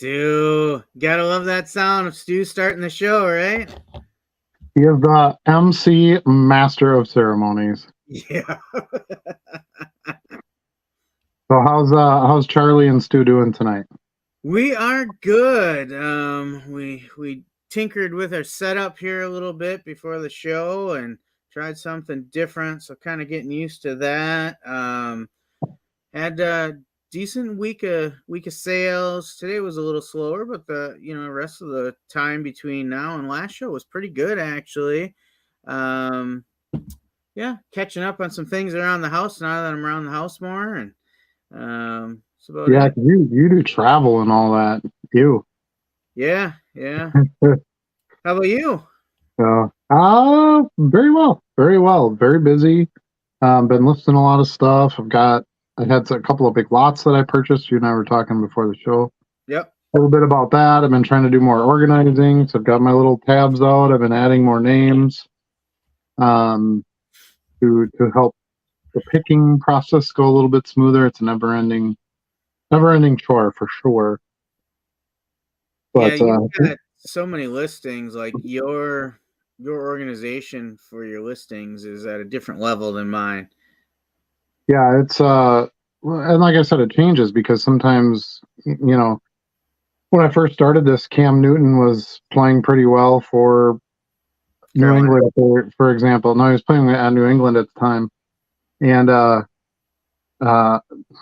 Stu, gotta love that sound of Stu starting the show, right? He is the MC Master of Ceremonies. Yeah. So how's Charlie and Stu doing tonight? We are good. We tinkered with our setup here a little bit before the show and tried something different, so kind of getting used to that. Had a decent week of sales. Today was a little slower, but the rest of the time between now and last show was pretty good actually. Um, yeah, catching up on some things around the house now that I'm around the house more, and that's about Yeah, it. 'cause you do travel and all that. You. Yeah, yeah. How about you? So, very well, very well, very busy. Been listing a lot of stuff. I had a couple of big lots that I purchased. You and I were talking before the show Yep. a little bit about that. I've been trying to do more organizing, so I've got my little tabs out. I've been adding more names um, to help the picking process go a little bit smoother. It's a never ending chore for sure. Yeah, But you've got so many listings. Like your organization for your listings is at a different level than mine. yeah, it's and like I said, it changes because sometimes when I first started this, Cam Newton was playing pretty well for New Carolina. England, for example. No, he was playing at New England at the time, and uh,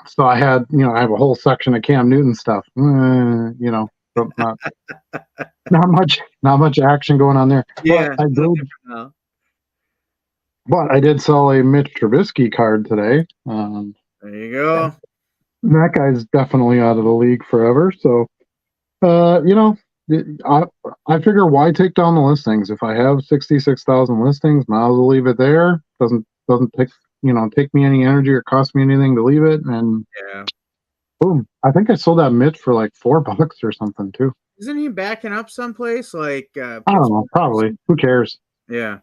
so I have a whole section of Cam Newton stuff. So not much action going on there. Yeah, I a little did, different now. but I did sell a Mitch Trubisky card today. There you go. That guy's definitely out of the league forever. So, I I figure why take down the listings if I have 66,000 listings? Might as well leave it there. Doesn't take me any energy or cost me anything to leave it. And Yeah. boom, I think I sold that Mitch for like $4 or something too. Isn't he backing up someplace like I don't know, Pittsburgh? probably. Who cares? Yeah.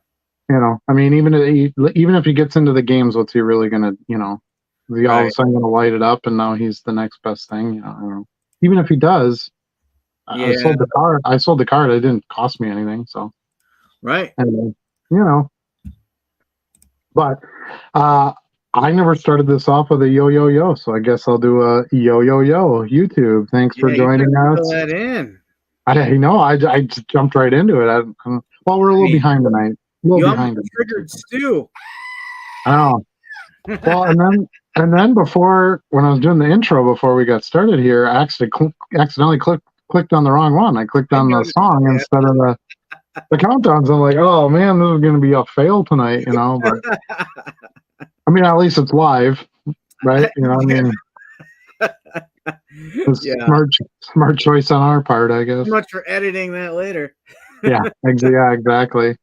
I mean, even if he gets into the games, what's he really gonna? Is he all of Right. a sudden gonna light it up and now he's the next best thing? I don't know. Even if he does, I Yeah. sold the card. I sold the card. It didn't cost me anything. So, Right. and you know, but uh, I never started this off with a yo yo yo. So I guess I'll do a yo yo yo. YouTube. Thanks for Yeah, you joining gotta fill us. that in. I just jumped right into it. Well, we're a I little mean, behind tonight. A little you almost behind. triggered Stu. Oh, well, and then before when I was doing the intro before we got started here, I actually accidentally clicked on the wrong one. I clicked I on the noticed song instead of the countdowns. I'm like, oh man, this is going to be a fail tonight, But that. I mean, at least it's live, right? I Yeah. mean, it's Yeah. smart choice on our part, I So guess. much for editing that later. Yeah, exactly.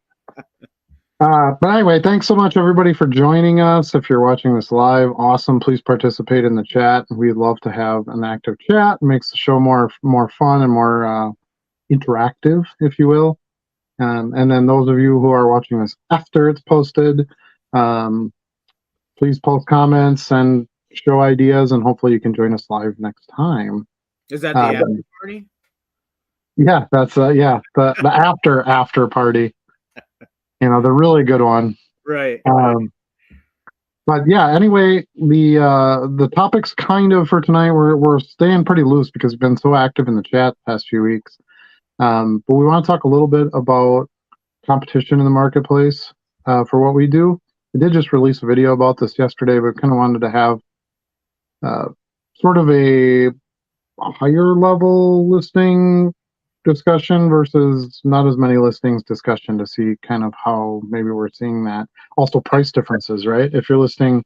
But anyway, thanks so much, everybody, for joining us. If you're watching this live, awesome. Please participate in the chat. We'd love to have an active chat. It makes the show more fun and more interactive, if you will. And then those of you who are watching this after it's posted, um, please post comments and show ideas, and hopefully you can join us live next time. Is that the after Um, party? yeah, that's the after party. The really good one. Right. But yeah, anyway, the topics kind of for tonight we're staying pretty loose because we've been so active in the chat the past few weeks. But we want to talk a little bit about competition in the marketplace for what we do. I did just release a video about this yesterday, but kind of wanted to have uh, sort of a higher level listing discussion versus not as many listings discussion to see kind of how maybe we're seeing that. Also, price differences, right? If you're listing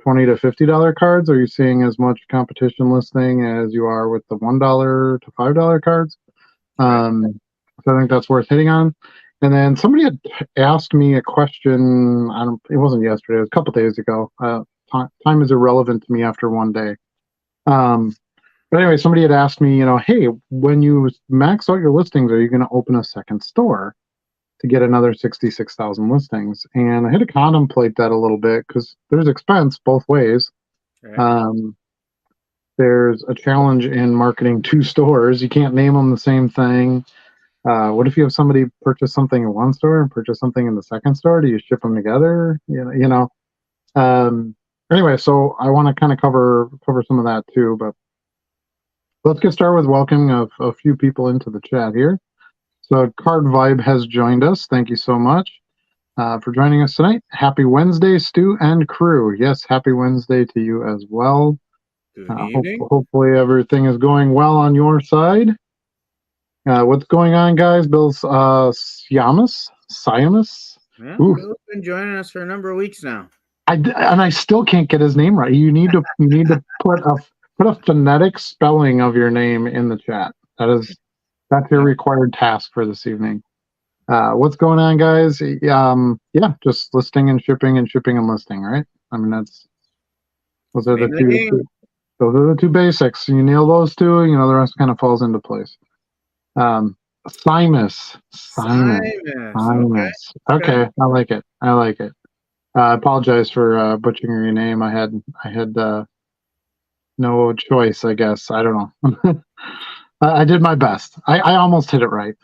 $20 to $50 cards, are you seeing as much competition listing as you are with the $1 to $5 cards? Right. So I think that's worth hitting on. And then somebody had asked me a question. It wasn't yesterday. It was a couple days ago. Time is irrelevant to me after one day. But anyway, somebody had asked me, hey, when you max out your listings, are you going to open a second store to get another 66,000 listings? And I had to contemplate that a little bit because there's expense both ways. Right. Um, there's a challenge in marketing two stores. You can't name them the same thing. What if you have somebody purchase something in one store and purchase something in the second store? Do you ship them together? Anyway, so I want to kind of cover some of that too. But let's get started with welcoming a few people into the chat here. So Card Vibe has joined us. Thank you so much for joining us tonight. Happy Wednesday, Stu and crew. Yes, happy Wednesday to you as well. Good evening. Hopefully everything is going well on your side. What's going on, guys? Bill's Siamus? Yeah, Bill's been joining us for a number of weeks now. I still can't get his name right. You need to put a phonetic spelling of your name in the chat. That's your required task for this evening. What's going on, guys? Just listing and shipping and listing, right? I mean, those are the two basics. You nail those two, the rest kind of falls into place. Simus. Okay, I like it. I apologize for butchering your name. I had no choice, I guess. I don't know. I did my best. I almost hit it right.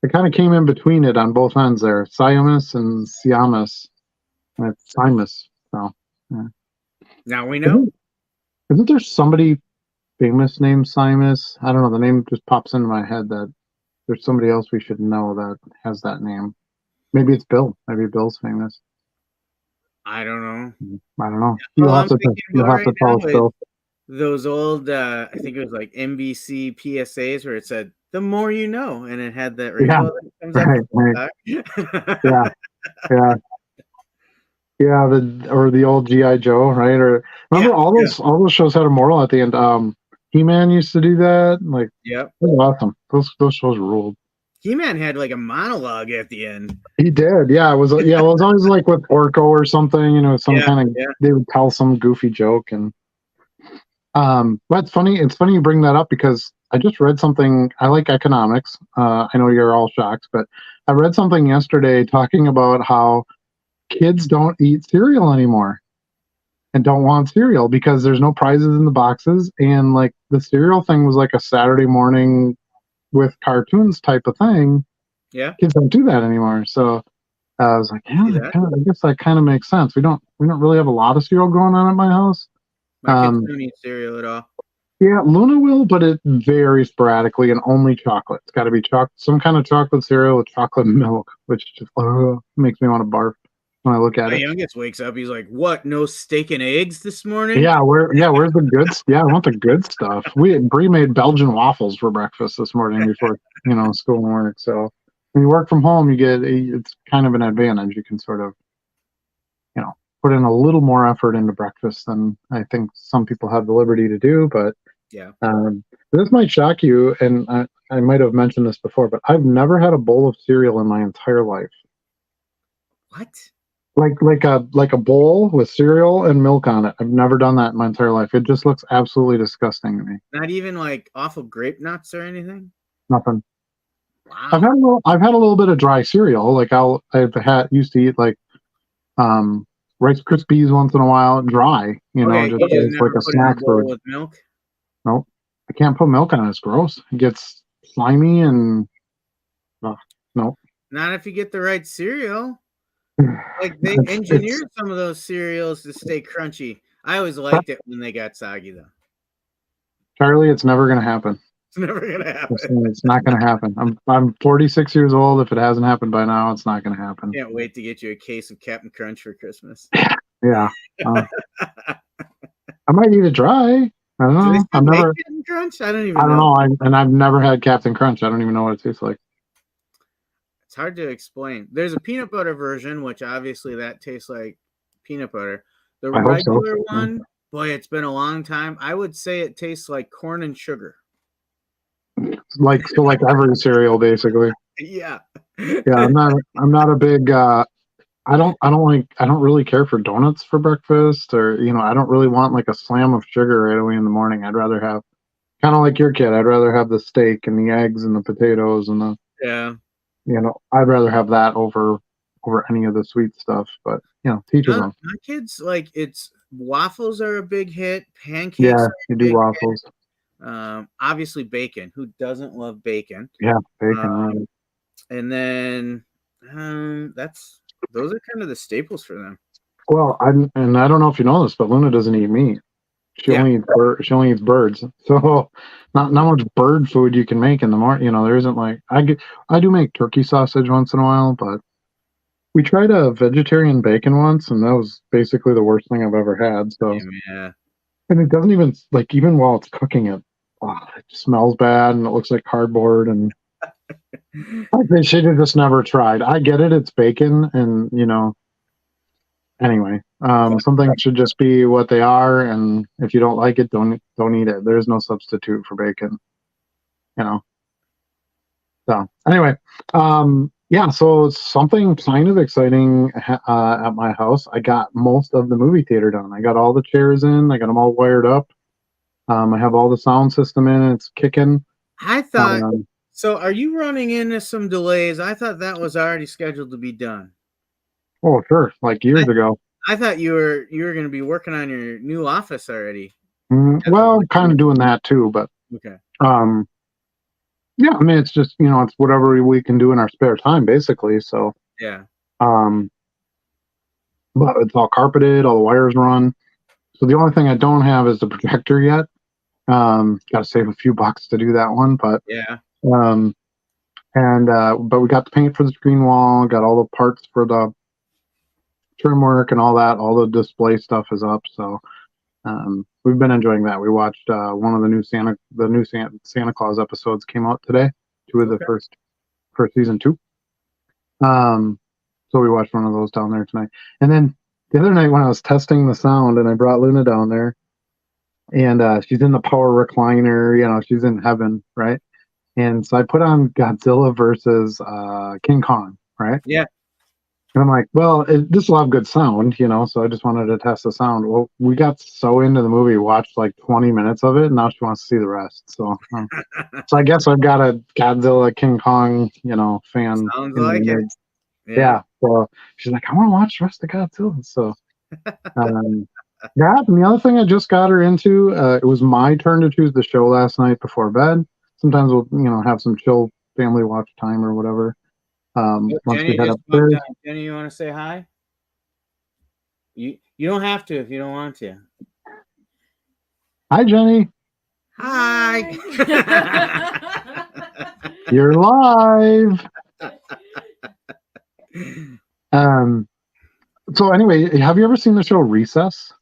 I kind of came in between it on both ends there. Siamus and Siamus. It's Simus. So yeah. Now we know. Isn't there somebody famous named Simus? I don't know. The name just pops into my head that there's somebody else we should know that has that name. Maybe it's Bill. Maybe Bill's famous. I don't know. Yeah. You'll have to tell us, Bill. Those old, I think it was like NBC PSAs where it said, "The more you know," and it had that rainbow that comes up. Right. Yeah. The old GI Joe, right? Or remember all those shows had a moral at the end. He-Man used to do that. Like, yep, it was awesome. Those shows ruled. He-Man had like a monologue at the end. He did, yeah. It was always like with Orko or something. They would tell some goofy joke and. But it's funny you bring that up because I just read something. I like economics. I know you're all shocked, but I read something yesterday talking about how kids don't eat cereal anymore and don't want cereal because there's no prizes in the boxes. And like the cereal thing was like a Saturday morning with cartoons type of thing. Yeah. Kids don't do that anymore. So I was like, I guess that kind of makes sense. We don't really have a lot of cereal going on at my house. My kids don't eat cereal at all. Yeah, Luna will, but it varies sporadically and only chocolate. It's got to be some kind of chocolate cereal with chocolate milk, which just makes me want to barf when I look at it. My youngest wakes up, he's like, "What? No steak and eggs this morning?" Yeah, where's the good? Yeah, I want the good stuff. Bree made Belgian waffles for breakfast this morning before school and work. So when you work from home, it's kind of an advantage. You can sort of put in a little more effort into breakfast than I think some people have the liberty to do. But yeah, this might shock you, and I might have mentioned this before, but I've never had a bowl of cereal in my entire life. What? Like a bowl with cereal and milk on it. I've never done that in my entire life. It just looks absolutely disgusting to me. Not even like awful grape nuts or anything? Nothing. Wow. I've had a little bit of dry cereal. Like used to eat like Rice Krispies once in a while, dry, just as like a snack food. With milk? Nope. I can't put milk on it. It's gross. It gets slimy and no. Not if you get the right cereal. Like they engineered some of those cereals to stay crunchy. I always liked it when they got soggy though. Charlie, it's never gonna happen. It's never gonna happen. It's not gonna happen. I'm 46 years old. If it hasn't happened by now, it's not gonna happen. Can't wait to get you a case of Captain Crunch for Christmas. Yeah. I might eat it dry. I don't know. I've never Captain Crunch. I don't know. I've never had Captain Crunch. I don't even know what it tastes like. It's hard to explain. There's a peanut butter version, which obviously that tastes like peanut butter. The regular one, boy, it's been a long time. I would say it tastes like corn and sugar. Like every cereal, basically. Yeah. Yeah, I'm not a big. I don't really care for donuts for breakfast, or I don't really want like a slam of sugar right away in the morning. I'd rather have, kind of like your kid, I'd rather have the steak and the eggs and the potatoes and the I'd rather have that over any of the sweet stuff. But teach them. My kids, like, it's waffles are a big hit. Pancakes Yeah, are you a do big waffles. hit. Obviously bacon. Who doesn't love bacon? Yeah, bacon, Um, right. and then those are kind of the staples for them. Well, and I don't know if you know this, but Luna doesn't eat meat. She Yeah. only eats she only eats birds. So not much bird food you can make in the morning. There isn't like I do make turkey sausage once in a while, but we tried a vegetarian bacon once, and that was basically the worst thing I've ever had. So, Yeah. and it doesn't even like even while it's cooking it smells bad and it looks like cardboard. And they should have just never tried. I get it, it's bacon, and anyway, some things should just be what they are, and if you don't like it, don't eat it. There's no substitute for bacon, you know. So anyway, yeah. So something kind of exciting at my house. I got most of the movie theater done. I got all the chairs in. I got them all wired up. I have all the sound system in. It's kicking. I thought so. Are you running into some delays? I thought that was already scheduled to be done. Oh, sure, like years ago. I thought you were going to be working on your new office already. Well, kind of doing that too, but Okay. yeah. I mean, it's just it's whatever we can do in our spare time, basically. So Yeah. But it's all carpeted, all the wires run. So the only thing I don't have is the projector yet. Got to save a few bucks to do that one, but Yeah. um, but we got the paint for the screen wall, got all the parts for the trim work and all that. All the display stuff is up, so we've been enjoying that. We watched one of the new Santa Claus episodes came out today. Two of the first season 2. So we watched one of those down there tonight, and then the other night when I was testing the sound, and I brought Luna down there, and she's in the power recliner. She's in heaven, right? And so I put on Godzilla versus King Kong, right? Yeah. And I'm like, well, this will have good sound, so I just wanted to test the sound. Well, we got so into the movie, watched like 20 minutes of it, and now she wants to see the rest. So, so I guess I've got a Godzilla King Kong, fan. Sounds like it. Yeah. So she's like, I want to watch the rest of Godzilla. So, yeah. And the other thing I just got her into, it was my turn to choose the show last night before bed. Sometimes we'll, have some chill family watch time or whatever. Once Jenny we head just bumped upstairs. on. Jenny, you want to say hi? You don't have to if you don't want to. Hi, Jenny. Hi. You're live. So anyway, have you ever seen the show Recess?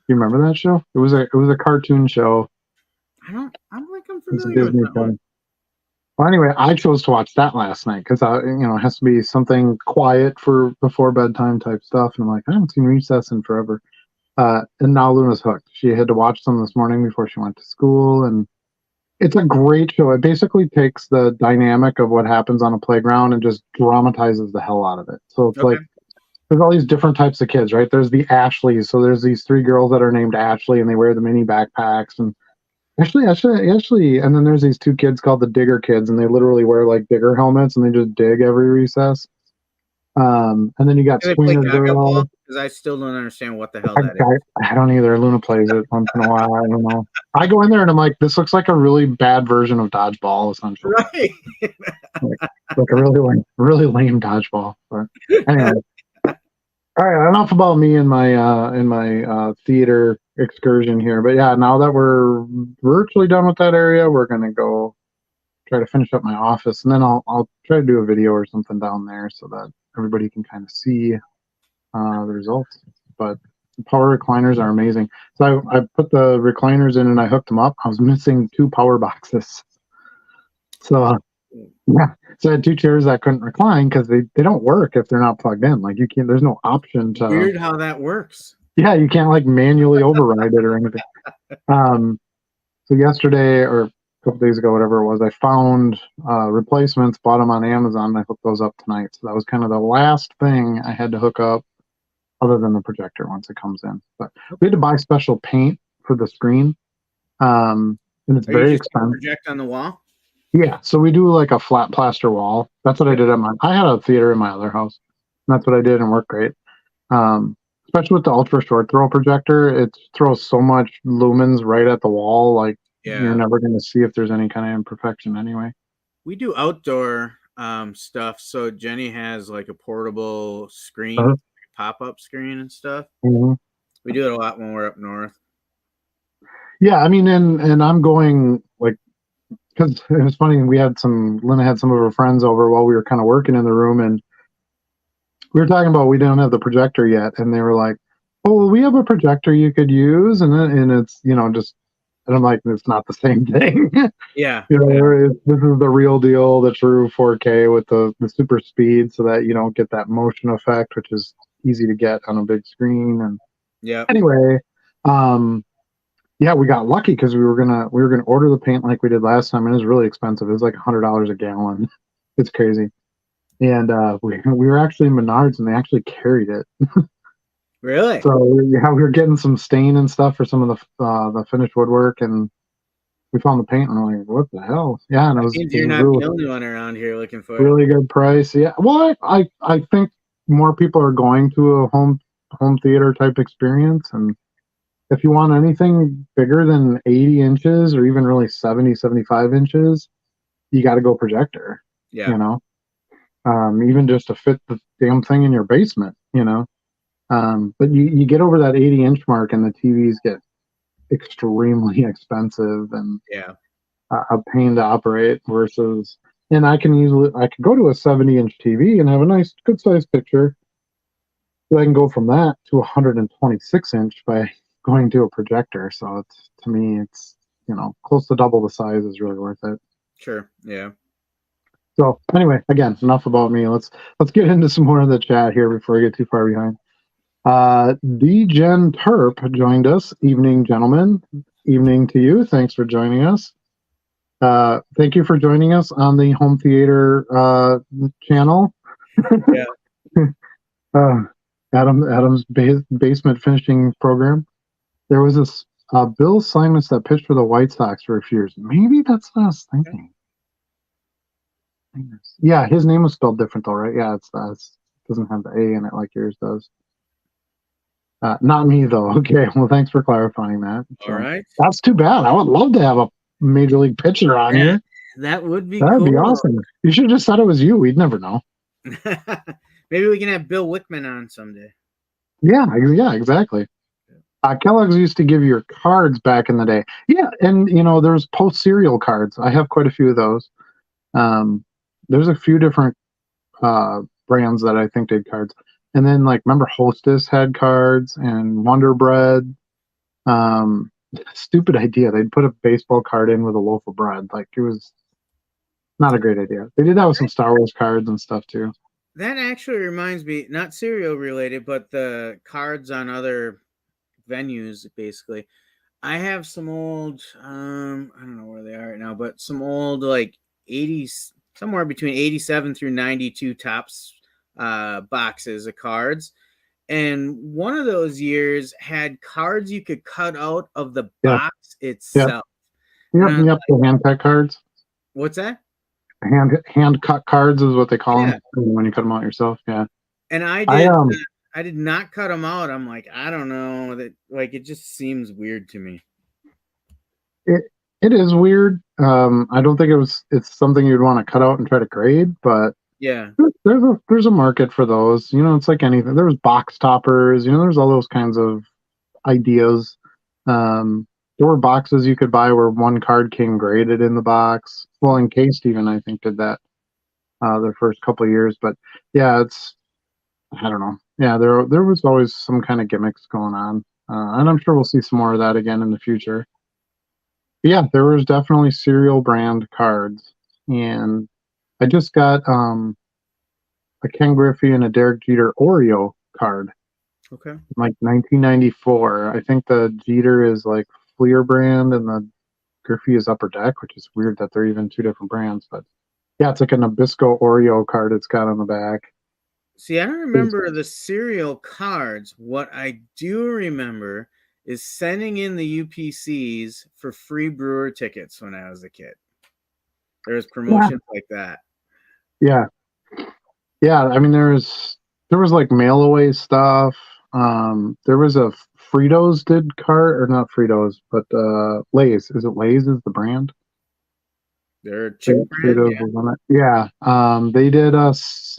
You remember that show? It was a cartoon show. I'm It's a familiar with Disney that one. thing. Well, anyway, I chose to watch that last night because it has to be something quiet for before bedtime type stuff. And I'm like, I haven't seen Recess in forever. And now Luna's hooked. She had to watch some this morning before she went to school, and it's a great show. It basically takes the dynamic of what happens on a playground and just dramatizes the hell out of it. So it's like there's all these different types of kids, right? There's the Ashleys. So there's these 3 girls that are named Ashley, and they wear the mini backpacks. And Ashley, and then there's these 2 kids called the Digger kids, and they literally wear like digger helmets, and they just dig every recess. And then you got Swinger Girl. Because I still don't understand what the hell that is. I don't either. Luna plays it once in a while. I don't know. I go in there and I'm like, this looks like a really bad version of dodgeball, essentially. Right. like a really lame dodgeball. But anyway. All right, enough about me and my theater excursion here. But yeah, now that we're virtually done with that area, we're gonna go try to finish up my office, and then I'll try to do a video or something down there so that everybody can kind of see the results. But the power recliners are amazing. So I put the recliners in and I hooked them up. I was missing 2 power boxes. So yeah, so I had 2 chairs that couldn't recline because they don't work if they're not plugged in. Like you can't. There's no option to. Weird how that works. Yeah, you can't like manually override it or anything. So yesterday or a couple days ago, whatever it was, I found replacements, bought them on Amazon, and I hooked those up tonight. So that was kind of the last thing I had to hook up, other than the projector once it comes in. But we had to buy special paint for the screen, and it's very expensive. Project on the wall. Yeah, so we do like a flat plaster wall. That's what I did at I had a theater in my other house. And that's what I did and worked great. So especially with the ultra short throw projector, it throws so much lumens right at the wall, like you're Yeah. never going to see if there's any kind of imperfection anyway. We do outdoor stuff. So Jenny has like a portable Uh, screen, pop up screen and stuff. mhm. We do it a lot when we're up north. Yeah, I mean, and I'm going like because it was funny. Lena had some of her friends over while we were kind of working in the room, and we were talking about we don't have the projector yet, and they were like, "Oh, well, we have a projector you could use," and it's just, and I'm like, it's not the same thing. Yeah. You Yeah. know, this is the real deal, the true 4K with the super speed, so that you don't get that motion effect, which is easy to get on a big screen. And Yep. anyway, um, yeah, we got lucky because we were gonna order the paint like we did last time, and it was really expensive. It was like $100 a gallon. It's crazy. And we were actually in Menards, and they actually carried it. Really? So yeah, we were getting some stain and stuff for some of the finished woodwork, and we found the paint, and we're like, what the hell? Yeah, and That it means you're was not really the only one around here looking for it. really good price. Yeah, well, I think more people are going to a home theater type experience, and if you want anything bigger than 80 inches or even really 70, 75 inches, you got to go projector. Yeah. You know, even just to fit the damn thing in your basement. But you get over that 80-inch mark, and the TVs get extremely expensive and Yeah. a pain to operate. Versus, and I could go to a 70-inch TV and have a nice, good sized picture. But I can go from that to a 126-inch by going to a projector. So it's to me, it's close to double the size is really worth it. Sure. Yeah. So anyway, again, enough about me. Let's get into some more of the chat here before I get too far behind. DGen Terp joined us. Evening, gentlemen. Evening to you. Thanks for joining us. Thank you for joining us on the home theater channel. Yeah. uh, Adam's basement finishing program. There was this Bill Simus that pitched for the White Sox for a few years. Maybe that's what I was thinking. Yeah, his name was spelled different though, right? Yeah, it doesn't have the A in it like yours does. Not me though. Okay, well, thanks for clarifying that. All So right. that's too bad. I would love to have a major league pitcher on Yeah. here. That would be That'd be cool. awesome. You should have just said it was you. We'd never know. Maybe we can have Bill Wickman on someday. Yeah, exactly. Kellogg's used to give your cards back in the day. Yeah, and there's post cereal cards. I have quite a few of those. There's a few different brands that I think did cards. And then, like, remember Hostess had cards and Wonder Bread. Um, Stupid idea. They'd put a baseball card in with a loaf of bread. Like, it was not a great idea. They did that with some Star Wars cards and stuff too. That actually reminds me, not cereal related, but the cards on other venues, basically. I have some old, I don't know where they are right now, but some old like 80s, somewhere between 87 through 92 tops boxes of cards. And one of those years had cards you could cut out of the Yeah, box yeah, itself. And yep, I'm yep. like, The hand cut cards. what's that? Hand cut cards is what they call Yeah. them when you cut them out yourself. Yeah, And I I did not cut them out. I'm like, I don't know that, like, it just seems weird to me. it it is weird. I don't think it's something you'd want to cut out and try to grade, but Yeah. there's a market for those. It's like anything. There's box toppers. There's all those kinds of ideas. There were boxes you could buy where one card came graded in the box. Well, Encased even I think did that their first couple of years. But yeah, I don't know. Yeah, there was always some kind of gimmicks going on, and I'm sure we'll see some more of that again in the future. But yeah, there was definitely cereal brand cards, and I just got a Ken Griffey and a Derek Jeter Oreo card, Okay. like 1994. I think the Jeter is like Fleer brand, and the Griffey is Upper Deck, which is weird that they're even two different brands. But yeah, it's like a Nabisco Oreo card it's got on the back. See, I don't remember the cereal cards. What I do remember is sending in the UPCs for free brewer tickets when I was a kid. There was Yeah, promotions like that. yeah, yeah. I mean, there was like mail away stuff. There was a Fritos did cart, or not Fritos, but Lay's. Is it Lay's is the brand? They're a chip brand, Fritos yeah. was on it. Yeah. They did us.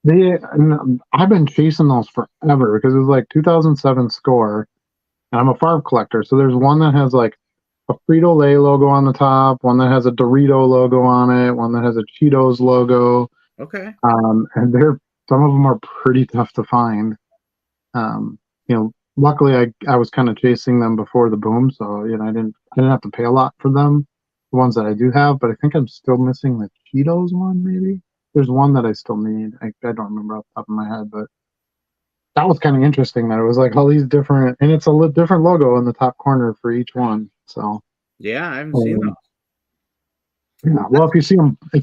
And I've been chasing those forever because it was like 2007 score, and I'm a farm collector. So there's one that has like a Frito Lay logo on the top, one that has a Dorito logo on it, one that has a Cheetos logo. Okay. And they're some of them are pretty tough to find. Luckily I was kind of chasing them before the boom, so I didn't have to pay a lot for them. The ones that I do have, but I think I'm still missing the Cheetos one. Maybe there's one that I still need. I don't remember off the top of my head, but that was kind of interesting that it was like all these different, and it's a different logo in the top corner for each one. So Yeah, I haven't seen those. um, yeah, well, if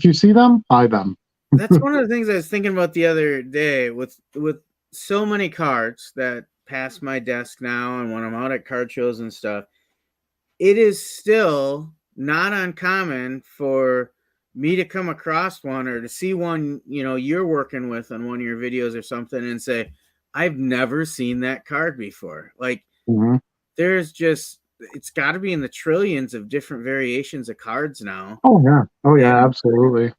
you see them, buy them. That's one of the things I was thinking about the other day with so many cards that pass my desk now, and when I'm out at card shows and stuff, it is still not uncommon for me to come across one or to see one, you're working with on one of your videos or something and say, I've never seen that card before. Like Mhm. there's just, it's got to be in the trillions of different variations of cards now. Oh yeah, And absolutely.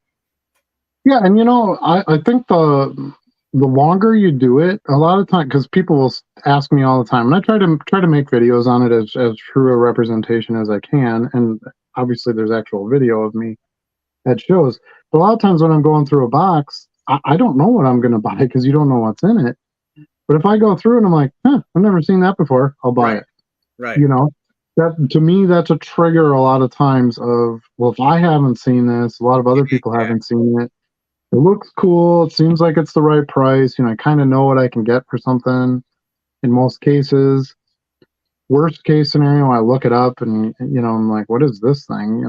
Yeah, and I think the longer you do it, a lot of time, because people will ask me all the time, and I try to make videos on it as true a representation as I can, and obviously there's actual video of me that shows. But a lot of times when I'm going through a box, I don't know what I'm going to buy because you don't know what's in it. But if I go through and I'm like, I've never seen that before, I'll buy right, it. right. You know, that to me, that's a trigger a lot of times of, well, if I haven't seen this, a lot of other people Yeah, haven't seen it. It looks cool. It seems like it's the right price. I kind of know what I can get for something in most cases. Worst case scenario, I look it up and I'm like, what is this thing?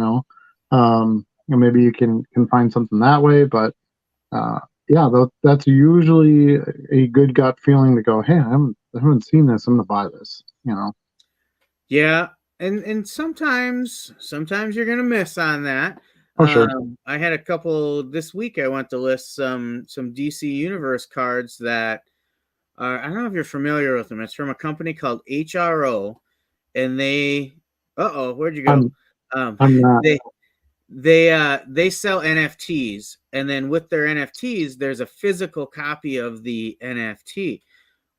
Maybe you can find something that way, but uh, yeah, that's usually a good gut feeling to go, hey, I haven't seen this. I'm gonna buy this. yeah. And sometimes you're gonna miss on that. Oh sure. I had a couple this week. I went to list some DC Universe cards that are, I don't know if you're familiar with them. It's from a company called HRO, and where'd you go? I'm Um, I'm not. they they sell NFTs, and then with their NFTs, there's a physical copy of the NFT.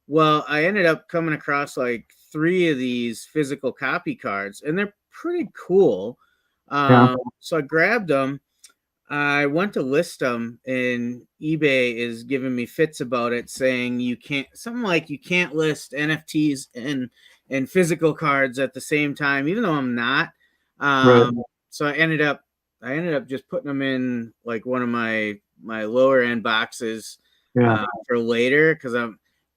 Well, I ended up coming across like 3 of these physical copy cards, and they're pretty cool. Yeah. So I grabbed them. I went to list them, and eBay is giving me fits about it, saying you can't, something like you can't list NFTs and physical cards at the same time, even though I'm not. Right. So I ended up just putting them in like one of my lower end boxes Yeah. for later, because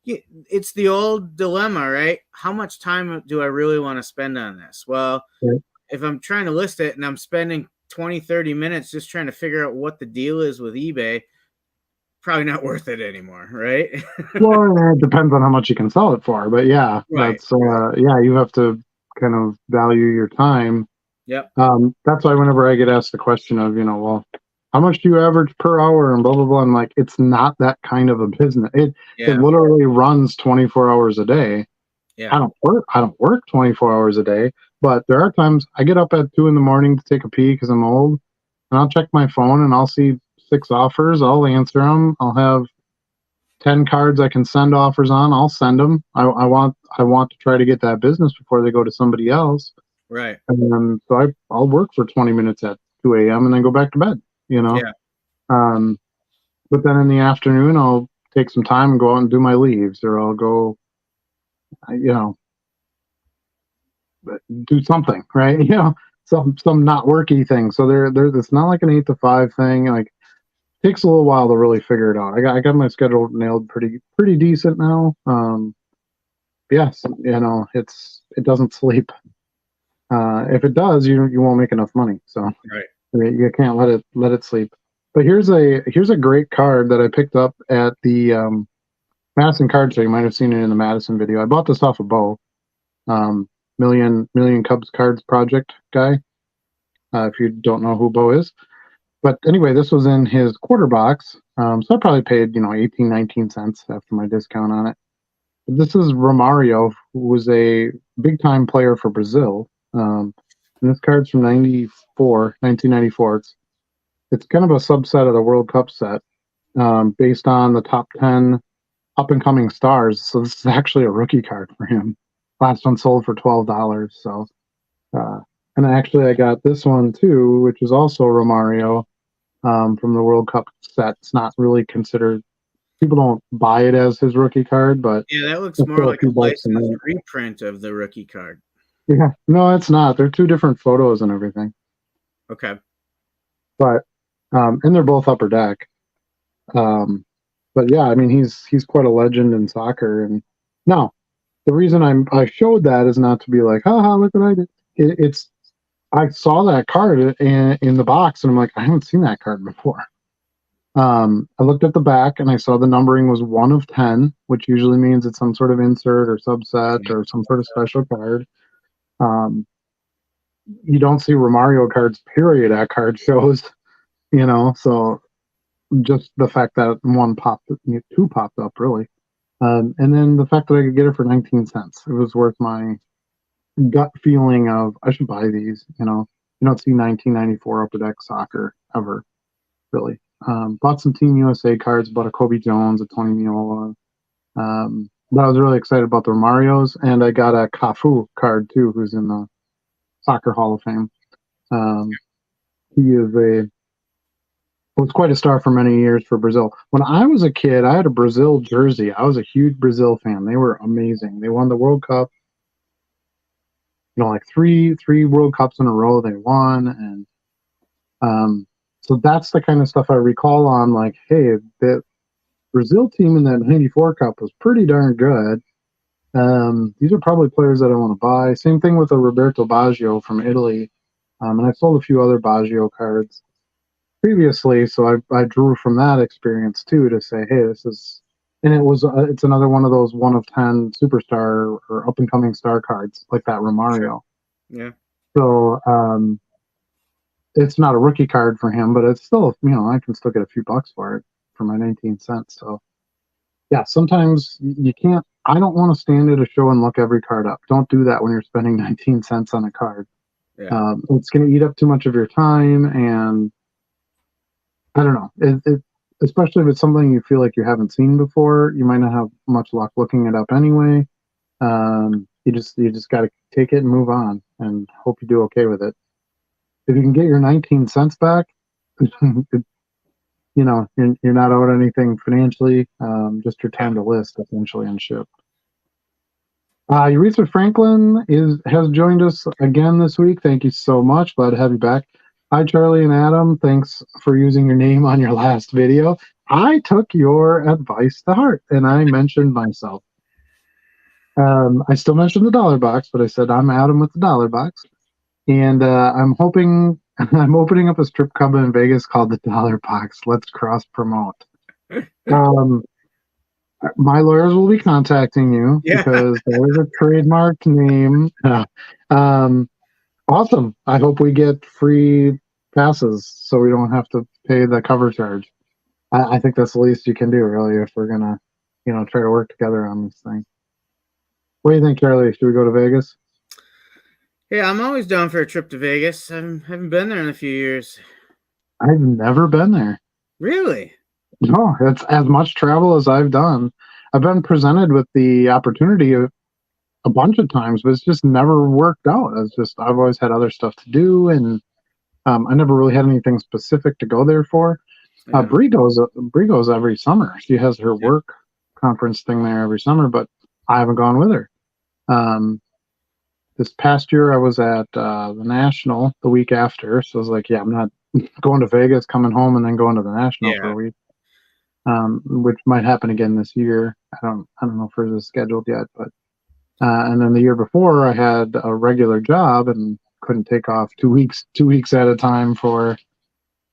it's the old dilemma, right? How much time do I really want to spend on this? Well, Right. if I'm trying to list it and I'm spending 20-30 minutes just trying to figure out what the deal is with eBay, probably not worth it anymore, right? Well, it depends on how much you can sell it for, but yeah, Right. you have to kind of value your time. Yep. That's why whenever I get asked the question of, well, how much do you average per hour and blah blah blah, I'm like, it's not that kind of a business. It Yeah. literally runs 24 hours a day. Yeah. I don't work 24 hours a day, but there are times I get up at 2 in the morning to take a pee because I'm old, and I'll check my phone and I'll see 6 offers. I'll answer them. I'll have 10 cards I can send offers on. I'll send them. I want to try to get that business before they go to somebody else. Right. And so I'll work for 20 minutes at 2 a.m. and then go back to bed, you know. Yeah. Um, but then in the afternoon, I'll take some time and go out and do my leaves, or I'll go, you know, do something, right? Some not worky thing. So it's not like an 8 to 5 thing. Like, takes a little while to really figure it out. I got my schedule nailed pretty decent now. Yes, it doesn't sleep. If it does, you won't make enough money. So Right. you can't let it sleep. But here's a great card that I picked up at the Madison card show. You might have seen it in the Madison video. I bought this off of Bo, um, million Cubs cards project guy. If you don't know who Bo is, but anyway, this was in his quarter box. So I probably paid 18, 19 cents after my discount on it. this is Romario, who was a big time player for Brazil. And this card's from 1994. It's kind of a subset of the World Cup set, based on the top 10 up and coming stars. So this is actually a rookie card for him. Last one sold for $12. So, and actually I got this one too, which is also Romario, from the World Cup set. It's not really considered. People don't buy it as his rookie card, but Yeah, that looks it's more still a like few a bucks in licensed there. reprint of the rookie card. Yeah, no, it's not. They're two different photos and everything, Okay. but and they're both upper deck. But yeah, I mean he's quite a legend in soccer. And now the reason I showed that is not to be like, haha, look what I did. It's I saw that card in the box, and I'm like, I haven't seen that card before. I looked at the back and I saw the numbering was 1 of 10, which usually means it's some sort of insert or subset or some sort of special card. Um, you don't see Romario cards, period, at card shows, so just the fact that two popped up, really. And then the fact that I could get it for 19 cents, it was worth my gut feeling of I should buy these. You don't see 1994 Upper Deck soccer ever, really. Bought some Team USA cards, bought a Kobe Jones, a Tony Miola. But I was really excited about the Marios, and I got a Cafu card too, who's in the Soccer Hall of Fame. He was quite a star for many years for Brazil. When I was a kid, I had a Brazil jersey. I was a huge Brazil fan. They were amazing. They won the World Cup. Like three World Cups in a row they won, and so that's the kind of stuff I recall on. Like, hey, the Brazil team in that '94 Cup was pretty darn good. These are probably players that I want to buy. Same thing with a Roberto Baggio from Italy, and I sold a few other Baggio cards previously, so I drew from that experience too to say, hey, this is, and it's another one of those 1 of 10 superstar or up and coming star cards like that Romario. Yeah. So it's not a rookie card for him, but it's still, I can still get a few bucks for it for my 19 cents. So yeah, sometimes you can't. I don't want to stand at a show and look every card up. Don't do that when you're spending 19 cents on a card. Yeah. It's going to eat up too much of your time, and I don't know. Especially if it's something you feel like you haven't seen before, you might not have much luck looking it up anyway. You just got to take it and move on, and hope you do okay with it. If you can get your 19 cents back, you're not owed anything financially. Just your time to list essentially and ship. Eureka Franklin has joined us again this week. Thank you so much. Glad to have you back. Hi, Charlie and Adam. Thanks for using your name on your last video. I took your advice to heart, and I mentioned myself. I still mentioned the dollar box, but I said I'm Adam with the dollar box, and I'm hoping I'm opening up a strip club in Vegas called the Dollar Box. Let's cross promote. My lawyers will be contacting you because that is a trademarked name. Awesome. I hope we get free passes so we don't have to pay the cover charge. I think that's the least you can do, really, if we're gonna, try to work together on this thing. What do you think, Charlie? Should we go to Vegas? Yeah, I'm always down for a trip to Vegas. I haven't been there in a few years. I've never been there. Really? No, it's as much travel as I've done. I've been presented with the opportunity a bunch of times, but it's just never worked out. I've always had other stuff to do, and I never really had anything specific to go there for. Yeah. Bree goes every summer. She has her work conference thing there every summer, but I haven't gone with her. This past year I was at the National the week after, so I was like, yeah, I'm not going to Vegas, coming home, and then going to the National for a week. Which might happen again this year. I don't know if it's scheduled yet, but and then the year before I had a regular job and couldn't take off 2 weeks at a time for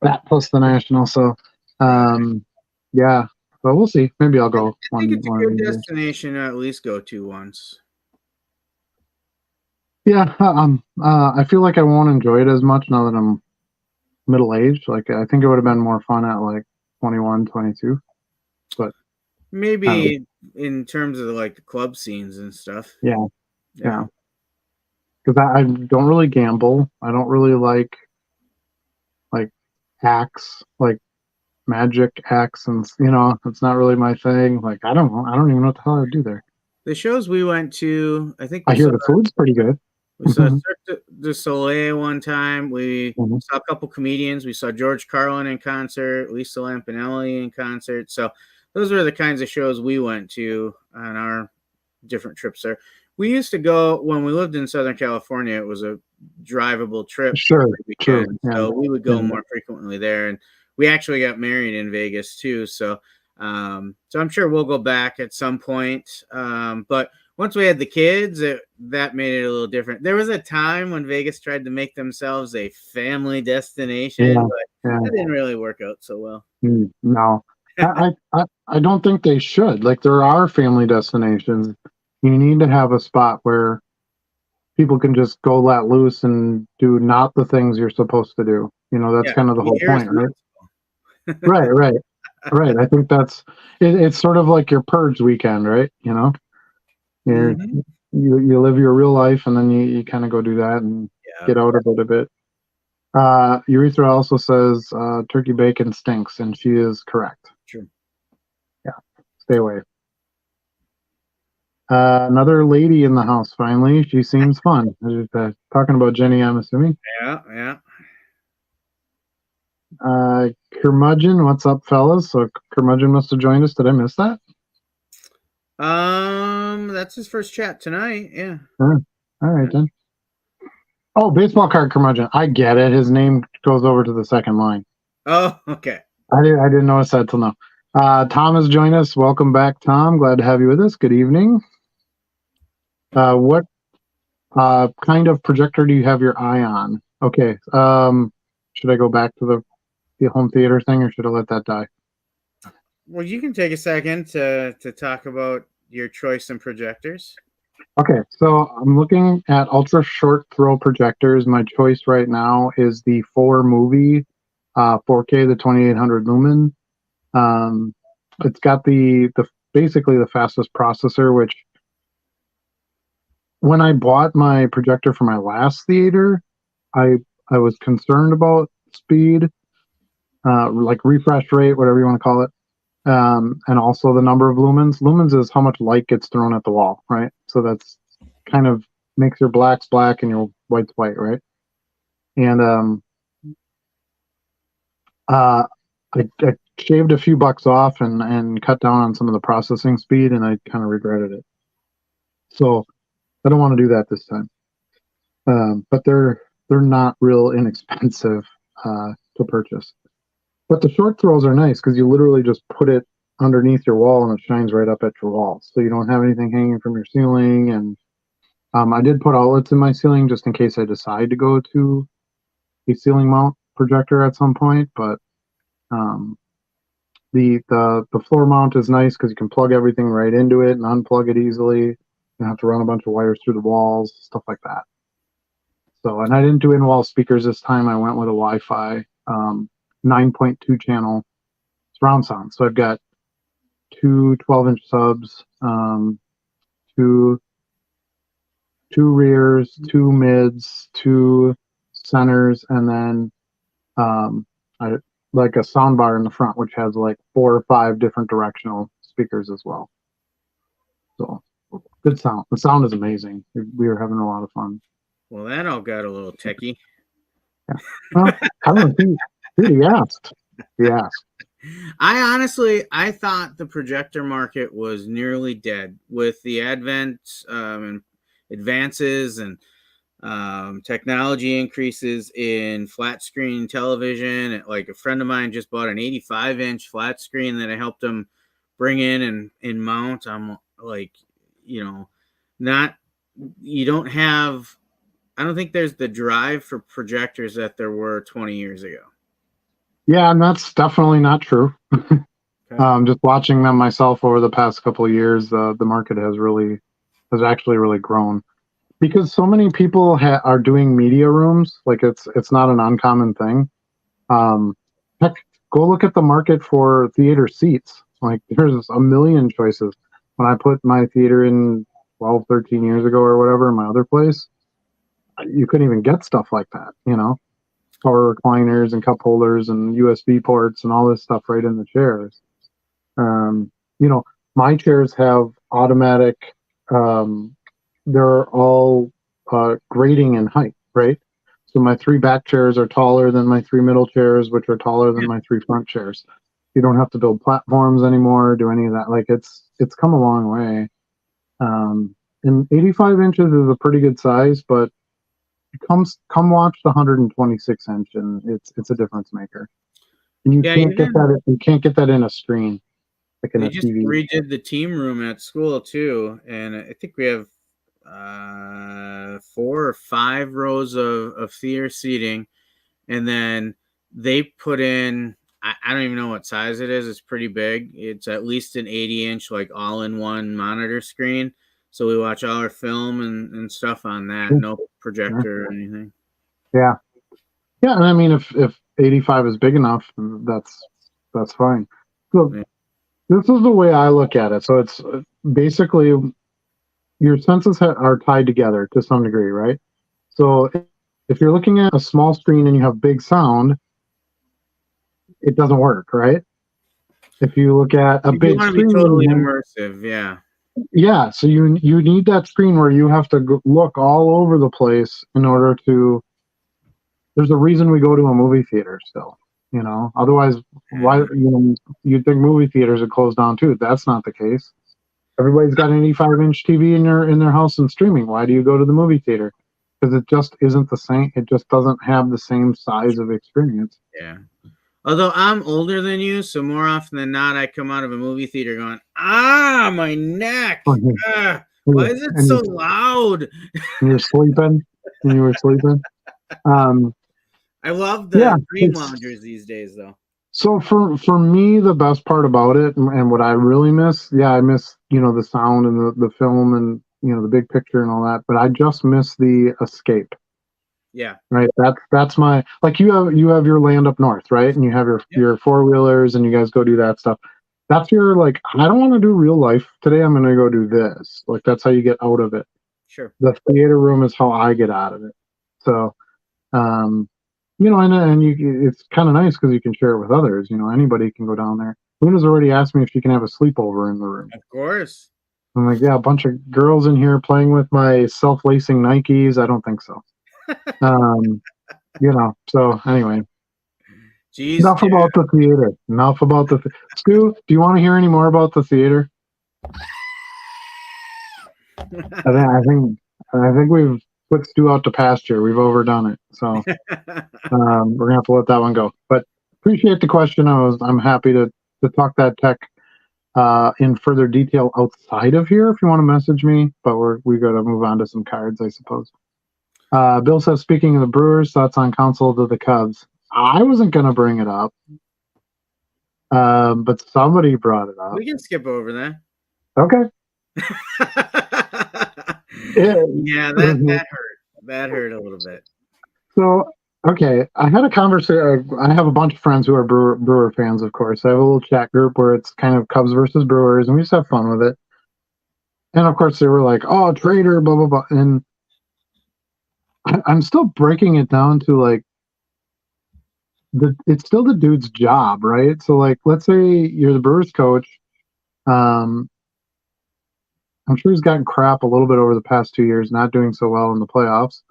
that plus the National. So yeah, but we'll see. Maybe I'll go. I think it's a good destination to at least go to once. Yeah, I feel like I won't enjoy it as much now that I'm middle aged. Like I think it would have been more fun at like 21, 22. But Kind of, Maybe in terms of like the club scenes and stuff. yeah, Yeah. yeah. Because I don't really gamble. I don't really like hacks, like magic hacks, and it's not really my thing. Like I don't know. I don't even know what the hell I'd do there. The shows we went to, I think I hear the food's pretty good. we saw Cirque du Soleil one time. We Mhm. saw a couple comedians. We saw George Carlin in concert, Lisa Lampanelli in concert. So those were the kinds of shows we went to on our different trips there. We used to go when we lived in Southern California. It was a drivable trip Sure, every true. weekend, Yeah, so we would yeah, go more frequently there. And we actually got married in Vegas too. So I'm sure we'll go back at some point. But once we had the kids, that made it a little different. There was a time when Vegas tried to make themselves a family destination, yeah, but yeah. that didn't really work out so well. No, I don't think they should. Like there are family destinations. You need to have a spot where people can just go let loose and do not the things you're supposed to do. That's Yeah, kind of the whole you're point, right? irresponsible. Right, right, right. I think it's sort of like your purge weekend, right? You're Hmm. you live your real life and then you kind of go do that and Yeah, get out of it a bit. Urethra also says turkey bacon stinks, and she is correct. true. Yeah, stay away. Another lady in the house finally. She seems fun. Talking about Jenny, I'm assuming. Yeah, yeah. Curmudgeon, what's up, fellas? So Curmudgeon must have joined us. Did I miss that? That's his first chat tonight. Yeah. All right then. Oh, baseball card Curmudgeon. I get it. His name goes over to the second line. Oh, okay. I didn't notice that till now. Tom has joined us. Welcome back, Tom. Glad to have you with us. Good evening. What kind of projector do you have your eye on? Okay. Should I go back to the home theater thing, or should I let that die? Well, you can take a second to talk about your choice in projectors. Okay, so I'm looking at ultra short throw projectors. My choice right now is the 4Movie 4K, the 2800 lumen. Um, it's got the basically the fastest processor, which when I bought my projector for my last theater, I I was concerned about speed, like refresh rate, whatever you want to call it, and also the number of lumens. Lumens is how much light gets thrown at the wall, right? So that's kind of makes your blacks black and your whites white, right? And I shaved a few bucks off and cut down on some of the processing speed, and I kind of regretted it. So I don't want to do that this time. But they're not real inexpensive to purchase. But the short throws are nice because you literally just put it underneath your wall and it shines right up at your wall. So you don't have anything hanging from your ceiling. And I did put outlets in my ceiling just in case I decide to go to a ceiling mount projector at some point. But um, the floor mount is nice because you can plug everything right into it and unplug it easily. You don't have to run a bunch of wires through the walls, stuff like that. So, and I didn't do in-wall speakers this time. I went with a Wi-Fi 9.2 channel surround sound. So I've got two 12-inch subs, two rears, two mids, two centers, and then I like a sound bar in the front, which has like 4 or 5 different directional speakers as well. So good sound. The sound is amazing. We were having a lot of fun. Well, that all got a little techie. Yeah. Well, I don't know. He asked. He asked. I thought the projector market was nearly dead with the advent and advances and technology increases in flat screen television. Like a friend of mine just bought an 85-inch flat screen that I helped him bring in and mount. I'm like, you know, not you don't have. I don't think there's the drive for projectors that there were 20 years ago. Yeah, and that's definitely not true. Okay. Just watching them myself over the past couple of years, the market has actually really grown because so many people are doing media rooms. Like it's not an uncommon thing. Um, heck, go look at the market for theater seats. Like there's a million choices. When I put my theater in 12, 13 years ago or whatever in my other place, you couldn't even get stuff like that, power recliners and cup holders and USB ports and all this stuff right in the chairs. Um, you know, my chairs have automatic, um, they're all grading in height, right? So my 3 back chairs are taller than my 3 middle chairs, which are taller than my 3 front chairs. You don't have to build platforms anymore, do any of that. Like it's come a long way. And 85 inches is a pretty good size, but come watch the 126 inch, and it's a difference maker. And you Yeah, can't get that. You can't get that in a screen, like in they a just TV. redid the team room at school too, and I think we have 4 or 5 rows of theater seating, and then they put in. I don't even know what size it is. It's pretty big. It's at least an 80-inch, like all-in-one monitor screen. So we watch all our film and stuff on that. No projector or anything. Yeah, yeah. And I mean, if 85 is big enough, that's fine. So Yeah. this is the way I look at it. So it's basically your senses are tied together to some degree, right? So if you're looking at a small screen and you have big sound, it doesn't work, right? If you look at a You do big want to be screen, totally immersive, yeah. yeah. So you need that screen where you have to look all over the place in order to. There's a reason we go to a movie theater still, Otherwise, why? You'd think movie theaters would close down too. That's not the case. Everybody's got an 85-inch TV in their house and streaming. Why do you go to the movie theater? Because it just isn't the same. It just doesn't have the same size of experience. Yeah. Although I'm older than you, so more often than not, I come out of a movie theater going, my neck. Ah, why is it so loud? You're sleeping, and you were sleeping. I love the Yeah, dream loungers these days, though. So for me, the best part about it, and what I really miss, I miss the sound and the film and the big picture and all that. But I just miss the escape. Yeah. Right. That's my, like, you have your land up north, right? And you have your 4-wheelers, and you guys go do that stuff. That's your, like, I don't want to do real life today. I'm going to go do this. Like, that's how you get out of it. Sure. The theater room is how I get out of it. So, and it's kind of nice because you can share it with others. Anybody can go down there. Luna's already asked me if she can have a sleepover in the room. Of course. I'm like, yeah, a bunch of girls in here playing with my self-lacing Nikes. I don't think so. So anyway. Jeez, Enough about the theater. Enough about the Stu, do you want to hear any more about the theater? I think we've put Stu out to pasture. We've overdone it. So we're gonna have to let that one go. But appreciate the question. I'm happy to talk that tech in further detail outside of here if you want to message me. But we got to move on to some cards, I suppose. Bill says, speaking of the Brewers, thoughts on counsel to the Cubs. I wasn't gonna bring it up, but somebody brought it up. We can skip over that. Okay. Yeah, that hurt. That hurt a little bit. So, okay, I had a conversation. I have a bunch of friends who are Brewer fans, of course. I have a little chat group where it's kind of Cubs versus Brewers, and we just have fun with it. And of course, they were like, "Oh, traitor, blah blah blah," and I'm still breaking it down to, like, it's still the dude's job, right? So, like, let's say you're the Brewers coach. I'm sure he's gotten crap a little bit over the past 2 years, not doing so well in the playoffs.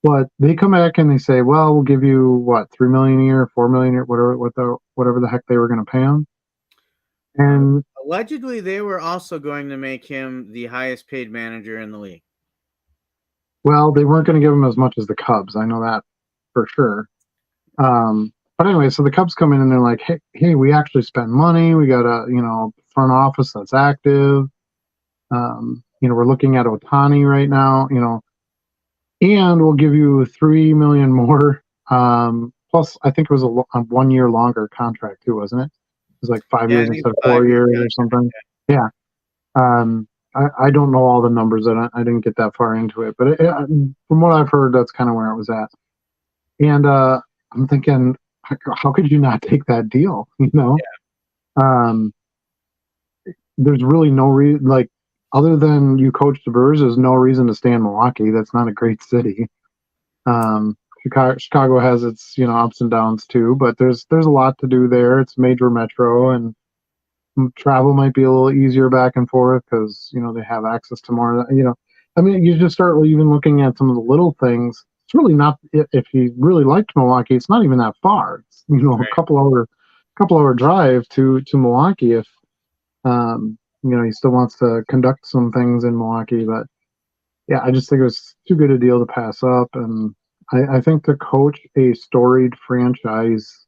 But they come back and they say, "Well, we'll give you what, $3 million a year, $4 million a year, whatever the heck they were going to pay him." And allegedly, they were also going to make him the highest paid manager in the league. Well, they weren't going to give him as much as the Cubs. I know that for sure. But anyway, so the Cubs come in and they're like, "Hey, we actually spend money. We got a front office that's active. We're looking at Ohtani right now. And we'll give you $3 million more. Plus, I think it was a 1 year longer contract too, wasn't it? It was like 5 years instead of 4 years or something. Yeah. I don't know all the numbers. I didn't get that far into it, but from what I've heard, that's kind of where it was at. And I'm thinking, how could you not take that deal? Yeah. there's really no reason, like, other than you coach the Brewers, there's no reason to stay in Milwaukee. That's not a great city. Chicago has its, ups and downs too, but there's a lot to do there. It's a major metro, and travel might be a little easier back and forth because they have access to more. I mean, you just start even looking at some of the little things. It's really not. If you really liked Milwaukee, it's not even that far. It's a Right. couple hour drive to Milwaukee if he still wants to conduct some things in Milwaukee. But yeah, I just think it was too good a deal to pass up, and I think to coach a storied franchise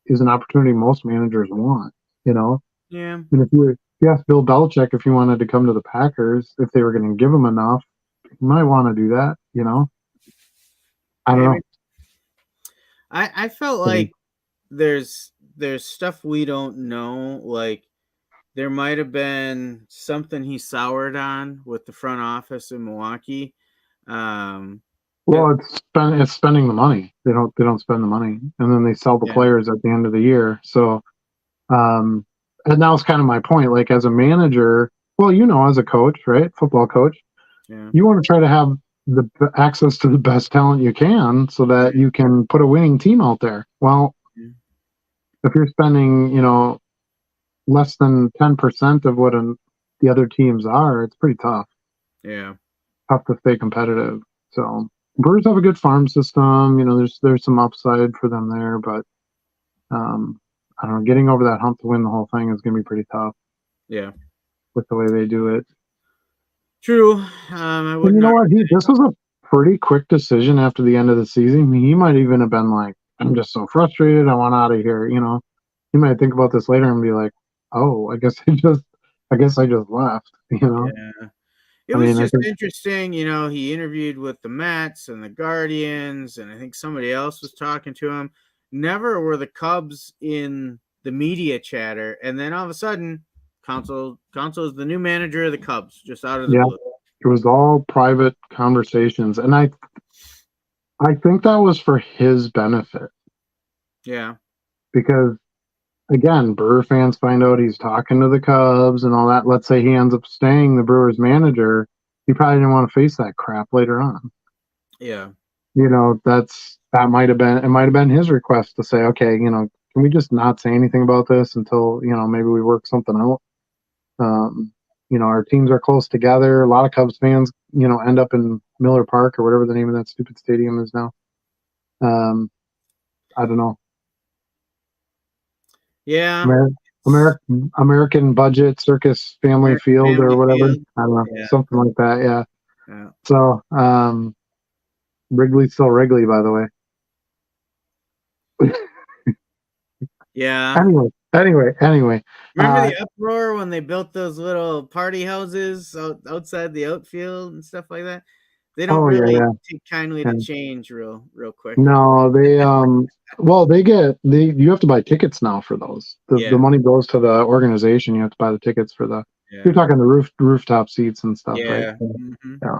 is an opportunity most managers want. Yeah. And if you ask Bill Belichick if he wanted to come to the Packers, if they were going to give him enough, he might want to do that. I don't Maybe. know. I felt like there's stuff we don't know. Like there might have been something he soured on with the front office in Milwaukee. Um, 'Cause- Well, it's spending the money. They don't spend the money, and then they sell the yeah, players at the end of the year. So, um, and that was kind of my point. Like as a manager, well, as a coach, right, football coach, yeah, you want to try to have the access to the best talent you can, so that right, you can put a winning team out there. Well, yeah, if you're spending, less than 10% of what the other teams are, it's pretty tough. yeah, Tough to stay competitive. So Brewers have a good farm system. There's some upside for them there, but I don't know. Getting over that hump to win the whole thing is going to be pretty tough yeah. with the way they do it. True. I And you wouldn't. know what? This was a pretty quick decision after the end of the season. He might even have been like, "I'm just so frustrated. I want out of here." He might think about this later and be like, "Oh, I guess I just left." Yeah. It I was mean, I just think, interesting, he interviewed with the Mets and the Guardians, and I think somebody else was talking to him. Never were the Cubs in the media chatter, and then all of a sudden, Council is the new manager of the Cubs, just out of the yeah, blue. it was all private conversations, and I think that was for his benefit Yeah, because, again, Brewer fans find out he's talking to the Cubs and all that. Let's say he ends up staying the Brewers manager, he probably didn't want to face that crap later on. yeah, That might have been his request to say, okay, can we just not say anything about this until maybe we work something out. Um, our teams are close together. A lot of Cubs fans, end up in Miller Park or whatever the name of that stupid stadium is now. Um, I don't know. yeah. American budget circus family American field or Family whatever. Field. I don't know, Yeah, something like that. Yeah. yeah, So, Wrigley's still Wrigley, by the way. yeah. Anyway. Remember the uproar when they built those little party houses outside the outfield and stuff like that? They don't Oh yeah, really yeah. take kindly to Yeah. change real quick. No, well, you have to buy tickets now for those. The Yeah, money goes to the organization. You have to buy the tickets for you're yeah, talking the rooftop seats and stuff, right? yeah. So, Hmm. yeah.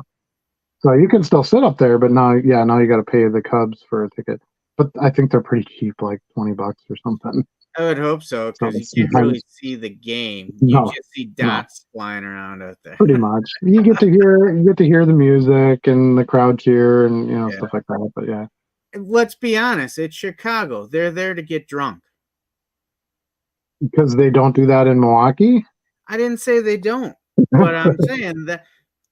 So you can still sit up there, but now you got to pay the Cubs for a ticket. But I think they're pretty cheap, like $20 or something. I would hope so So because you can't really sometimes see the game. You no, just see no, dots flying around out there. pretty much. You get to hear the music and the crowd cheer and Yeah. stuff like that. But yeah, Let's be honest, it's Chicago. They're there to get drunk. because they don't do that in Milwaukee. I didn't say they don't, but I'm saying that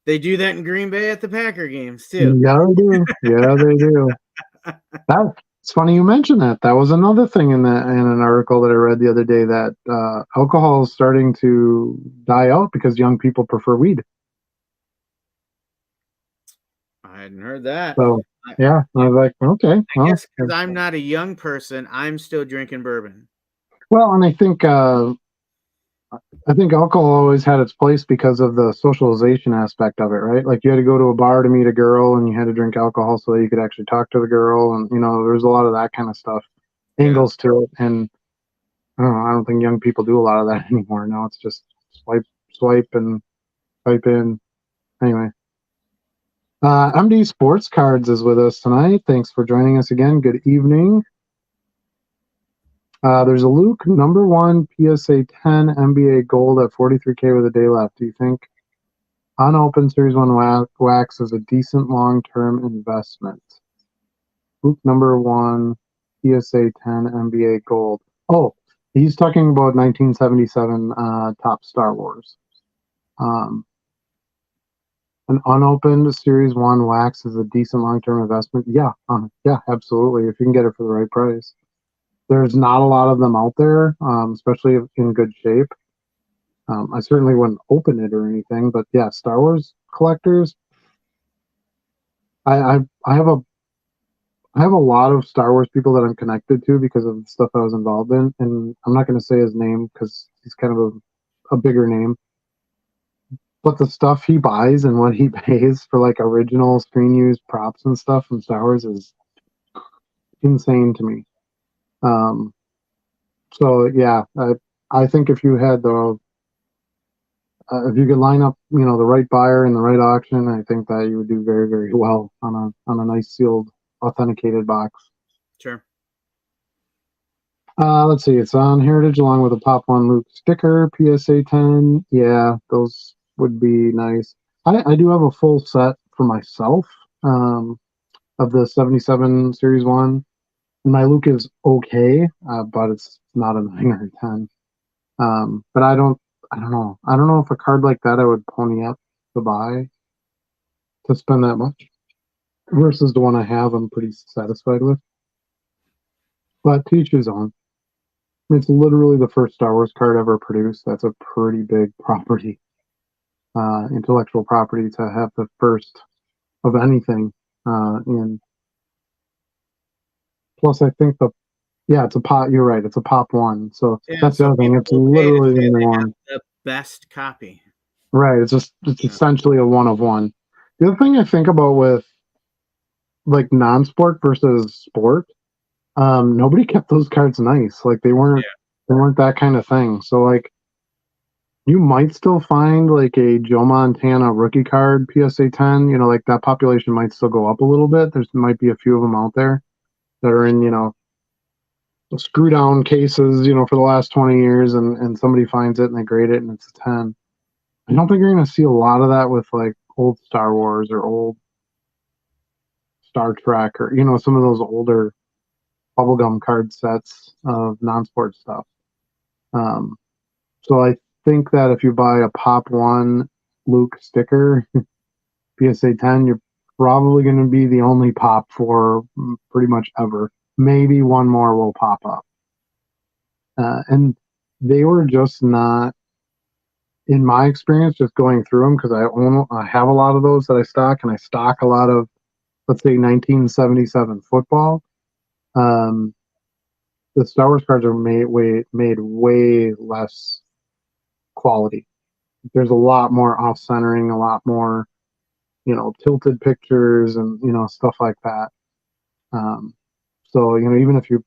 they do that in Green Bay at the Packer games too. Yeah, they do. Yeah, they do. It's funny you mentioned that. That was another thing in an article that I read the other day that alcohol is starting to die out because young people prefer weed. I hadn't heard that. So I, yeah, I was like, okay, I guess because I'm not a young person, I'm still drinking bourbon. and I think alcohol always had its place because of the socialization aspect of it, right? Like you had to go to a bar to meet a girl, and you had to drink alcohol so that you could actually talk to the girl, and there's a lot of that kind of stuff, Yeah. angles to it, and I don't know. I don't think young people do a lot of that anymore. Now it's just swipe, and type in. Anyway, MD Sports Cards is with us tonight. Thanks for joining us again. Good evening. There's a Luke #1 PSA 10 NBA Gold at 43K with a day left. Do you think unopened Series 1 wax is a decent long-term investment? Luke #1 PSA 10 NBA Gold. Oh, he's talking about 1977 Top Star Wars. Um, an unopened Series 1 wax is a decent long-term investment. Yeah, yeah, absolutely. If you can get it for the right price. There's not a lot of them out there, especially in good shape. I certainly wouldn't open it or anything, but yeah, Star Wars collectors. I have a lot of Star Wars people that I'm connected to because of the stuff I was involved in, and I'm not going to say his name because he's kind of a bigger name. But the stuff he buys and what he pays for like original screen use props and stuff from Star Wars is insane to me. Um, so yeah, I think if you had the if you could line up, the right buyer in the right auction, I think that you would do very, very well on a nice sealed, authenticated box. Sure. Let's see, it's on Heritage along with a Pop One Luke sticker, PSA 10. Yeah, those would be nice. I do have a full set for myself of the 77 Series 1. And my Luke is okay, but it's not a 9 or a 10. But I don't know. I don't know if a card like that I would pony up to buy to spend that much versus the one I have. I'm pretty satisfied with. But to each his own. It's literally the first Star Wars card ever produced. That's a pretty big property, intellectual property to have the first of anything in. Plus, I think it's a pop. You're right. It's a Pop One. So Yeah, that's the so other thing. people It's will pay to literally the say only they have one. the best copy. Right. It's Yeah. essentially a one of one. The other thing I think about with like non-sport versus sport, nobody kept those cards nice. Like they weren't that kind of thing. So like you might still find like a Joe Montana rookie card PSA 10. Like that population might still go up a little bit. There might be a few of them out there that are in screw down cases for the last 20 years, and somebody finds it and they grade it and it's a 10. I don't think you're going to see a lot of that with like old Star Wars or old Star Trek or some of those older bubblegum card sets of non-sport stuff. Um, so I think that if you buy a Pop One Luke sticker PSA 10, you're probably going to be the only pop for pretty much ever. Maybe one more will pop up, and they were just not, in my experience, just going through them because I have a lot of those that I stock, and I stock a lot of, let's say, 1977 football. Um, the Star Wars cards are made way less quality. There's a lot more off centering, a lot more tilted pictures and stuff like that. Um, so even if you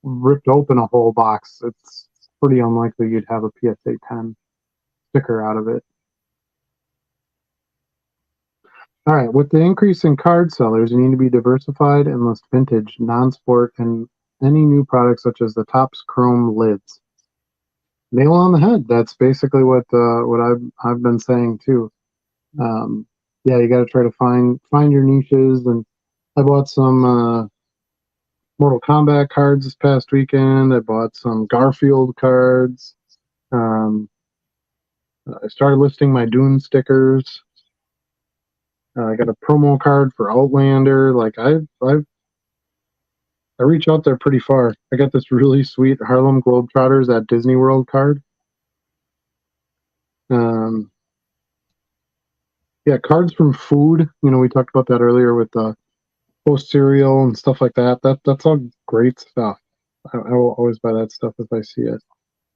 ripped open a whole box, it's pretty unlikely you'd have a PSA 10 sticker out of it. All right, with the increase in card sellers, you need to be diversified and list vintage, non-sport, and any new products such as the Topps Chrome lids. Nail on the head. That's basically what I've been saying too. Um, yeah, you got to try to find your niches. And I bought some Mortal Kombat cards this past weekend. I bought some Garfield cards. Um, I started listing my Dune stickers. I got a promo card for Outlander. Like I reach out there pretty far. I got this really sweet Harlem Globetrotters at Disney World card. Um, yeah, cards from food. We talked about that earlier with the post cereal and stuff like that. That's all great stuff. I will always buy that stuff if I see it.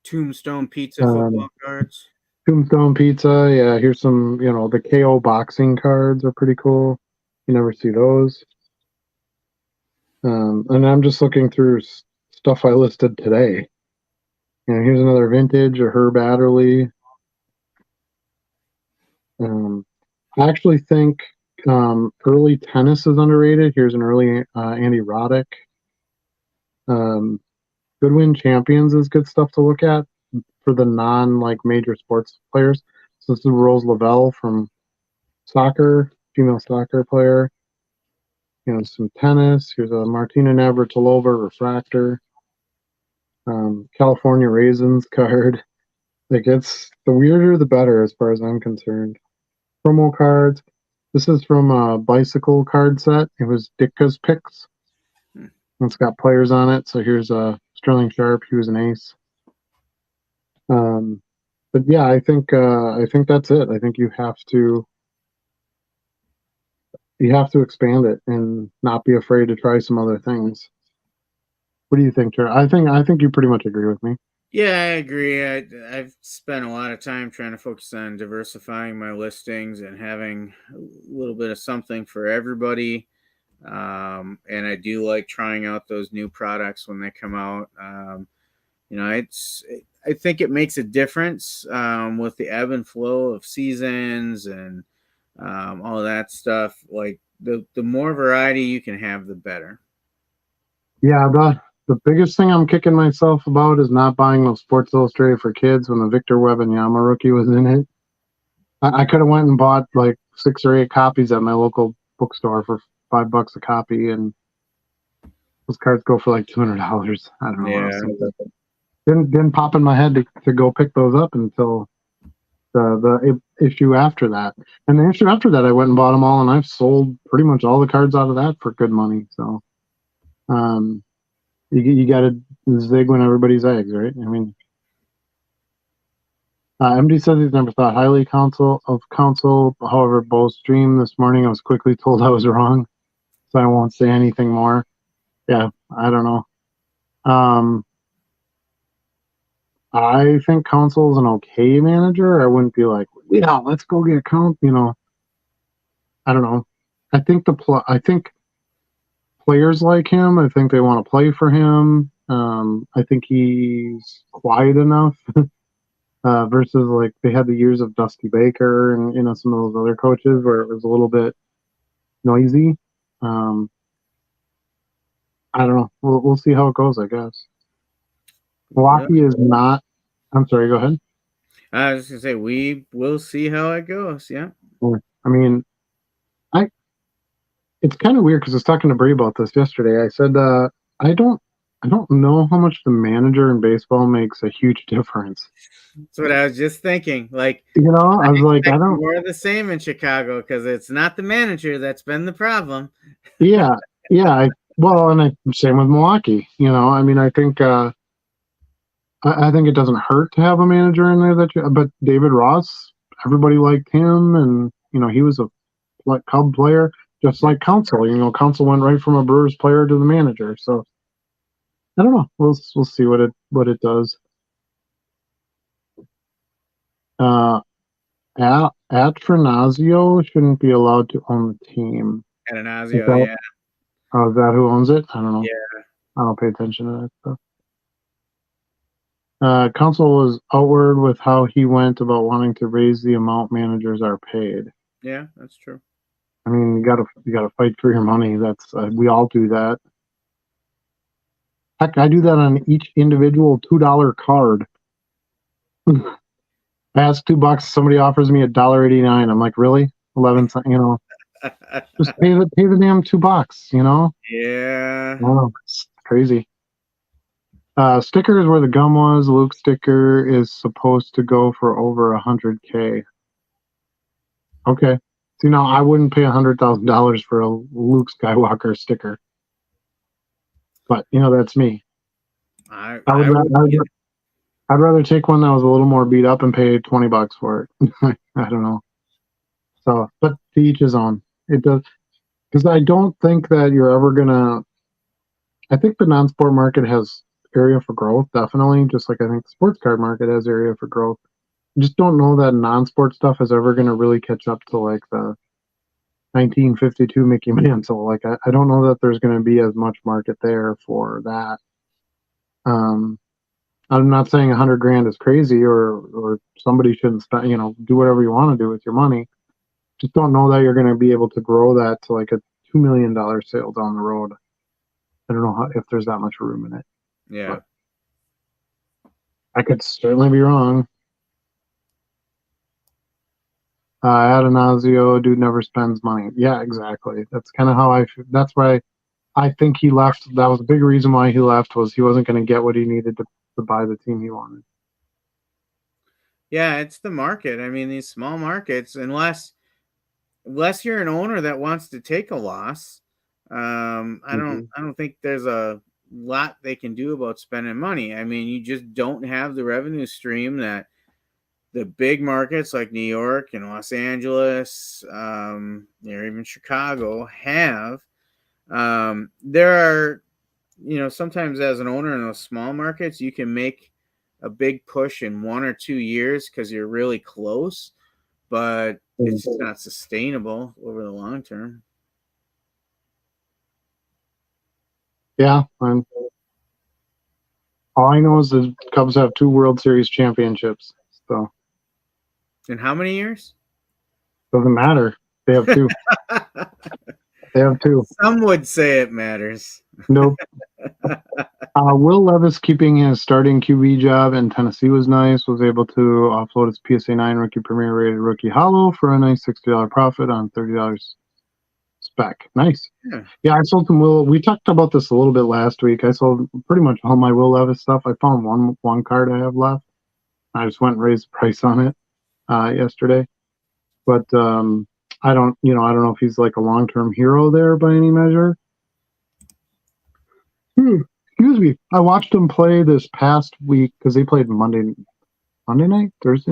Tombstone Pizza football Um, cards. Tombstone Pizza. Yeah, here's some. The KO boxing cards are pretty cool. You never see those. And I'm just looking through stuff I listed today. Here's another vintage, a Herb Adderley. Um, I actually think early tennis is underrated. Here's an early Andy Roddick. Um, Goodwin Champions is good stuff to look at for the non like major sports players. So this is Rose Lavelle from soccer, female soccer player. Some tennis. Here's a Martina Navratilova refractor. California Raisins card. Like it's the weirder the better as far as I'm concerned. Promo cards. This is from a bicycle card set. It was Ditka's picks. Hmm. It's got players on it. So here's Sterling Sharp. He was an ace. But yeah, I think that's it. I think you have to expand it and not be afraid to try some other things. What do you think, Jared? I think you pretty much agree with me. Yeah, I agree. I've spent a lot of time trying to focus on diversifying my listings and having a little bit of something for everybody. And I do like trying out those new products when they come out. I think it makes a difference with the ebb and flow of seasons and all that stuff. Like the more variety you can have, the better. Yeah, the biggest thing I'm kicking myself about is not buying those Sports Illustrated for kids when the Victor Wembanyama rookie was in it. I could have went and bought like 6 or 8 copies at my local bookstore for $5 a copy, and those cards go for like $200. I don't know what I was Yeah. thinking. Didn't pop in my head to go pick those up until the issue after that. And the issue after that, I went and bought them all, and I've sold pretty much all the cards out of that for good money. So, um, you got to zig when everybody's eggs, right? I mean, MD says he's never thought highly of counsel. However, Bo's stream this morning, I was quickly told I was wrong, so I won't say anything more. Yeah, I don't know. I think Council is an okay manager. I wouldn't be like, yeah, let's go get Count. I don't know. I think players like him. I think they want to play for him. I think he's quiet enough versus like they had the years of Dusty Baker and some of those other coaches where it was a little bit noisy. Um, I don't know. We'll see how it goes. I guess Yep. Milwaukee is not. I'm sorry. Go ahead. I was gonna say we will see how it goes. Yeah. I mean, I it's kind of weird because I was talking to Bree about this yesterday. I said, I don't know how much the manager in baseball makes a huge difference. That's what I was just thinking. Like I I was like, I expect don't. more of the same in Chicago because it's not the manager that's been the problem. Yeah, yeah. Well, and same with Milwaukee. I mean, I think it doesn't hurt to have a manager in there but David Ross, everybody liked him, and he was a Cub player, just Yeah. like Council. Council went right from a Brewers player to the manager. So I don't know. We'll see what it does. Uh, Atranasio shouldn't be allowed to own the team. Is Atanasio, that, yeah. is that who owns it? I don't know. Yeah. I don't pay attention to that stuff. Council was outward with how he went about wanting to raise the amount managers are paid. Yeah, that's true. I mean, you gotta fight for your money. That's we all do that. Heck, I do that on each individual $2 card. I ask $2, somebody offers me $1.89. I'm like, really? 11 cents, just pay the damn $2. Yeah. Oh, it's crazy. Sticker is where the gum was. Luke sticker is supposed to go for over 100K. Okay. See, now I wouldn't pay $100,000 for a Luke Skywalker sticker, but that's me. I I would, I ra- would I'd rather take one that was a little more beat up and pay $20 for it. I don't know. So, but to each his own. It does because I don't think that you're ever gonna. I think the non-sport market has area for growth, definitely. Just like I think the sports card market has area for growth. I just don't know that non-sport stuff is ever gonna really catch up to like the 1952 Mickey Mantle. Like I don't know that there's gonna be as much market there for that. Um, I'm not saying 100 grand is crazy or somebody shouldn't spend, do whatever you want to do with your money. Just don't know that you're going to be able to grow that to like a $2 million sale down the road. I don't know if there's that much room in it. yeah. But I could certainly be wrong. Atanasio, dude never spends money. Yeah, exactly. That's kind of how that's why I think he left. That was a big reason why he left, was he wasn't going to get what he needed to buy the team he wanted. Yeah, it's the market. I mean, these small markets, unless you're an owner that wants to take a loss, I don't think there's a lot they can do about spending money. I mean, you just don't have the revenue stream that the big markets like New York and Los Angeles, or even Chicago have. There are, sometimes as an owner in those small markets, you can make a big push in 1 or 2 years because you're really close, but it's just not sustainable over the long term. Yeah, all I know is the Cubs have 2 World Series championships, so In how many years? doesn't matter. They have 2. They have 2. Some would say it matters. Nope. Will Levis keeping his starting QB job in Tennessee was nice. Was able to offload his PSA 9 rookie premier rated rookie hollow for a nice $60 profit on $30 spec. Nice. Yeah, I sold some Will. We talked about this a little bit last week. I sold pretty much all my Will Levis stuff. I found one card I have left. I just went and raised the price on it yesterday. But I don't know if he's like a long-term hero there by any measure. Excuse me. I watched them play this past week because they played Thursday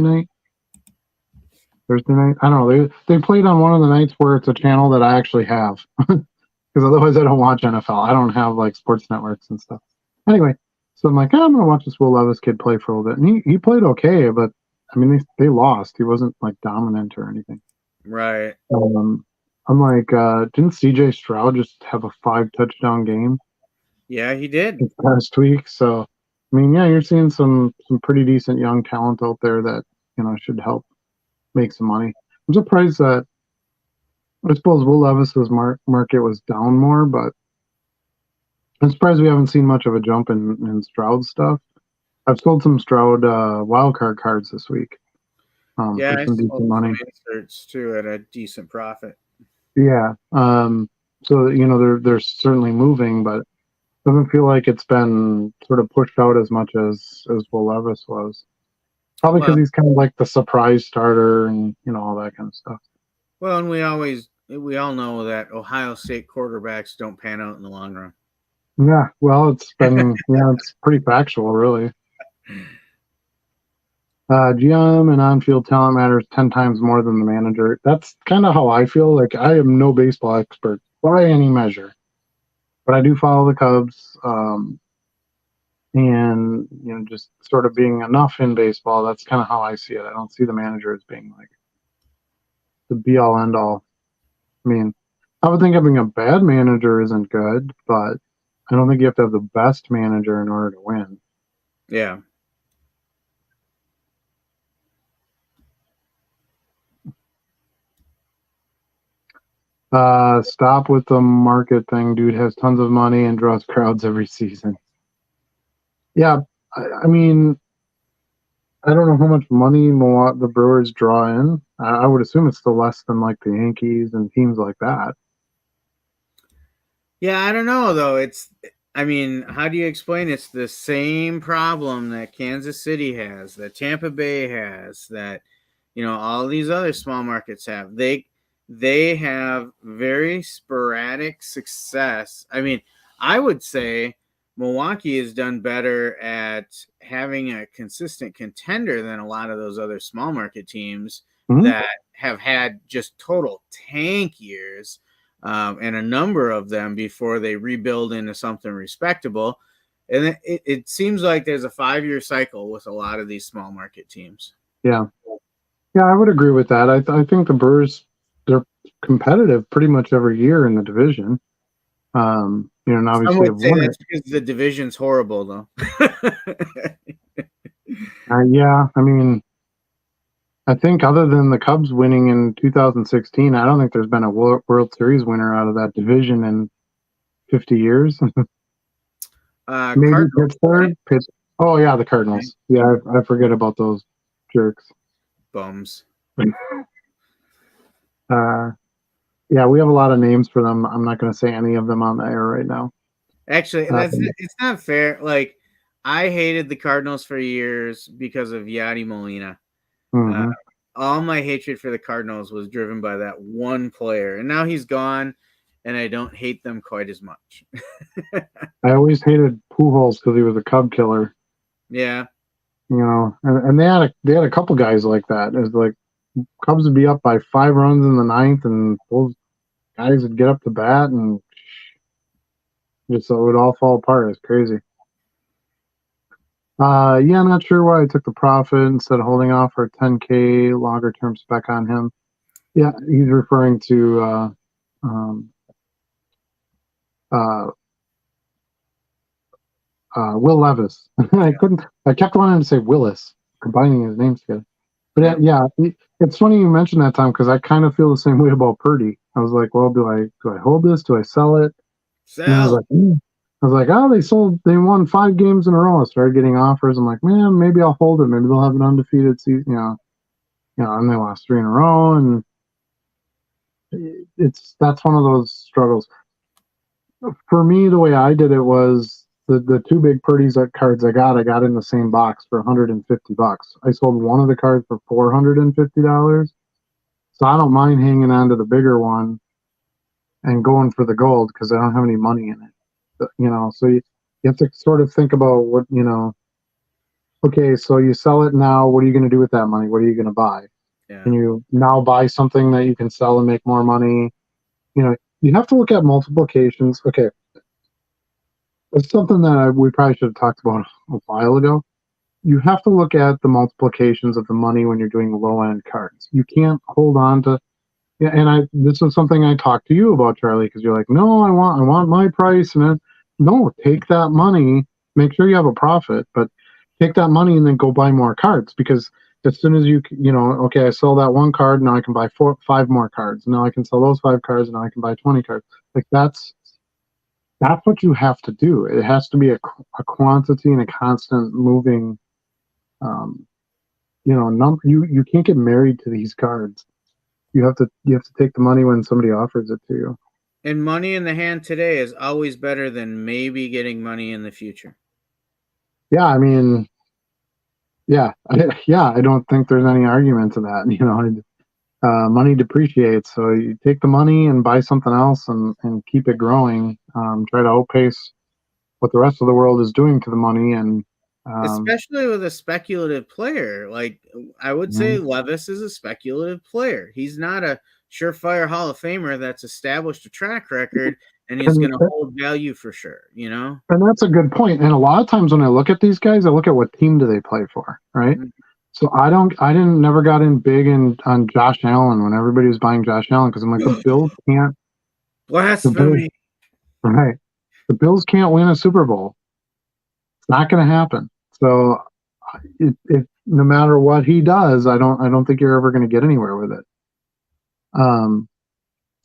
night. I don't know. They played on one of the nights where it's a channel that I actually have, because otherwise I don't watch NFL. I don't have like sports networks and stuff. Anyway, so I'm like, I'm gonna watch this Will Levis kid play for a little bit, and he played okay, but I mean they lost. He wasn't like dominant or anything. Right. I'm like, didn't CJ Stroud just have a 5 touchdown game? Yeah, he did this past week. So, I mean, yeah, you're seeing some pretty decent young talent out there that should help make some money. I'm surprised that I suppose Will Levis's market was down more, but I'm surprised we haven't seen much of a jump in Stroud stuff. I've sold some Stroud wildcard cards this week. Yeah, for I some decent sold money. some inserts too at a decent profit. Yeah. So they're certainly moving, but doesn't feel like it's been sort of pushed out as much as Will Levis was. Probably because he's kind of like the surprise starter and all that kind of stuff. Well, and we all know that Ohio State quarterbacks don't pan out in the long run. Yeah, well, it's been it's pretty factual, really. GM and on-field talent matters 10 times more than the manager. That's kind of how I feel. Like, I am no baseball expert by any measure, but I do follow the Cubs. And just sort of being enough in baseball. That's kind of how I see it. I don't see the manager as being like the be all end all. I mean, I would think having a bad manager isn't good, but I don't think you have to have the best manager in order to win. Yeah. Stop with the market thing. Dude has tons of money and draws crowds every season. Yeah, I mean, I don't know how much money the Brewers draw in. I would assume it's still less than like the Yankees and teams like that. Yeah, I don't know though. I mean, how do you explain it's the same problem that Kansas City has, that Tampa Bay has, that all these other small markets have. They have very sporadic success. I mean, I would say Milwaukee has done better at having a consistent contender than a lot of those other small market teams that have had just total tank years, and a number of them before they rebuild into something respectable. And it seems like there's a 5-year cycle with a lot of these small market teams. Yeah. Yeah, I would agree with that. I think the Brewers, they're competitive pretty much every year in the division. And obviously have won that's because the division's horrible, though. Yeah, I mean, I think other than the Cubs winning in 2016, I don't think there's been a World Series winner out of that division in 50 years. Maybe Cardinals, Pittsburgh. right? Oh yeah, the Cardinals. Yeah, I forget about those jerks. Bums. Uh, yeah, we have a lot of names for them. I'm not going to say any of them on the air right now. Actually, it's not fair. Like, I hated the Cardinals for years because of Yadi Molina. Mm-hmm. All my hatred for the Cardinals was driven by that one player, and now he's gone, and I don't hate them quite as much. I always hated Pujols because he was a Cub killer. Yeah, You know, and they had a couple guys like that. It's like Cubs would be up by 5 runs in the ninth, and those guys would get up to bat, and just so it would all fall apart. It's crazy. Yeah, I'm not sure why I took the profit instead of holding off for a 10K longer term spec on him. Yeah, he's referring to um, uh, Will Levis. I kept wanting to say Willis, combining his names together. But yeah, it's funny you mentioned that, Tom, because I kind of feel the same way about Purdy. I was like, well, do I hold this? Do I sell it? And I was sell. like, oh, they won 5 games in a row. I started getting offers. I'm like, man, maybe I'll hold it. Maybe they'll have an undefeated season, and they lost 3 in a row, and that's one of those struggles. For me, the way I did it was the two big Purdy's cards I got in the same box for $150. I sold one of the cards for $450. So I don't mind hanging on to the bigger one and going for the gold because I don't have any money in it. So you have to sort of think about okay, so you sell it now. What are you going to do with that money? What are you going to buy? Yeah. Can you now buy something that you can sell and make more money? You have to look at multiplications. Okay, it's something that we probably should have talked about a while ago. You have to look at the multiplications of the money when you're doing low end cards. You can't hold on to. Yeah, and this is something I talked to you about, Charlie, because you're like, no, I want my price, and then no, take that money, make sure you have a profit, but take that money and then go buy more cards because as soon as okay, I sell that one card, now I can buy 5 more cards, now I can sell those 5 cards, and now I can buy 20 cards. Like that's what you have to do. It has to be a quantity and a constant moving, um, number. You can't get married to these cards. You have to take the money when somebody offers it to you. And money in the hand today is always better than maybe getting money in the future. Yeah, I mean, yeah, I don't think there's any argument to that. Money depreciates, so you take the money and buy something else and keep it growing. Try to outpace what the rest of the world is doing to the money, and um, Especially with a speculative player. Like, I would say Levis is a speculative player. He's not a surefire Hall of Famer that's established a track record and he's and going to hold value for sure. and that's a good point. And a lot of times when I look at these guys, I look at what team do they play for, right? Mhm. So I didn't never got in big on Josh Allen when everybody was buying Josh Allen because I'm like the Bills, Blasphemy. right? The Bills can't win a Super Bowl. It's not going to happen. So no matter what he does, I don't think you're ever going to get anywhere with it. Um,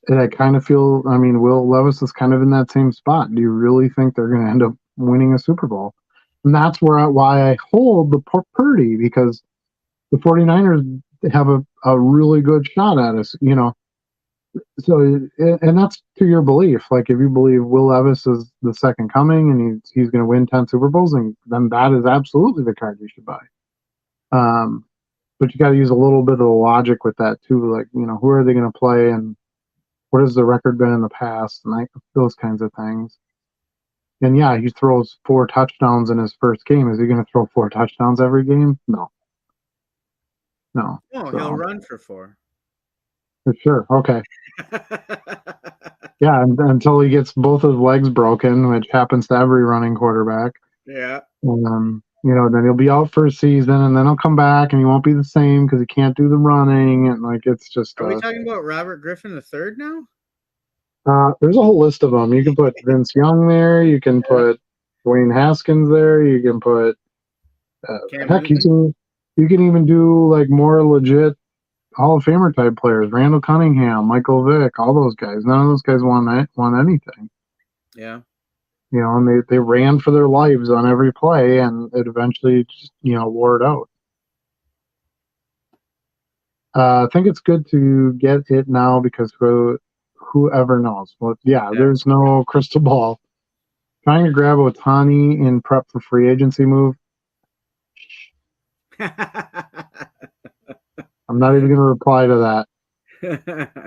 and I kind of feel, I mean, Will Levis is kind of in that same spot. Do you really think they're going to end up winning a Super Bowl? And that's why I hold the Purdy because the 49ers have a really good shot at us, So, and that's to your belief. Like, if you believe Will Levis is the second coming and he's going to win 10 Super Bowls, then that is absolutely the card you should buy. But you got to use a little bit of the logic with that too. Like, who are they going to play and what has the record been in the past and those kinds of things. And yeah, he throws 4 touchdowns in his first game. Is he going to throw 4 touchdowns every game? No, no. Oh, he'll So run for 4. for sure, okay, yeah, until he gets both his legs broken, which happens to every running quarterback. Yeah. Then he'll be out for a season, and then he'll come back, and he won't be the same because he can't do the running, and like it's just. Are we talking about Robert Griffin III now? There's a whole list of them. You can put Vince Young there. You can put Dwayne Haskins there. You can put Cam heck. You Newton? can even do like more legit Hall of Famer type players. Randall Cunningham, Michael Vick, all those guys. None of those guys won anything. Yeah. and they ran for their lives on every play, and it eventually just, wore it out. I think it's good to get it now because whoever knows. Well, yeah, there's no crystal ball. Trying to grab Ohtani in prep for free agency move. I'm not even going to reply to that. I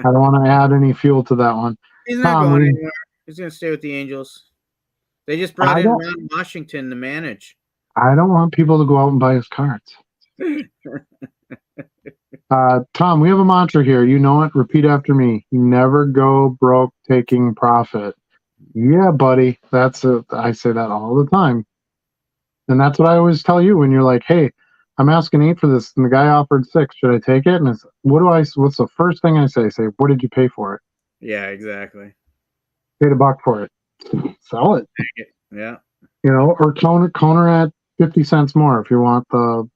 don't want to add any fuel to that one. He's not going anywhere. He's going to stay with the Angels. They just brought in Ron Washington to manage. I don't want people to go out and buy his cards. Tom, we have a mantra here. You know it. Repeat after me. You never go broke taking profit. Yeah, buddy. I say that all the time. And that's what I always tell you when you're like, hey, I'm asking 8 for this, and the guy offered 6. Should I take it? And it's, what's the first thing I say? I say, what did you pay for it? Yeah, exactly. Paid $1 for it. Sell it. Yeah. Or counter at 50 cents more if you want the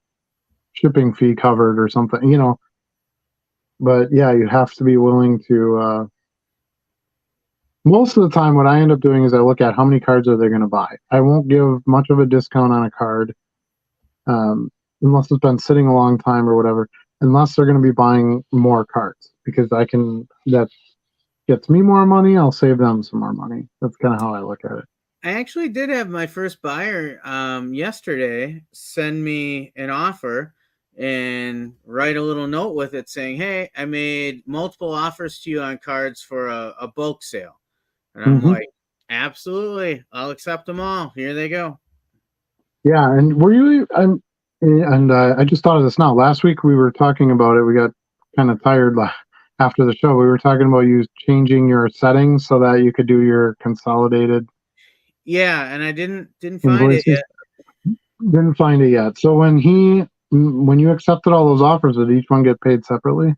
shipping fee covered or something, But yeah, you have to be willing to. Most of the time, what I end up doing is I look at how many cards are they going to buy. I won't give much of a discount on a card unless it's been sitting a long time or whatever, unless they're going to be buying more cards, because that gets me more money. I'll save them some more money. That's kind of how I look at it. I actually did have my first buyer yesterday send me an offer and write a little note with it saying, hey, I made multiple offers to you on cards for a bulk sale. And I'm like, absolutely, I'll accept them all. Here they go. Yeah, and were you? I just thought of this now. Last week we were talking about it. We got kind of tired after the show. We were talking about you changing your settings so that you could do your consolidated. Yeah, and I didn't find it yet. Didn't find it yet. So when you accepted all those offers, did each one get paid separately?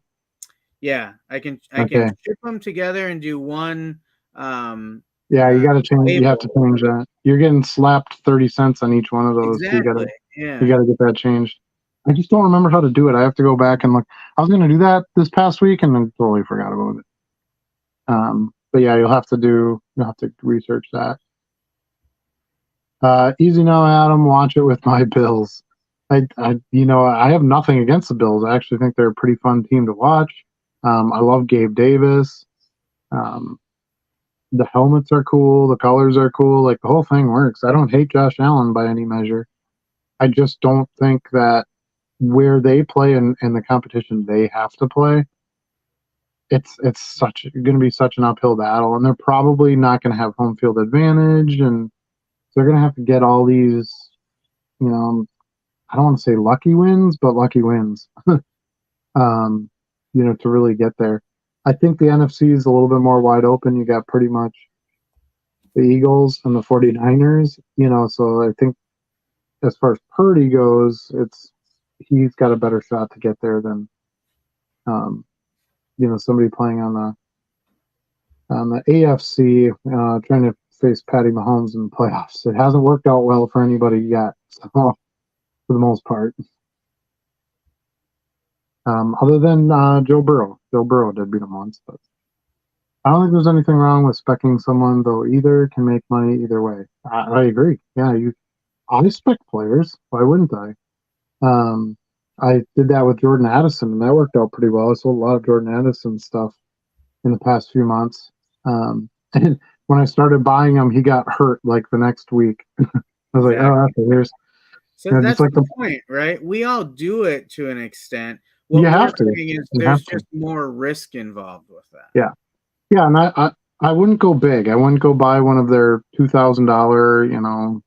Yeah, I can ship them together and do one. Yeah, you got to change. You have to change that. You're getting slapped 30 cents on each one of those. Exactly. So you got to get that changed. I just don't remember how to do it. I have to go back and look. I was going to do that this past week and then totally forgot about it. But yeah, you'll have to research that. Easy now, Adam. Watch it with my Bills. I have nothing against the Bills. I actually think they're a pretty fun team to watch. I love Gabe Davis. The helmets are cool. The colors are cool. Like, the whole thing works. I don't hate Josh Allen by any measure. I just don't think that where they play in the competition they have to play, it's going to be such an uphill battle, and they're probably not going to have home field advantage, and they're going to have to get all these, I don't want to say lucky wins, but lucky wins, to really get there. I think the NFC is a little bit more wide open. You got pretty much the Eagles and the 49ers, so I think as far as Purdy goes, he's got a better shot to get there than, somebody playing on the AFC, trying to face Patty Mahomes in the playoffs. It hasn't worked out well for anybody yet, so, for the most part. Other than Joe Burrow. Joe Burrow did beat him once, but I don't think there's anything wrong with speccing someone, though either can make money either way. I agree. Yeah, I spec players. Why wouldn't I? I did that with Jordan Addison, and that worked out pretty well. I sold a lot of Jordan Addison stuff in the past few months. And when I started buying him, he got hurt like the next week. I was like, oh, okay, that's like the point, right? We all do it to an extent. What you have to. There's just more risk involved with that. Yeah. Yeah, and I wouldn't go big. I wouldn't go buy one of their $2,000,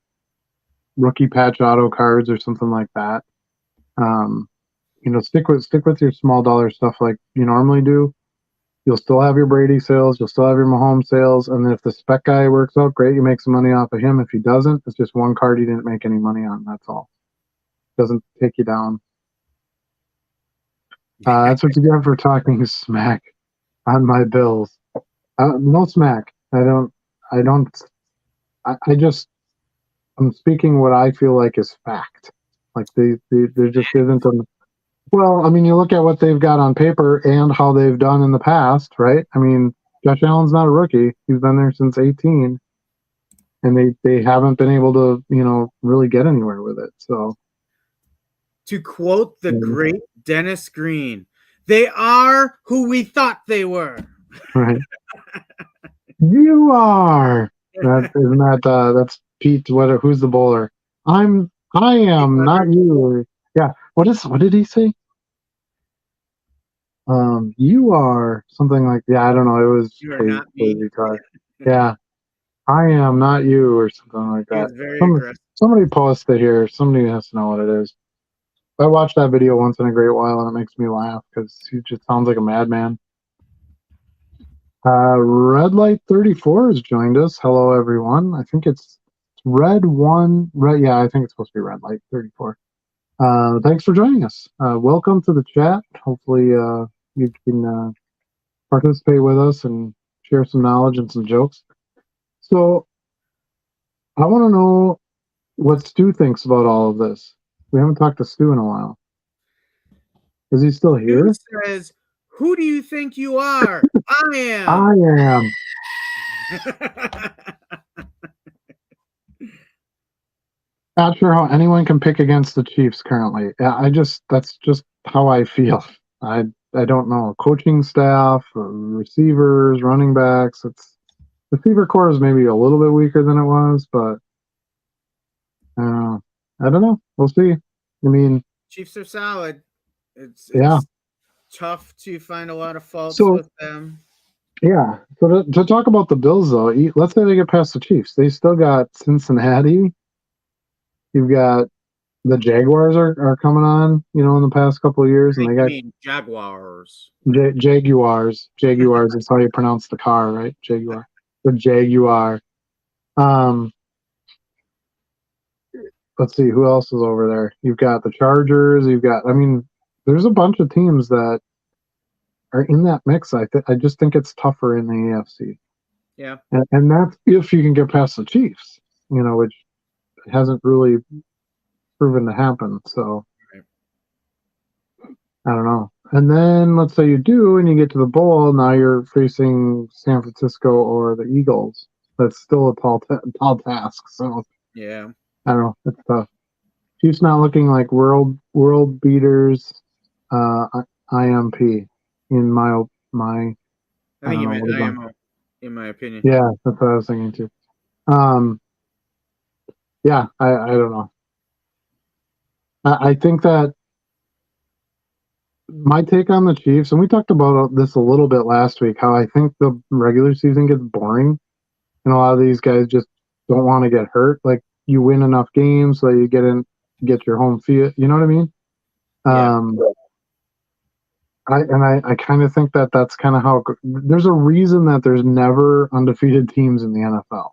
rookie patch auto cards or something like that. Stick with your small dollar stuff like you normally do. You'll still have your Brady sales, you'll still have your Mahomes sales, and if the spec guy works out, great, you make some money off of him. If he doesn't, it's just one card you didn't make any money on. That's all. Doesn't take you down. That's what you get for talking smack on my Bills. No smack. I'm speaking what I feel like is fact. Like there just isn't well, I mean, you look at what they've got on paper and how they've done in the past, right? I mean, Josh Allen's not a rookie. He's been there since 18. and they haven't been able to, really get anywhere with it. So, To quote the great Dennis Green, they are who we thought they were. right. You are. That isn't that. That's Pete. Who's the bowler? I am not you. Yeah. What did he say? You are something like, yeah, I don't know. It was You are crazy, not me. crazy car. Yeah. I am not you, or something like He that. was very aggressive. Somebody posted here. Somebody has to know what it is. I watch that video once in a great while, and it makes me laugh because he just sounds like a madman. Red Light 34 has joined us. Hello, everyone. I think it's Red 1. Red, yeah, I think it's supposed to be Red Light 34. Thanks for joining us. Welcome to the chat. Hopefully, you can participate with us and share some knowledge and some jokes. So, I want to know what Stu thinks about all of this. We haven't talked to Stu in a while. Is he still Who here? says, "Who do you think you are?" I am. I am. Not sure how anyone can pick against the Chiefs currently. That's just how I feel. I don't know. Coaching staff, receivers, running backs. It's receiver core is maybe a little bit weaker than it was, but I don't know. We'll see. I mean, Chiefs are solid. It's yeah. tough to find a lot of faults So with them. yeah. So to talk about the Bills though, let's say they get past the Chiefs, they still got Cincinnati. You've got the Jaguars are coming on, in the past couple of I years, and think they you got mean Jaguars. Jaguars. Jaguars is how you pronounce the car, right? Jaguar. The Jaguar. Um, let's see who else is over there. You've got the Chargers. I mean, there's a bunch of teams that are in that mix. I just think it's tougher in the AFC, Yeah. and that's if you can get past the Chiefs, which hasn't really proven to happen. So Right. I don't know. And then let's say you do, and you get to the bowl. Now you're facing San Francisco or the Eagles. That's still a tall task. So Yeah. I don't know. It's tough. Chiefs not looking like world beaters. Uh, IMP in my I I think don't you know meant what is on. IMO, in my opinion. Yeah, that's what I was thinking too. Um, yeah, I don't know. I think that my take on the Chiefs, and we talked about this a little bit last week, how I think the regular season gets boring, and a lot of these guys just don't want to get hurt. Like you win enough games, so you get your home field. You know what I mean? Yeah. Um, I kind of think that that's kind of how there's a reason that there's never undefeated teams in the NFL.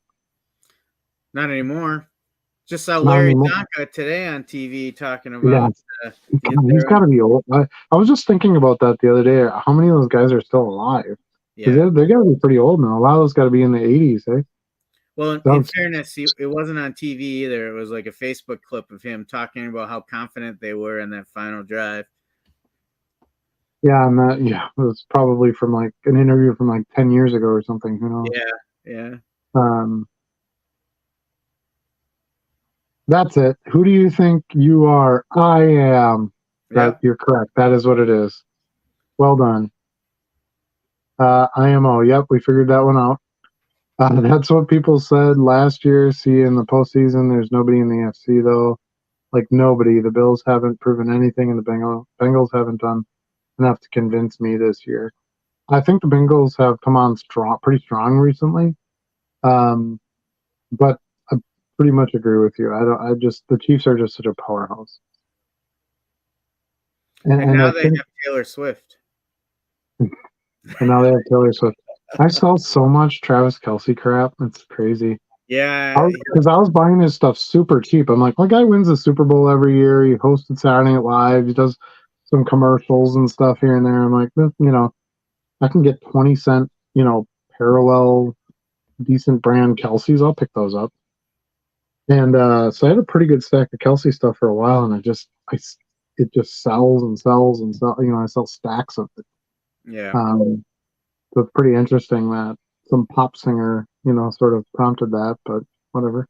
Not anymore. Just saw Not Larry anymore. Donka today on TV talking Yeah, about he's got to be old. I was just thinking about that the other day. How many of those guys are still alive? Because yeah. they got to be pretty old now. A lot of those got to be in the 80s, eh? Well, in Sounds, fairness, it wasn't on TV either. It was like a Facebook clip of him talking about how confident they were in that final drive. yeah, and it was probably from like an interview from like 10 years ago or something. Who knows? Yeah. Yeah. Um, that's it. Who do you think you are? I am. That Yep. you're correct. That is what it is. Well done. IMO. Yep, we figured that one out. That's what people said last year. See, in the postseason, there's nobody in the FC though. Like nobody. The Bills haven't proven anything, and the Bengals haven't done enough to convince me this year. I think the Bengals have come on pretty strong recently. Um, but I pretty much agree with you. The Chiefs are just such a powerhouse, And and now I they think, have Taylor Swift. and now they have Taylor Swift. I saw so much Travis Kelsey crap. It's crazy. Yeah. Because I was buying his stuff super cheap. I'm like, my guy wins the Super Bowl every year. He hosted Saturday Night Live. He does some commercials and stuff here and there. I'm like, I can get 20 cent, parallel decent brand Kelsey's. I'll pick those up. And so I had a pretty good stack of Kelsey stuff for a while, and it just sells and sells and sells. I sell stacks of it. Yeah. So it's pretty interesting that some pop singer, sort of prompted that. But whatever.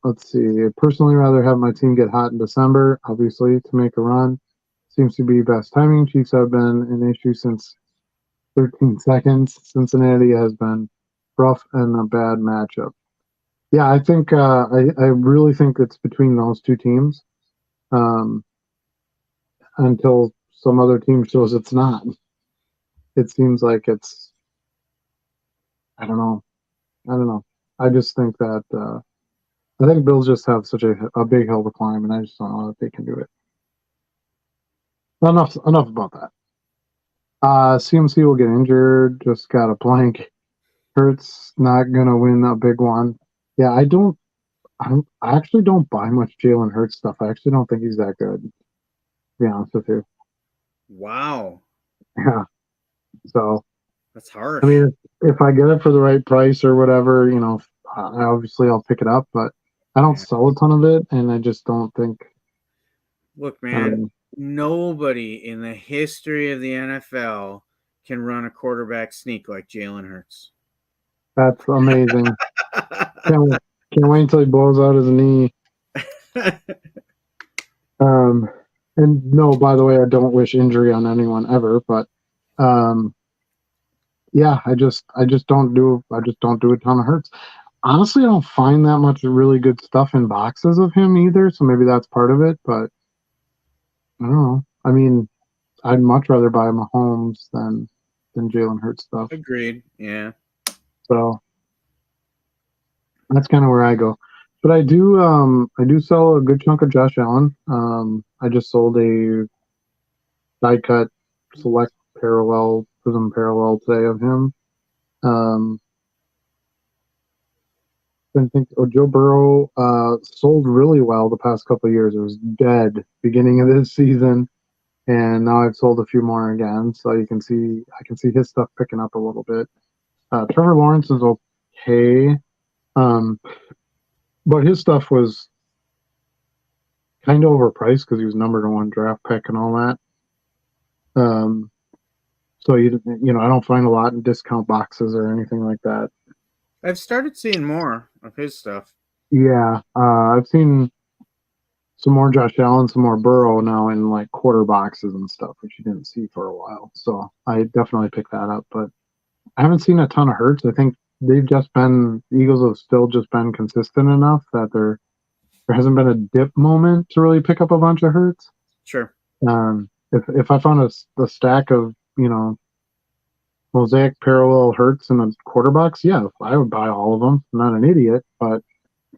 Let's see. I'd personally rather have my team get hot in December, obviously, to make a run. Seems to be best timing. Chiefs have been an issue since 13 seconds. Cincinnati has been rough and a bad matchup. Yeah, I think I really think it's between those two teams um, until some other team shows it's not. It seems like it's I don't know. I don't know. I just think that I think Bills just have such a big hill to climb, and I just don't know if they can do it. Enough about that. CMC will get injured. Just got a blank. Hurts not gonna win a big one. Yeah, I actually don't buy much Jalen Hurts stuff. I actually don't think he's that good. To be honest with you. Wow. Yeah. So That's I harsh. mean, if I get it for the right price or whatever, obviously I'll pick it up. But I don't Yeah. sell a ton of it, and I just don't think. Look, I don't man, know. nobody in the history of the NFL can run a quarterback sneak like Jalen Hurts. That's amazing. Can't can't wait until he blows out his knee. Um, and no, by the way, I don't wish injury on anyone ever, but um, yeah, I just don't do a ton of hurts. Honestly, I don't find that much really good stuff in boxes of him either, so maybe that's part of it. But I don't know. I mean, I'd much rather buy Mahomes than Jalen Hurts stuff. Agreed. Yeah. So that's kind of where I go. But I do sell a good chunk of Josh Allen. I just sold a die cut select parallel prism parallel today of him. Um, didn't think Joe Burrow sold really well the past couple of years. It was dead beginning of this season, and now I've sold a few more again. So I can see his stuff picking up a little bit. Trevor Lawrence is okay, um, but his stuff was kind of overpriced because he was number one draft pick and all that. Um, so I don't find a lot in discount boxes or anything like that. I've started seeing more of his stuff. Yeah, I've seen some more Josh Allen, some more Burrow now in like quarter boxes and stuff, which you didn't see for a while. So I definitely picked that up, but I haven't seen a ton of Hurts. I think the Eagles have still just been consistent enough that there hasn't been a dip moment to really pick up a bunch of Hurts. Sure. If I found a stack of mosaic parallel Hurts in a quarter box, yeah, I would buy all of them. I'm not an idiot, but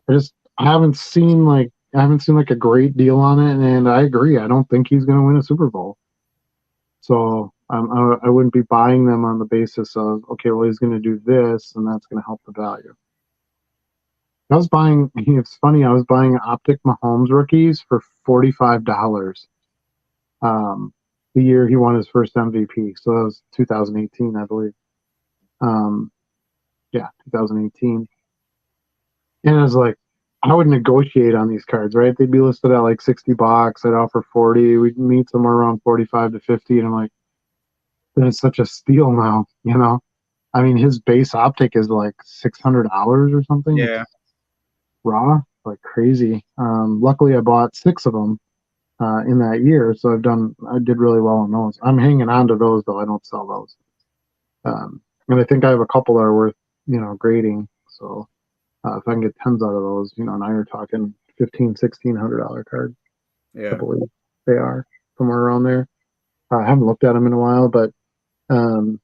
I I haven't seen like a great deal on it, and I agree. I don't think he's going to win a Super Bowl. So I wouldn't be buying them on the basis of okay, well he's going to do this, and that's going to help the value. I was buying. It's funny. I was buying Optic Mahomes rookies for $45. The year he won his first MVP, so that was 2018, I believe. Um, yeah, 2018. And I was like, I would negotiate on these cards, right? They'd be listed at like $60. I'd offer 40. We'd meet somewhere around 45 to 50. And I'm like, that is such a steal now. I mean, his base optic is like $600 or something. Yeah. It's raw, like crazy. Luckily, I bought six of them in that year. So I did really well on those. I'm hanging on to those, though. I don't sell those. And I think I have a couple that are worth, grading. So, if I can get tens out of those, now you're talking $1,500, $1,600 cards. I Yeah. believe they are somewhere around there. I haven't looked at them in a while, but um,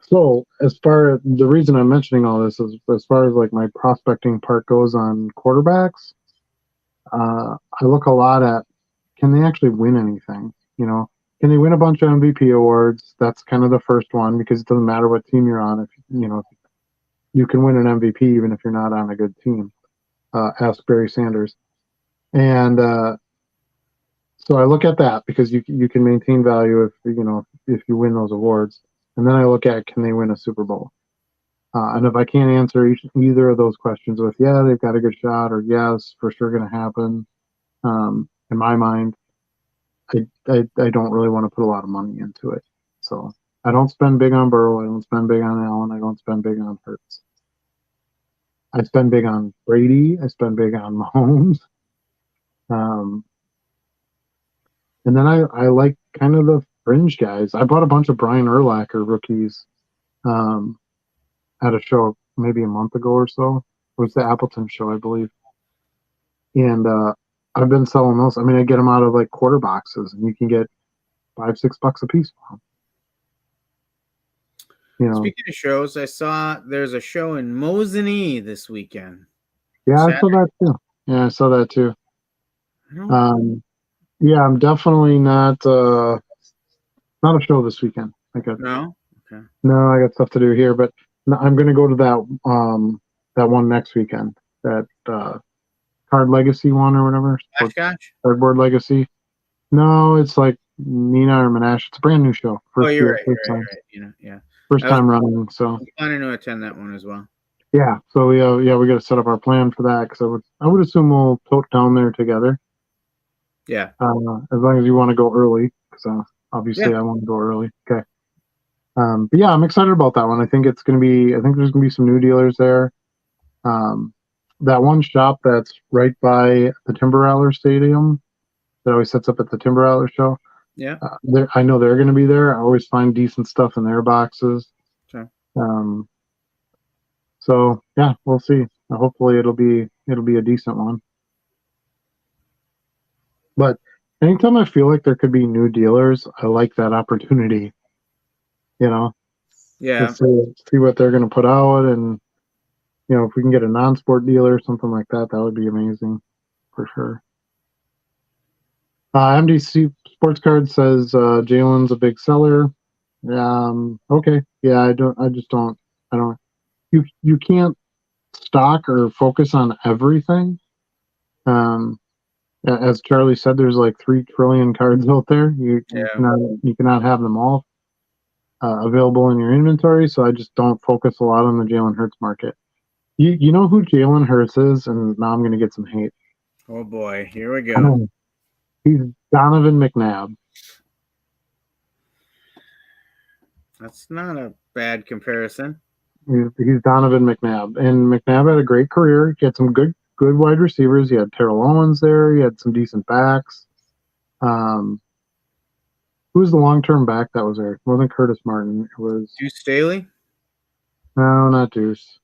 so as far as the reason I'm mentioning all this is as far as like my prospecting part goes on quarterbacks, I look a lot at can they actually win anything? Can they win a bunch of MVP awards? That's kind of the first one because it doesn't matter what team you're on. If you can win an MVP even if you're not on a good team. Ask Barry Sanders. And so I look at that because you can maintain value if you win those awards. And then I look at can they win a Super Bowl? And if I can't answer either of those questions with yeah they've got a good shot or yes for sure going to happen, in my mind, I don't really want to put a lot of money into it. So I don't spend big on Burrow. I don't spend big on Allen. I don't spend big on Hurts. I spend big on Brady. I spend big on Mahomes. And then I like kind of the fringe guys. I bought a bunch of Brian Urlacher rookies um, at a show maybe a month ago or so. It was the Appleton show, I believe. And I've been selling those. I mean, I get them out of like quarter boxes, and you can get $5-6 a piece for them. You know. Speaking of shows, I saw there's a show in Mosinee this weekend. Yeah, Saturday. I saw that too. Yeah, I saw that too. I Yeah, I'm definitely not a show this weekend. No? Okay. No, I got stuff to do here, but no, I'm going to go to that one next weekend. That Card Legacy one or whatever. Scotch? Cardboard Legacy. No, it's like Nina or Monash. It's a brand new show. Oh, you're right. First You're time. right. You know, yeah. First time running. So I'm planning to attend that one as well. yeah. So we got to set up our plan for that because I would assume we'll tote down there together. Yeah. As long as you want to go early, because obviously I want to go early. Okay. But yeah, I'm excited about that one. I think there's going to be some new dealers there. That one shop that's right by the Timber Rattler Stadium that always sets up at the Timber Rattler show. Yeah. I know they're going to be there. I always find decent stuff in their boxes. Sure. So yeah, we'll see. Hopefully it'll be a decent one. But anytime I feel like there could be new dealers, I like that opportunity. You know, Yeah. see what they're going to put out, and if we can get a non-sport dealer or something like that, that would be amazing for sure. MDC Sports Card says Jalen's a big seller. Okay, yeah, I don't. You can't stock or focus on everything. As Charlie said, there's like 3 trillion cards out there. You cannot have them all available in your inventory. So I just don't focus a lot on the Jalen Hurts market. You know who Jalen Hurts is, and now I'm going to get some hate. Oh boy, here we go. He's Donovan McNabb. That's not a bad comparison. He's Donovan McNabb, and McNabb had a great career. He had some good wide receivers. He had Terrell Owens there. He had some decent backs. Who was the long-term back that was there? It wasn't Curtis Martin. It was Deuce Staley? No, not Deuce.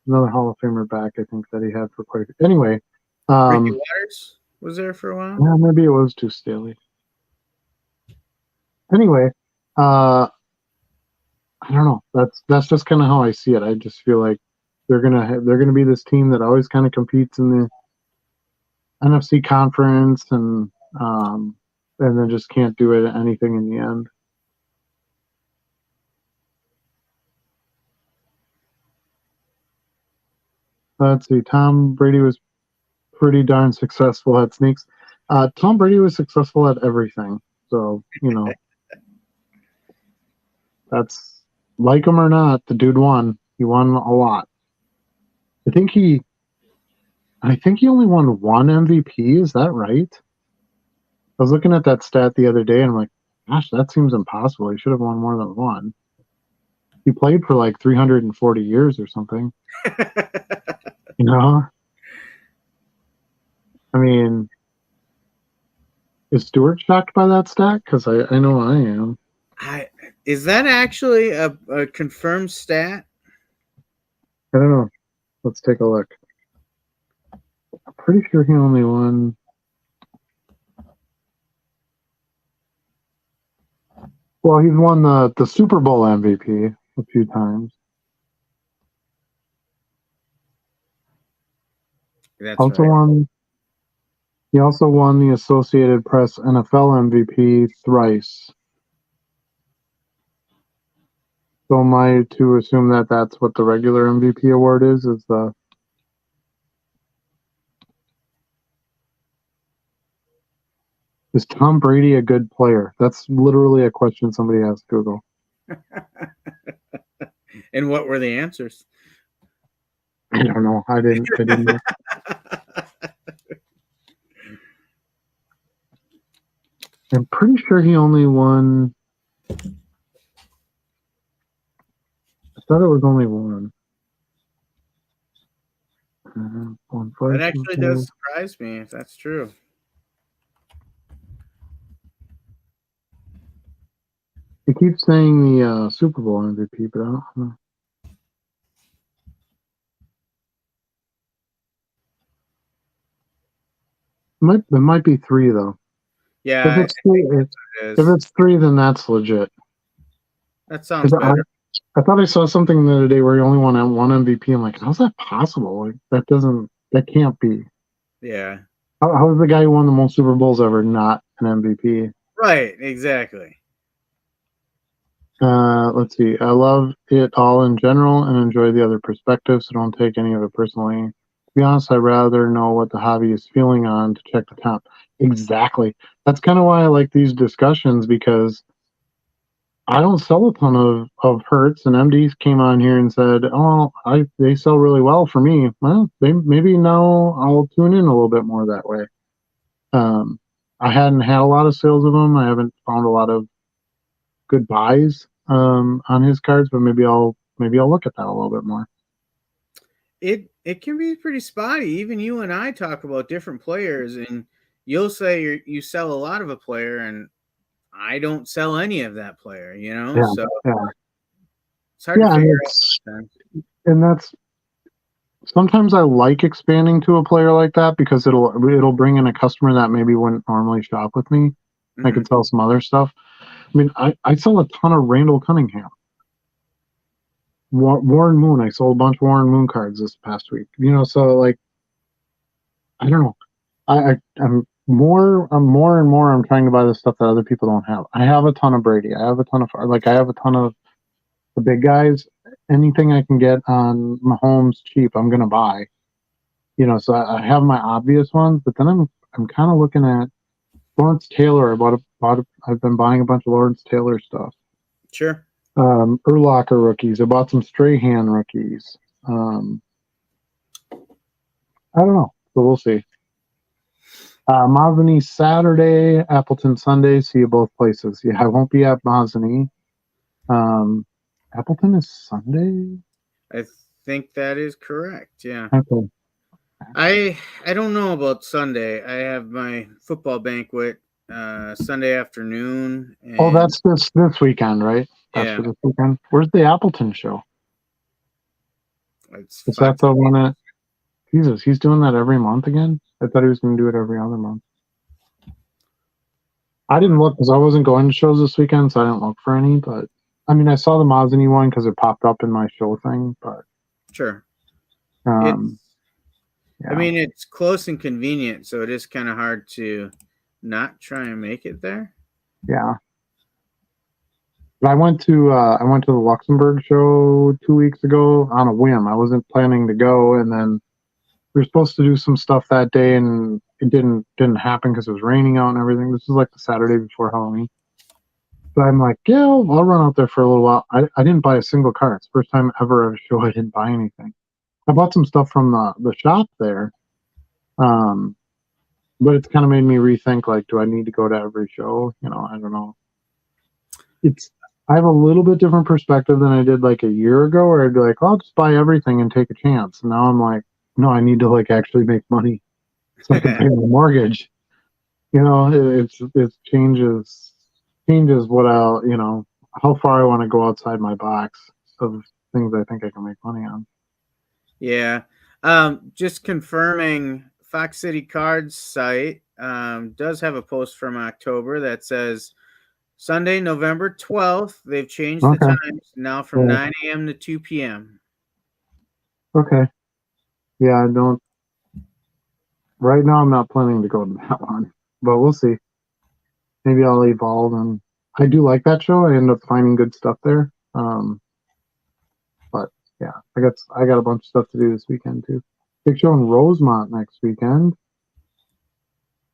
Another Hall of Famer back, I think, that he had for quite a few. Anyway. Ricky Waters was there for a while? Yeah, maybe it was Deuce Staley. Anyway, I don't know. That's just kind of how I see it. I just feel like they're gonna be this team that always kind of competes in the NFC conference and then just can't do anything in the end. Let's see. Tom Brady was pretty darn successful at sneaks. Tom Brady was successful at everything. So, that's, like him or not, the dude won. He won a lot. I think he only won 1 MVP. Is that right? I was looking at that stat the other day and I'm like, gosh, that seems impossible. He should have won more than 1. He played for like 340 years or something. I mean, is Stuart shocked by that stat? Because I know I am. Is that actually a confirmed stat? I don't know. Let's take a look. I'm pretty sure he only won. Well, he's won the Super Bowl MVP a few times. That's right. He also won the Associated Press NFL MVP thrice. So am I to assume that that's what the regular MVP award is? Is Tom Brady a good player? That's literally a question somebody asked Google. And what were the answers? I don't know. I didn't know. I'm pretty sure he only won. I thought it was only 1. That actually does surprise me if that's true. He keeps saying the Super Bowl MVP, but I don't know. There might be 3 though. Yeah, If it's 3, it if is. it's 3, then that's legit. That sounds better. I thought I saw something the other day where he only won one MVP. I'm like, how's that possible? Like that can't be. Yeah. How is the guy who won the most Super Bowls ever not an MVP? Right, exactly. Let's see. I love it all in general and enjoy the other perspectives, so don't take any of it personally. To be honest, I'd rather know what the hobby is feeling on to check the count. Exactly. That's kind of why I like these discussions, because I don't sell a ton of Hertz, and MDs came on here and said, "Oh, they sell really well for me." Well, maybe now I'll tune in a little bit more that way. Um, I hadn't had a lot of sales of them. I haven't found a lot of good buys on his cards, but maybe I'll look at that a little bit more. It can be pretty spotty. Even you and I talk about different players, and you'll say you sell a lot of a player, and I don't sell any of that player. Yeah, So yeah, it's hard to yeah, figure out sometimes. and that's sometimes I like expanding to a player like that because it'll bring in a customer that maybe wouldn't normally shop with me. I Mm-hmm. could sell some other stuff. I mean, I sell a ton of Randall Cunningham. Warren Moon. I sold a bunch of Warren Moon cards this past week. So like, I don't know. I'm more and more. I'm trying to buy the stuff that other people don't have. I have a ton of Brady. I have a ton of I have a ton of the big guys. Anything I can get on Mahomes cheap, I'm gonna buy. So I have my obvious ones, but then I'm kind of looking at Lawrence Taylor. I've been buying a bunch of Lawrence Taylor stuff. Sure. Urlacher rookies. I bought some Strahan rookies. I don't know, so we'll see. Mazani Saturday, Appleton Sunday. See you both places. Yeah, I won't be at Mazani. Appleton is Sunday. I think that is correct. Yeah. Okay. I don't know about Sunday. I have my football banquet Sunday afternoon. Oh, And that's this weekend, right? That's yeah, for this weekend. Where's the Appleton show? it's Is that Fox. the one that? Jesus, he's doing that every month again. I thought he was going to do it every other month. I didn't look because I wasn't going to shows this weekend, so I didn't look for any. But I mean, I saw the Mazani one because it popped up in my show thing. But Sure. um, I yeah, mean, it's close and convenient, so it is kind of hard to not try and make it there. yeah. But I went to the Luxembourg show 2 weeks ago on a whim. I wasn't planning to go, and then we were supposed to do some stuff that day, and it didn't happen because it was raining out and everything. This was like the Saturday before Halloween. So I'm like, yeah, I'll run out there for a little while. I didn't buy a single card. It's the first time ever at a show I didn't buy anything. I bought some stuff from the shop there, um, but it's kind of made me rethink, like, do I need to go to every show? I don't know. I have a little bit different perspective than I did like a year ago, where I'd be like, I'll just buy everything and take a chance. And now I'm like, no, I need to like actually make money so I can pay my mortgage. It changes what how far I want to go outside my box of things I think I can make money on. Yeah. Just confirming, Fox City Cards site does have a post from October that says Sunday, November 12th. They've changed the Okay. times now from Yeah. 9 a.m. to 2 p.m. Okay. Yeah, I don't. Right now, I'm not planning to go to that one, but we'll see. Maybe I'll evolve, and I do like that show. I end up finding good stuff there. But yeah, I got a bunch of stuff to do this weekend too. Big show in Rosemont next weekend.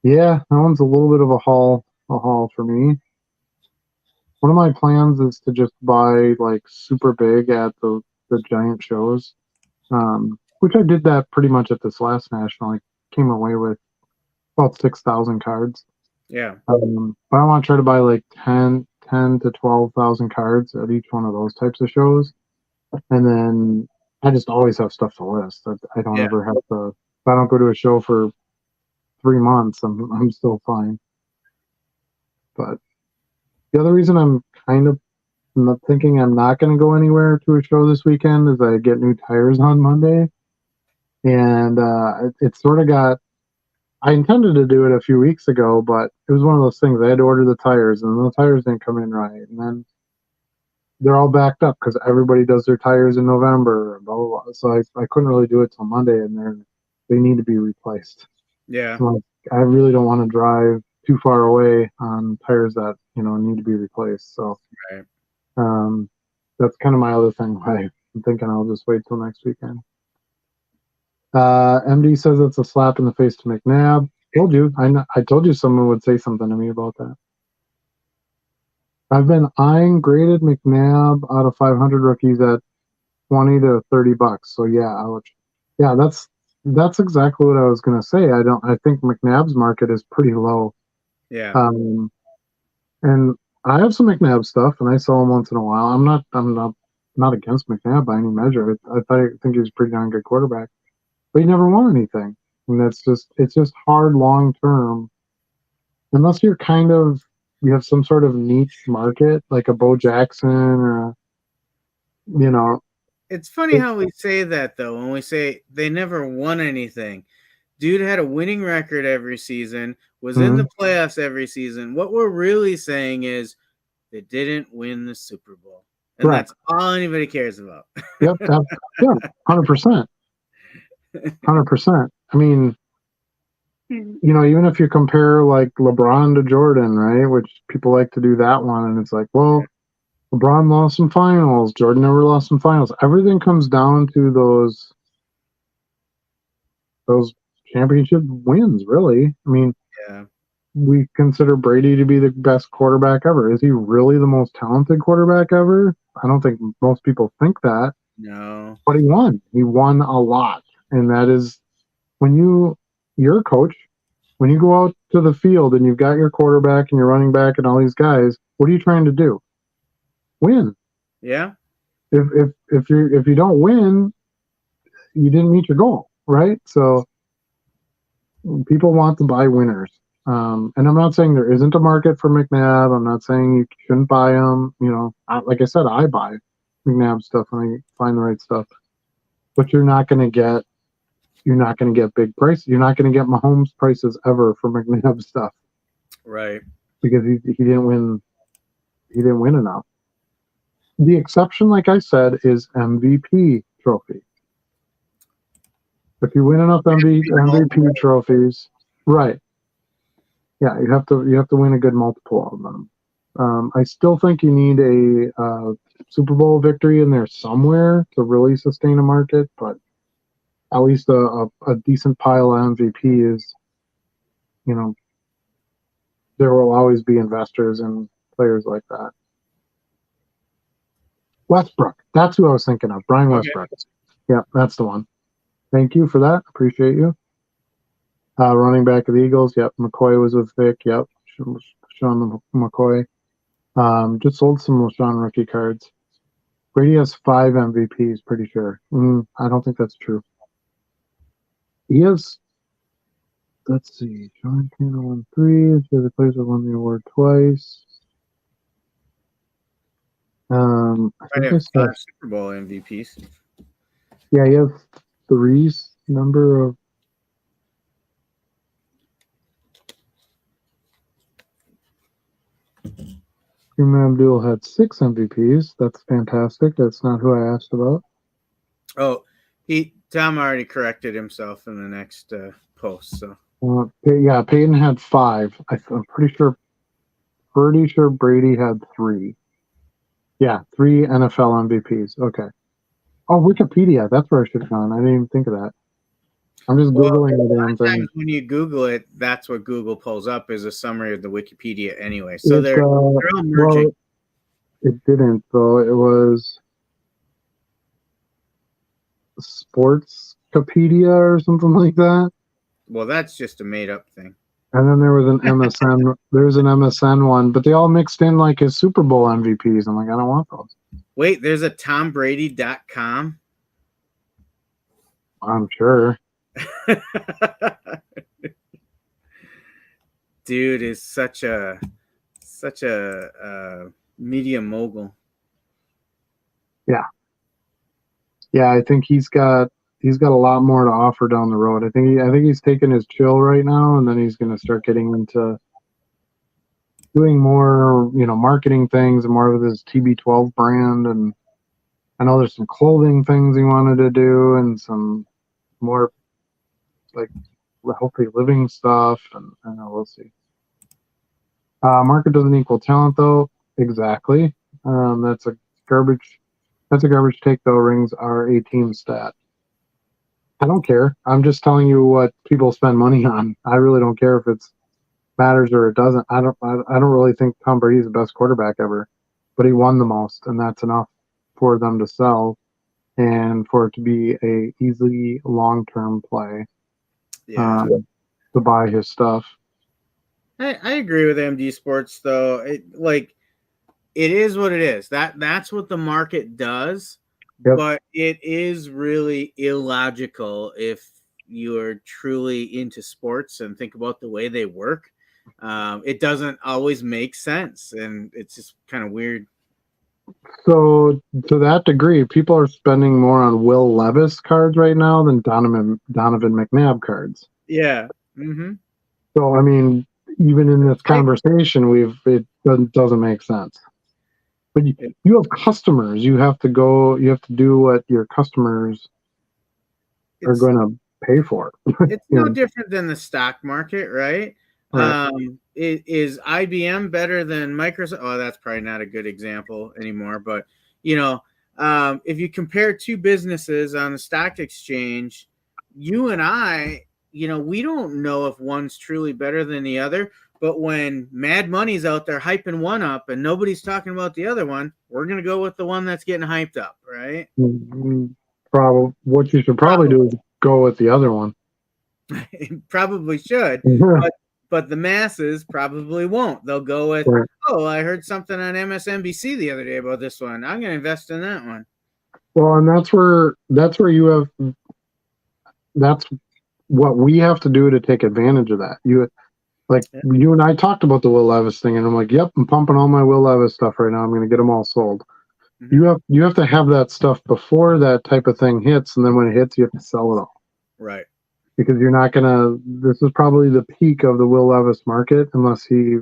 Yeah, that one's a little bit of a haul for me. One of my plans is to just buy like super big at the giant shows, which I did that pretty much at this last national. I came away with about 6,000 cards. Yeah. But I want to try to buy like 10 to 12,000 cards at each one of those types of shows, and then I just always have stuff to list. I don't Yeah. ever have to. If I don't go to a show for 3 months, I'm still fine. But the other reason I'm kind of not thinking I'm not going to go anywhere to a show this weekend is I get new tires on Monday, and it sort of got. I intended to do it a few weeks ago, but it was one of those things. I had to order the tires, and the tires didn't come in right, and then they're all backed up because everybody does their tires in November. Blah, blah, blah. So I couldn't really do it till Monday, and they need to be replaced. Yeah. So I really don't want to drive too far away on tires that need to be replaced. So Right. that's kind of my other thing. Why I'm thinking I'll just wait till next weekend. MD says it's a slap in the face to McNabb. Told you. I told you someone would say something to me about that. I've been eyeing graded McNabb out of 500 rookies at $20 to $30. So yeah, ouch. Yeah, that's exactly what I was gonna say. I think McNabb's market is pretty low. Yeah. And I have some McNabb stuff, and I sell them once in a while. I'm not against McNabb by any measure. I think he's a pretty darn good quarterback, but he never won anything, and it's just hard long term unless you have some sort of niche market like a Bo Jackson or you know It's funny how we say that though. When we say they never won anything, dude had a winning record every season, was in the playoffs every season. What we're really saying is they didn't win the Super Bowl, and correct. that's all anybody cares about. Yep, yeah, 100%, 100%. I mean, even if you compare like LeBron to Jordan, right? Which people like to do that one, and it's like, well, LeBron lost some finals, Jordan never lost some finals. Everything comes down to those championship wins, really. I mean, Yeah. we consider Brady to be the best quarterback ever. Is he really the most talented quarterback ever? I don't think most people think that. No. But he won. He won a lot, and that is when you're a coach. When you go out to the field and you've got your quarterback and your running back and all these guys, what are you trying to do? Win. Yeah. If you don't win, you didn't meet your goal, right? So people want to buy winners. And I'm not saying there isn't a market for McNabb. I'm not saying you shouldn't buy them. Like I said, I buy McNabb stuff when I find the right stuff. But you're not going to get big prices. You're not going to get Mahomes prices ever for McNabb stuff. Right. Because he didn't win. He didn't win enough. The exception, like I said, is MVP trophy. If you win enough MVP trophies, right? Yeah, you have to win a good multiple of them. I still think you need a Super Bowl victory in there somewhere to really sustain a market, but at least a decent pile of MVP is, there will always be investors and players like that. Westbrook, that's who I was thinking of. Brian Westbrook. Yeah, that's the one. Thank you for that. Appreciate you. Running back of the Eagles. Yep. McCoy was with Vic. Yep. Sean McCoy. Just sold some LeSean rookie cards. Brady has 5 MVPs, pretty sure. I don't think that's true. He has, let's see, John Cena won 3. The other players have won the award twice. I think have 5 Super Bowl MVPs. Yeah, he has 3's number of. Kareem Abdul had 6 MVPs. That's fantastic. That's not who I asked about. Oh, Tom already corrected himself in the next post. So yeah, Peyton had 5. I'm pretty sure Brady had 3. Yeah, 3 NFL MVPs. Okay. Oh, Wikipedia. That's where I should have gone. I didn't even think of that. I'm just Googling the damn thing. When you Google it, that's what Google pulls up is a summary of the Wikipedia anyway. So they're all merging. Well, it didn't, though. It was Sportscopedia or something like that. Well, that's just a made-up thing. And then there was an MSN. There's an MSN one, but they all mixed in like his Super Bowl MVPs. I'm like, I don't want those. Wait, there's a TomBrady.com. I'm sure. Dude is such a media mogul. Yeah. Yeah, I think he's got a lot more to offer down the road. I think he's taking his chill right now, and then he's going to start getting into doing more, marketing things and more with his TB12 brand. And I know there's some clothing things he wanted to do, and some more like healthy living stuff. And I know we'll see. Market doesn't equal talent, though. Exactly. That's a garbage. That's a garbage take, though. Rings are a team stat. I don't care. I'm just telling you what people spend money on. I really don't care if it matters or it doesn't. I don't really think Tom Brady's the best quarterback ever, but he won the most, and that's enough for them to sell and for it to be a easy long term play. Yeah. To buy his stuff. I agree with MD Sports though. It is what it is. That's what the market does, Yep. but it is really illogical if you are truly into sports and think about the way they work. It doesn't always make sense, and it's just kind of weird. So to that degree, people are spending more on Will Levis cards right now than Donovan McNabb cards. Yeah. Mm-hmm. So I mean, even in this I, conversation, it doesn't make sense. But you have customers. You have to go. You have to do what your customers are it's going to pay for. it's You no know, different than the stock market, right? right? Is IBM better than Microsoft? Oh, that's probably not a good example anymore. But you know, if you compare two businesses on the stock exchange, you and I, we don't know if one's truly better than the other. But when Mad Money's out there hyping one up and nobody's talking about the other one, we're gonna go with the one that's getting hyped up, right? Probably what you should probably Probably. do is go with the other one. Probably should, Right. but the masses probably won't. They'll go with, oh, I heard something on MSNBC the other day about this one. I'm going to invest in that one. Well, and that's where you have that's what we have to do to take advantage of that. Yeah. You and I talked about the Will Levis thing, and I'm like, yep, I'm pumping all my Will Levis stuff right now. I'm going to get them all sold. Mm-hmm. You have to have that stuff before that type of thing hits, and then when it hits, you have to sell it all. Right. Because you're not gonna. This is probably the peak of the Will Levis market, unless he,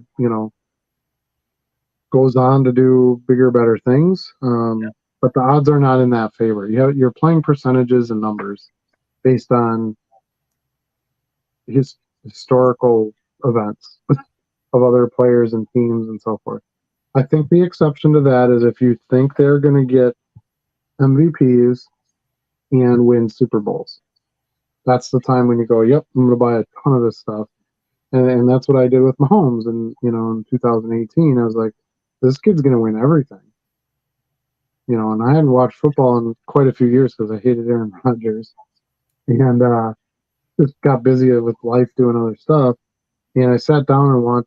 goes on to do bigger, better things. But the odds are not in that favor. You're playing percentages and numbers based on his historical events of other players and teams and so forth. I think the exception to that is if you think they're going to get MVPs and win Super Bowls. That's the time when you go, yep, I'm going to buy a ton of this stuff. And that's what I did with Mahomes. And, in 2018, I was like, this kid's going to win everything. And I hadn't watched football in quite a few years because I hated Aaron Rodgers. And just got busy with life doing other stuff. And I sat down and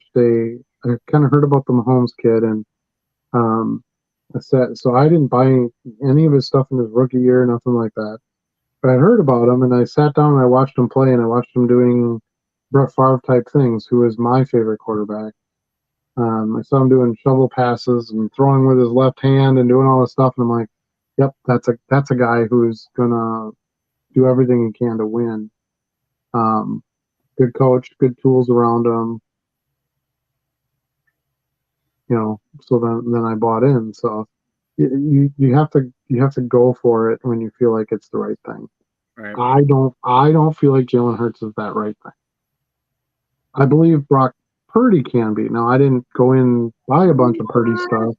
I kind of heard about the Mahomes kid. And so I didn't buy any of his stuff in his rookie year, nothing like that. But I heard about him, and I sat down and I watched him play, and I watched him doing Brett Favre type things, who is my favorite quarterback. I saw him doing shovel passes and throwing with his left hand and doing all this stuff, and I'm like, yep, that's a guy who's gonna do everything he can to win. Good coach, good tools around him. So then I bought in. So you have to go for it when you feel like it's the right thing. Right. I don't feel like Jalen Hurts is that right thing. I believe Brock Purdy can be. Now I didn't go in and buy a bunch of Purdy stuff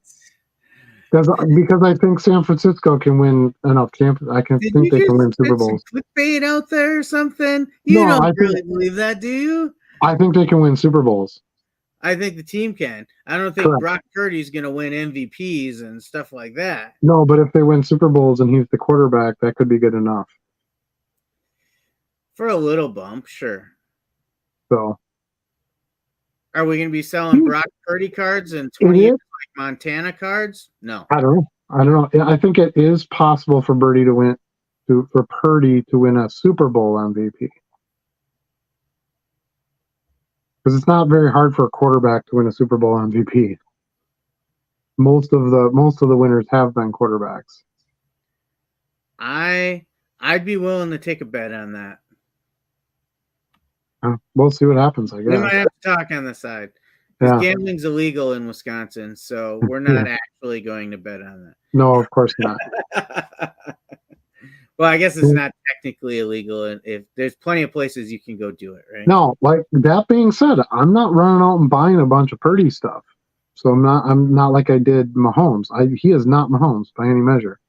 because I think San Francisco can win enough champions. I can Did think you they can just win Super spit some Bowls. clickbait out there or something? You No, don't really believe that, do you? I think they can win Super Bowls. I think the team can. I don't think Correct. Brock Purdy's going to win MVPs and stuff like that. No, but if they win Super Bowls and he's the quarterback, that could be good enough. For a little bump, sure. So Are we going to be selling Brock Purdy cards in 20 years like Montana cards? No. I don't know. I think it is possible for Birdie to win. for Purdy to win a Super Bowl MVP. Because it's not very hard for a quarterback to win a Super Bowl MVP. Most of the winners have been quarterbacks. I'd be willing to take a bet on that. We'll see what happens, I guess. We might have to talk on the side. Because gambling's illegal in Wisconsin, so we're not actually going to bet on that. No, of course not. Well, I guess it's not technically illegal, and if there's plenty of places you can go do it, right? No, like that being said, I'm not running out and buying a bunch of Purdy stuff. So I'm not like I did Mahomes. He is not Mahomes by any measure.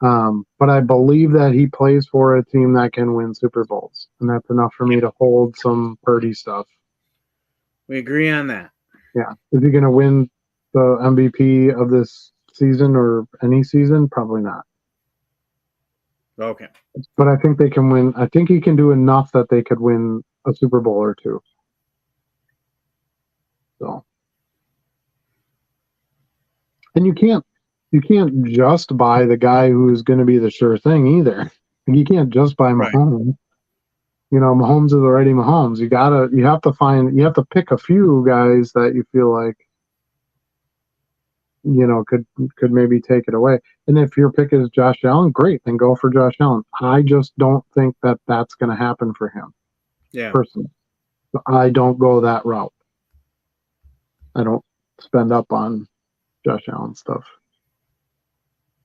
But I believe that he plays for a team that can win Super Bowls, and that's enough for me to hold some Purdy stuff. We agree on that. Yeah. Is he going to win the MVP of this season or any season? Probably not. Okay. But I think they can win. I think he can do enough that they could win a Super Bowl or two. So. And you can't just buy the guy who's going to be the sure thing either. You can't just buy Mahomes. Right. You know, Mahomes is already Mahomes. You have to pick a few guys that you feel like, you know, could maybe take it away. And if your pick is Josh Allen, great, then go for Josh Allen. I just don't think that that's going to happen for him. Yeah. Personally, I don't go that route. I don't spend up on Josh Allen stuff.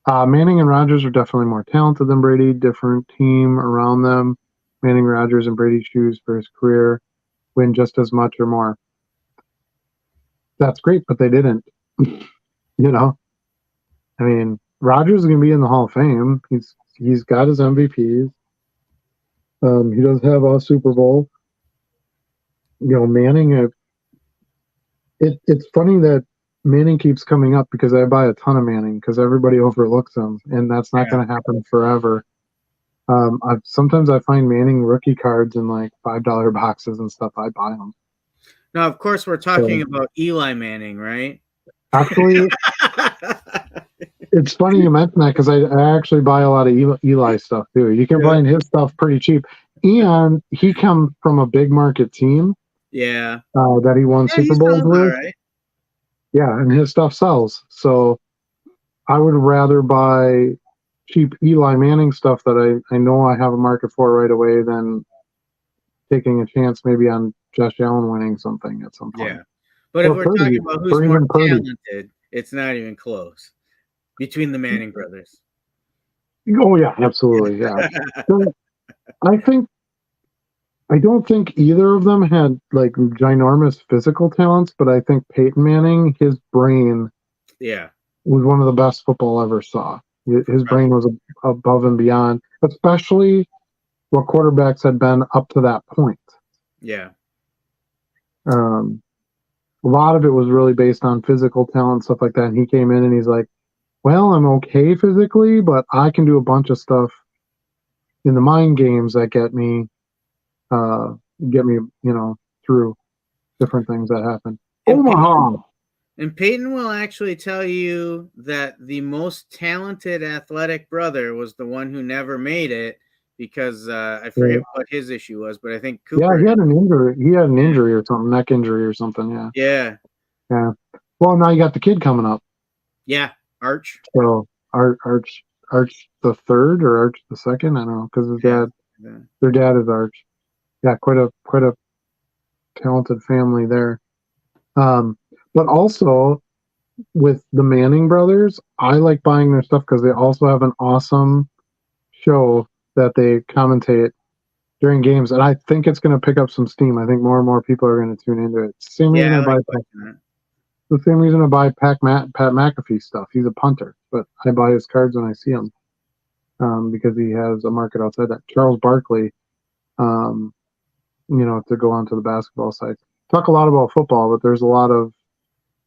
Manning and Rodgers are definitely more talented than Brady. Different team around them. Manning, Rodgers, and Brady choose for his career win just as much or more. That's great, but they didn't. You know, I mean, Rodgers is going to be in the Hall of Fame. He's got his MVPs. He does have a Super Bowl. You know, Manning. It's funny that Manning keeps coming up because I buy a ton of Manning because everybody overlooks him, and that's not going to happen forever. Sometimes I find Manning rookie cards in like $5 boxes and stuff. I buy them. Now, of course, we're talking about Eli Manning, right? Actually, it's funny you mention that because I actually buy a lot of Eli stuff too. You can find his stuff pretty cheap, and he comes from a big market team. Yeah, that he won Super Bowls with. Right. Yeah, and his stuff sells. So I would rather buy cheap Eli Manning stuff that I know I have a market for right away than taking a chance maybe on Josh Allen winning something at some point. Yeah. But if we're talking about who's more talented, it's not even close between the Manning brothers. Oh, yeah, absolutely. Yeah. So I don't think either of them had like ginormous physical talents, but I think Peyton Manning, his brain was one of the best football I ever saw. His brain was above and beyond, especially what quarterbacks had been up to that point. Yeah. A lot of it was really based on physical talent, stuff like that. And he came in and he's like, well, I'm okay physically, but I can do a bunch of stuff in the mind games that get me, you know, through different things that happen. Omaha. And Peyton will actually tell you that the most talented athletic brother was the one who never made it because I forget what his issue was, but I think Cooper. Yeah, he had an injury. He had an injury or something, neck injury or something. Yeah. Yeah. Yeah. Well, now you got the kid coming up. Yeah, Arch. So Arch the third or Arch the second? I don't know because his dad, their dad is Arch. Yeah, quite a talented family there. But also with the Manning brothers, I like buying their stuff because they also have an awesome show that they commentate during games, and I think it's going to pick up some steam. I think more and more people are going to tune into it. Same reason I buy the same reason I buy Pat McAfee stuff. He's a punter, but I buy his cards when I see him because he has a market outside that. Charles Barkley, you know, to go on to the basketball side. Talk a lot about football, but there's a lot of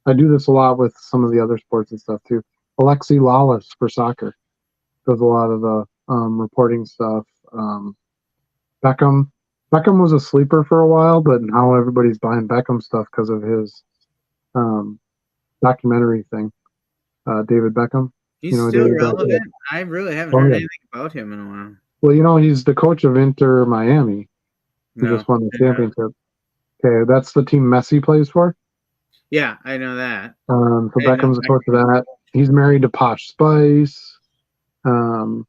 I do this a lot with some of the other sports and stuff too. Alexi Lawless for soccer does a lot of the reporting stuff. Beckham was a sleeper for a while, but now everybody's buying Beckham stuff because of his documentary thing. David Beckham. He's still relevant. I really haven't heard anything about him in a while. Well, he's the coach of Inter Miami, who just won the championship. Okay, that's the team Messi plays for. Yeah, I know that. So Beckham's the coach of that. He's married to Posh Spice. So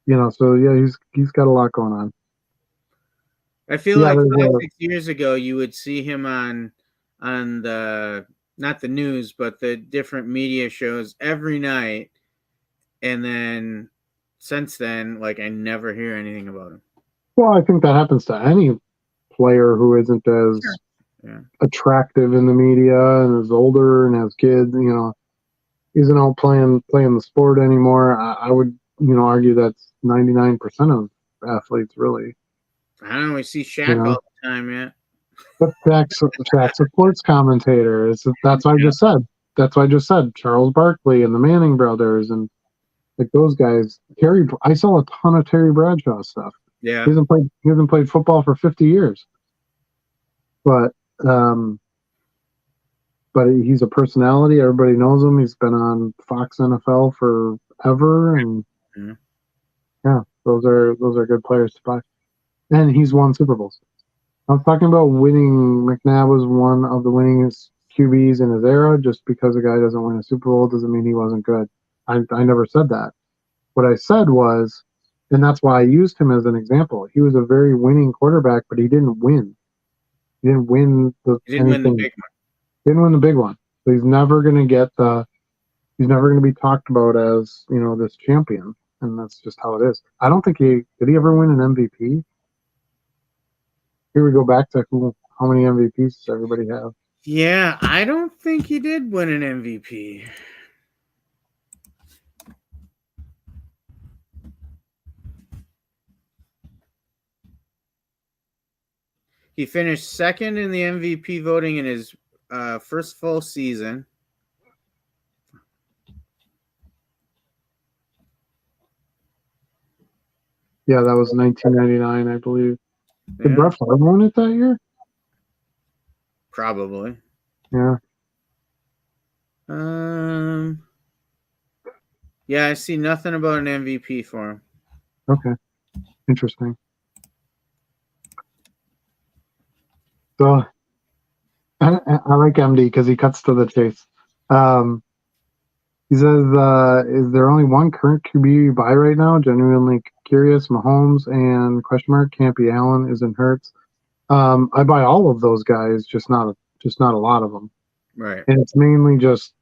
yeah, he's got a lot going on. I feel like 5-6 years ago, you would see him on the, not the news, but the different media shows every night. And then since then, like, I never hear anything about him. Well, I think that happens to any player who isn't as attractive in the media and is older and has kids, isn't out playing the sport anymore. I would, argue that's 99% of athletes, really. I don't always see Shaq all the time yet. But Shaq's a sports commentator. That's what I just said. That's what I just said. Charles Barkley and the Manning brothers and like those guys. I saw a ton of Terry Bradshaw stuff. Yeah, he hasn't played football for 50 years. But he's a personality. Everybody knows him. He's been on Fox NFL forever, and yeah, those are good players to buy. And he's won Super Bowls. I was talking about winning. McNabb was one of the winningest QBs in his era. Just because a guy doesn't win a Super Bowl doesn't mean he wasn't good. I never said that. What I said was, and that's why I used him as an example. He was a very winning quarterback, but he didn't win. He didn't win the big one. Didn't win the big one. So he's never going to get he's never going to be talked about as, this champion. And that's just how it is. I don't think did he ever win an MVP? Here we go back to how many MVPs does everybody have? Yeah, I don't think he did win an MVP. He finished second in the MVP voting in his first full season. Yeah, that was 1999, I believe. Did Brett Favre win it that year? Probably. Yeah. Yeah, I see nothing about an MVP for him. Okay. Interesting. So I like MD because he cuts to the chase. He says, is there only one current QB you buy right now? Genuinely curious. Mahomes and question mark. Can't be Allen. Isn't Hurts. I buy all of those guys, just not a lot of them. Right. And it's mainly just,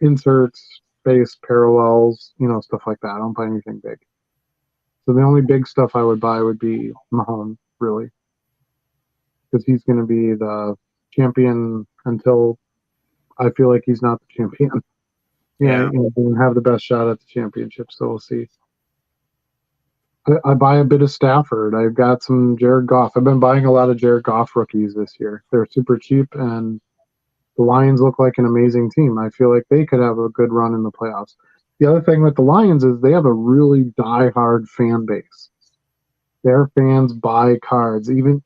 inserts, space, parallels, stuff like that. I don't buy anything big. So the only big stuff I would buy would be Mahomes, really. Because he's going to be the champion until I feel like he's not the champion. Yeah, doesn't have the best shot at the championship, so we'll see. I buy a bit of Stafford. I've got some Jared Goff. I've been buying a lot of Jared Goff rookies this year. They're super cheap, and the Lions look like an amazing team. I feel like they could have a good run in the playoffs. The other thing with the Lions is they have a really die-hard fan base. Their fans buy cards. Even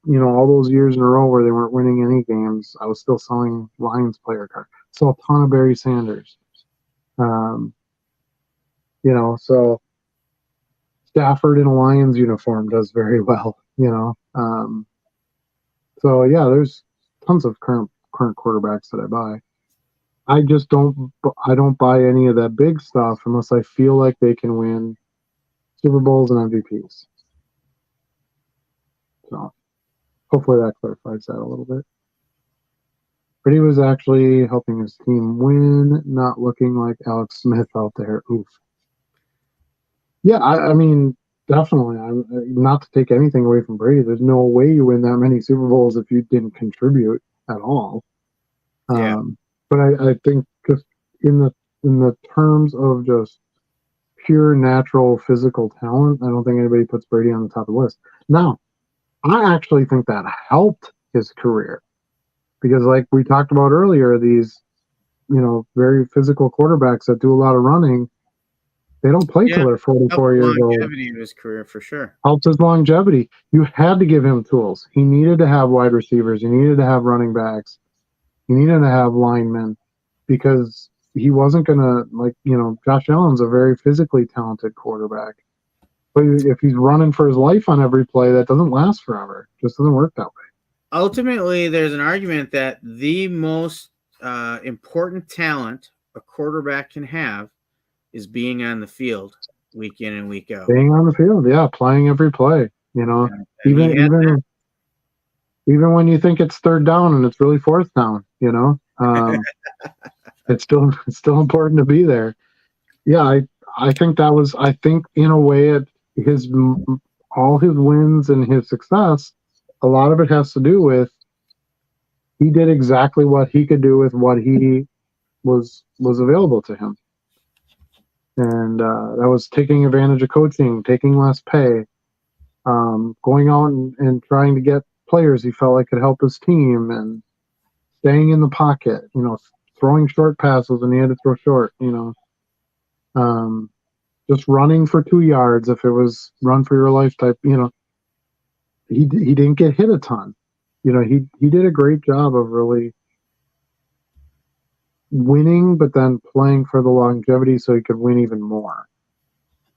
all those years in a row where they weren't winning any games, I was still selling Lions player cards. Saw a ton of Barry Sanders. So Stafford in a Lions uniform does very well, so yeah, there's tons of current quarterbacks that I buy. I just don't buy any of that big stuff unless I feel like they can win Super Bowls and MVPs. So hopefully that clarifies that a little bit. But he was actually helping his team win, not looking like Alex Smith out there. Oof. Yeah, I mean, definitely. I'm not to take anything away from Brady. There's no way you win that many Super Bowls if you didn't contribute at all. Yeah. But I think just in the terms of just pure natural physical talent, I don't think anybody puts Brady on the top of the list. Now, I actually think that helped his career because, like we talked about earlier, these very physical quarterbacks that do a lot of running, they don't play till they're 44 years old. Longevity of his career for sure. Helps his longevity. You had to give him tools. He needed to have wide receivers. He needed to have running backs. He needed to have linemen because he wasn't gonna, like, Josh Allen's a very physically talented quarterback, but if he's running for his life on every play, that doesn't last forever. It just doesn't work that way. Ultimately, there's an argument that the most important talent a quarterback can have is being on the field week in and week out. Being on the field, yeah, playing every play. And Even he had that. even when you think it's third down and it's really fourth down, it's still important to be there. Yeah, I think that was, I think in a way, his all his wins and his success, a lot of it has to do with he did exactly what he could do with what he was available to him, and that was taking advantage of coaching, taking less pay, going out and trying to get players he felt like could help his team, and staying in the pocket, throwing short passes when he had to throw short, just running for 2 yards if it was run for your life type. He didn't get hit a ton. He did a great job of really winning, but then playing for the longevity so he could win even more.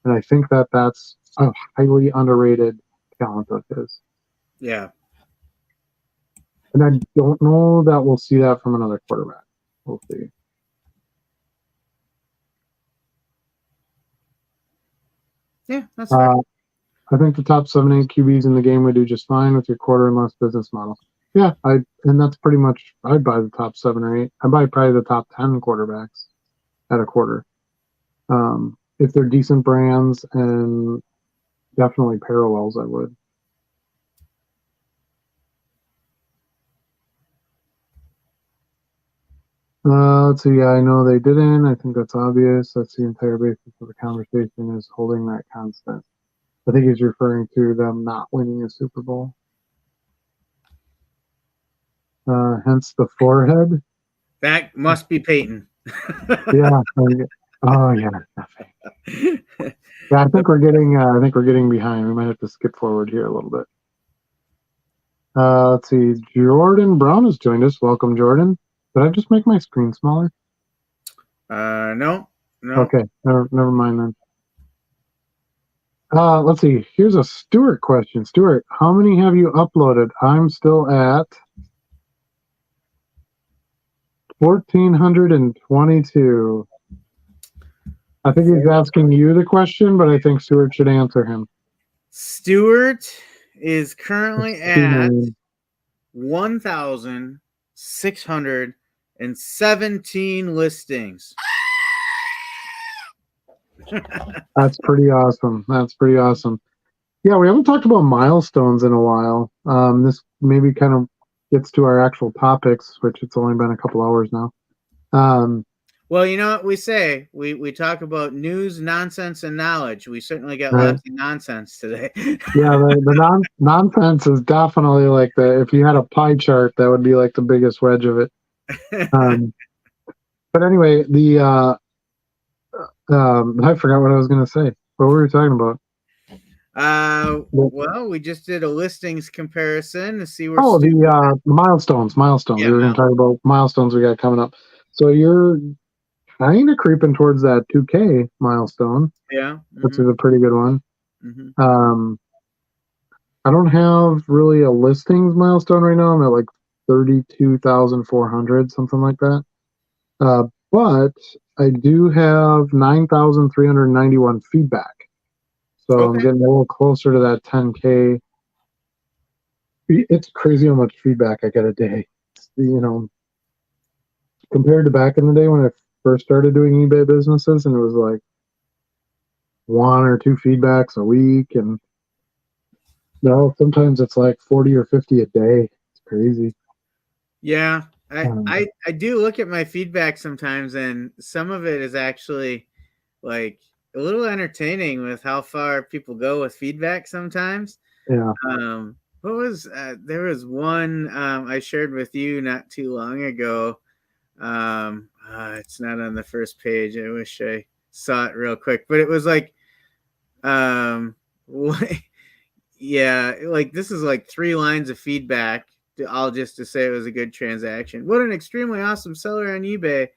And I think that's a highly underrated talent of his. Yeah. And I don't know that we'll see that from another quarterback. We'll see. Yeah, that's fair. I think the top 7-8 QBs in the game would do just fine with your quarter and less business model. Yeah, and that's pretty much, I'd buy the top 7 or 8. I'd buy probably the top 10 quarterbacks at a quarter. If they're decent brands and definitely parallels, I would. Let's see. Yeah, I know they didn't. I think that's obvious. That's the entire basis of the conversation, is holding that constant. I think he's referring to them not winning a Super Bowl. Hence the forehead. That must be Peyton. Yeah. Oh yeah. Yeah, I think we're getting behind. We might have to skip forward here a little bit. Let's see. Jordan Brown has joined us. Welcome, Jordan. Did I just make my screen smaller? No. Okay, never mind then. Let's see. Here's a Stuart question. Stuart, how many have you uploaded? I'm still at 1,422. I think he's asking you the question, but I think Stuart should answer him. Stuart is currently at 1,617 listings. That's pretty awesome. Yeah, we haven't talked about milestones in a while. This maybe kind of gets to our actual topics, which it's only been a couple hours now. Well, you know what we say? We talk about news, nonsense, and knowledge. We certainly got Right. lots of nonsense today. Yeah, the nonsense is definitely like if you had a pie chart, that would be like the biggest wedge of it. But anyway, I forgot what I was going to say. What were we talking about? Well, we just did a listings comparison to see where. The milestones. Yeah, We were going to talk about milestones we got coming up. So you're kind of creeping towards that 2K milestone. Yeah, mm-hmm. Which is a pretty good one. Mm-hmm. I don't have really a listings milestone right now. I'm at like 32,400, something like that. But I do have 9,391 feedback. So I'm getting a little closer to that 10K. It's crazy how much feedback I get a day. Compared to back in the day when I first started doing eBay businesses, and it was like 1 or 2 feedbacks a week, and now sometimes it's like 40 or 50 a day. It's crazy. Yeah, I do look at my feedback sometimes, and some of it is actually like a little entertaining with how far people go with feedback sometimes. Yeah. What was there was one I shared with you not too long ago. It's not on the first page. I wish I saw it real quick, but it was like yeah, like this is like 3 lines of feedback all just to say it was a good transaction. What an extremely awesome seller on eBay.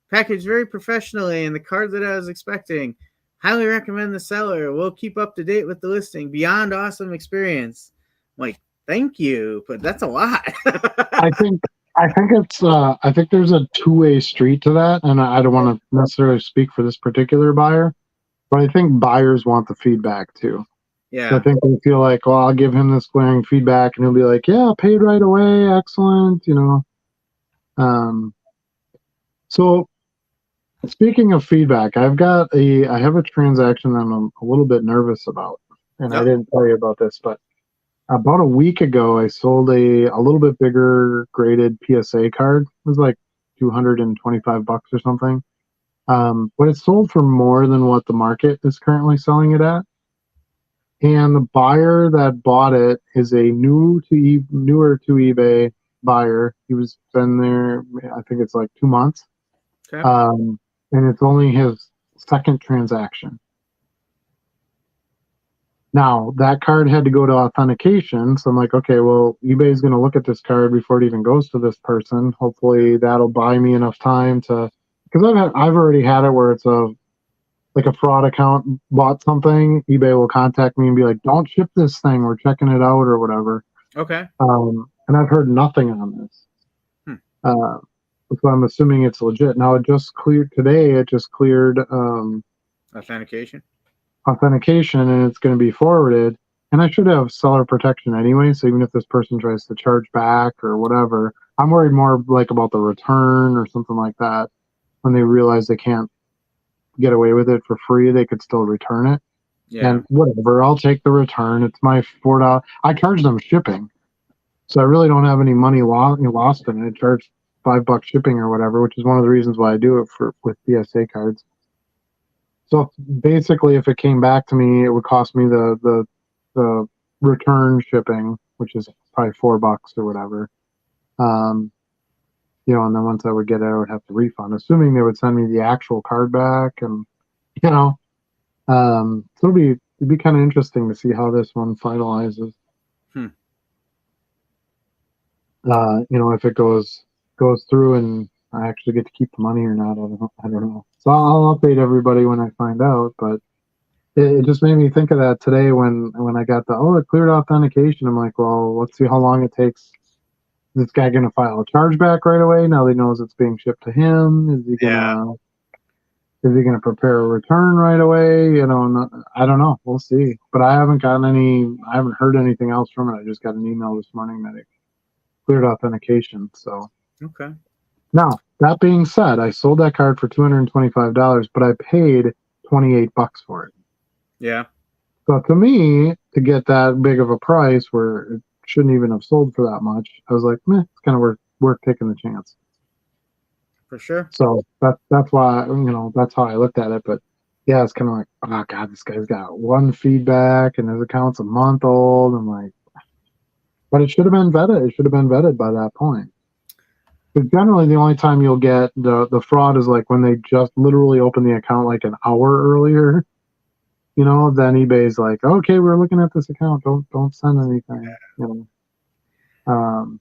packaged very professionally and the card that I was expecting. Highly recommend the seller. We'll keep up to date with the listing. Beyond awesome experience. I'm like, thank you, but that's a lot. I think I think there's a two-way street to that, and I don't want to necessarily speak for this particular buyer, but I think buyers want the feedback too. So I Yeah. think they feel like, well, I'll give him this glaring feedback, and he'll be like, yeah, paid right away, excellent, you know. So speaking of feedback, I have a transaction that I'm a little bit nervous about, and I Yep. didn't tell you about this, but about a week ago, I sold a little bit bigger graded PSA card. It was like $225 or something. But it sold for more than what the market is currently selling it at. And the buyer that bought it is a newer to eBay buyer. He was been there, I think it's like 2 months. Okay. Um, and it's only his second transaction. Now, that card had to go to authentication. So I'm like, okay, well, eBay's going to look at this card before it even goes to this person. Hopefully that'll buy me enough time to, because I've already had it where it's like a fraud account bought something. eBay will contact me and be like, don't ship this thing. We're checking it out or whatever. Okay. And I've heard nothing on this. Hmm. So I'm assuming it's legit. Now it just cleared today. It just cleared, Authentication. authentication, and it's going to be forwarded. And I should have seller protection anyway. So even if this person tries to charge back or whatever, I'm worried more like about the return or something like that. When they realize they can't get away with it for free, they could still return it. Yeah. And whatever, I'll take the return. It's my $4. I charge them shipping, so I really don't have any money lost in it. I charge $5 shipping or whatever, which is one of the reasons why I do it with PSA cards. So basically, if it came back to me, it would cost me the return shipping, which is probably $4 or whatever. You know, and then once I would get it, I would have to refund, assuming they would send me the actual card back, and you know, so it'd be kind of interesting to see how this one finalizes. Hmm. You know, if it goes through and I actually get to keep the money or not, I don't know. So I'll update everybody when I find out, but it just made me think of that today when I got it cleared authentication. I'm like, well, let's see how long it takes. Is this guy going to file a chargeback right away? Now he knows it's being shipped to him. Yeah. Is he gonna prepare a return right away? You know, I don't know. We'll see. But I haven't heard anything else from it. I just got an email this morning that it cleared authentication. So Okay. now that being said, I sold that card for $225, but I paid $28 for it. Yeah. So to me, to get that big of a price where it shouldn't even have sold for that much, I was like, meh, it's kind of worth taking the chance. For sure. So that's why, you know, that's how I looked at it. But yeah, it's kind of like, oh god, this guy's got one feedback and his account's a month old. I'm like, but it should have been vetted. It should have been vetted by that point. Because generally, the only time you'll get the fraud is like when they just literally open the account like an hour earlier. You know, then eBay's like, okay, we're looking at this account. Don't send anything. You know.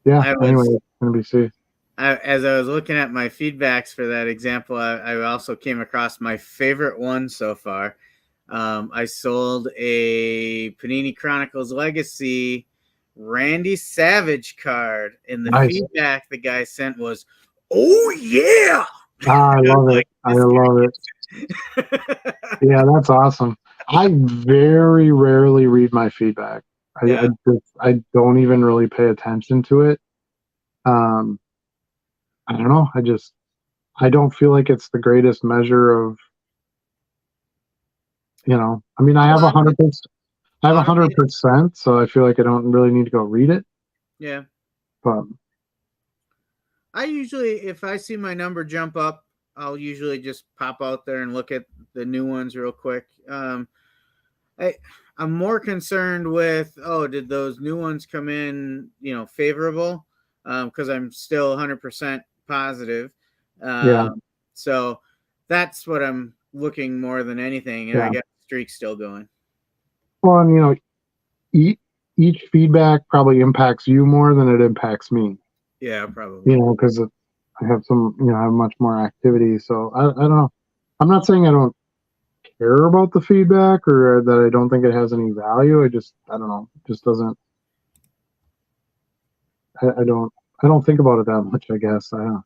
Yeah. I Anyway, was it's gonna be see. as I was looking at my feedbacks for that example, I also came across my favorite one so far. I sold a Panini Chronicles Legacy Randy Savage card, and the Nice. feedback the guy sent was, "Oh yeah!" Ah, I love it. I love it. Like, Yeah, that's awesome. I very rarely read my feedback. yeah, I don't even really pay attention to it. Um, I don't know. I don't feel like it's the greatest measure of, you know. I mean, I have automated. 100%. I have a hundred Automated. percent, so I feel like I don't really need to go read it. Yeah, But I usually, if I see my number jump up, I'll usually just pop out there and look at the new ones real quick. I I'm more concerned with, did those new ones come in, favorable? Because I'm still 100% positive. yeah, So that's what I'm looking more than anything, and I yeah. got the streak still going. Well, and you know, each feedback probably impacts you more than it impacts me. Yeah, probably. You know, because have some, I have much more activity. So I don't know. I'm not saying I don't care about the feedback or that I don't think it has any value. I don't know. It just doesn't. I don't think about it that much. I guess. I don't.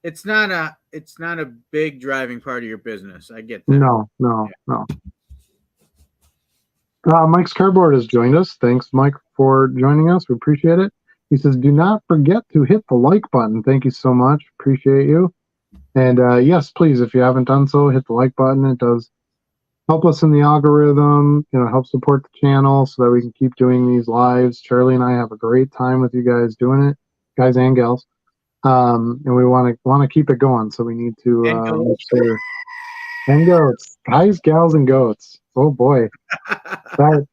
It's not a big driving part of your business. I get that. No, no, Yeah. no. Mike's Cardboard has joined us. Thanks, Mike, for joining us. We appreciate it. He says, "Do not forget to hit the like button." Thank you so much. Appreciate you. And yes, please, if you haven't done so, hit the like button. It does help us in the algorithm, help support the channel so that we can keep doing these lives. Charlie and I have a great time with you guys doing it, guys and gals. And we want to keep it going, so we need to And make sure. And goats, guys, gals, and goats. Oh boy, that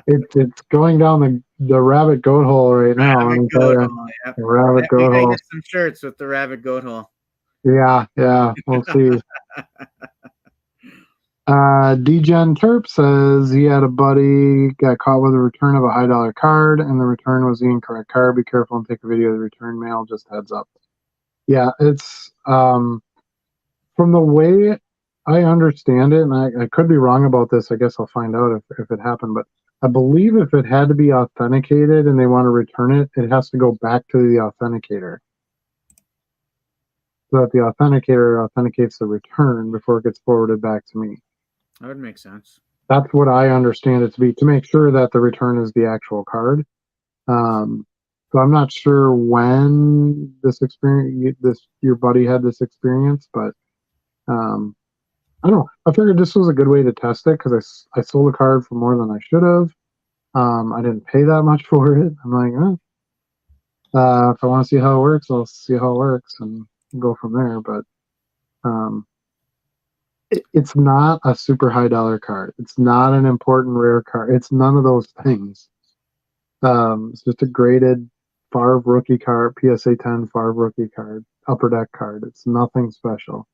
it's going down the rabbit goat hole right now. Let rabbit me tell goat you, hole. Yep. the rabbit We goat gotta hole. get some shirts with the rabbit goat hole. Yeah, we'll see. Degen Terp says he had a buddy got caught with a return of a high dollar card, and the return was the incorrect card. Be careful and take a video of the return mail. Just heads up. Yeah, it's from the way I understand it, and I could be wrong about this. I guess I'll find out if it happened, but I believe if it had to be authenticated and they want to return it, it has to go back to the authenticator. So that the authenticator authenticates the return before it gets forwarded back to me. That would make sense. That's what I understand it to be, to make sure that the return is the actual card. So I'm not sure when your buddy had this experience, but I don't know. I figured this was a good way to test it because I sold a card for more than I should have. I didn't pay that much for it. I'm like, if I want to see how it works, I'll see how it works and go from there. But it's not a super high dollar card. It's not an important rare card. It's none of those things. It's just a graded Favre rookie card, PSA 10 Favre rookie card, upper deck card. It's nothing special.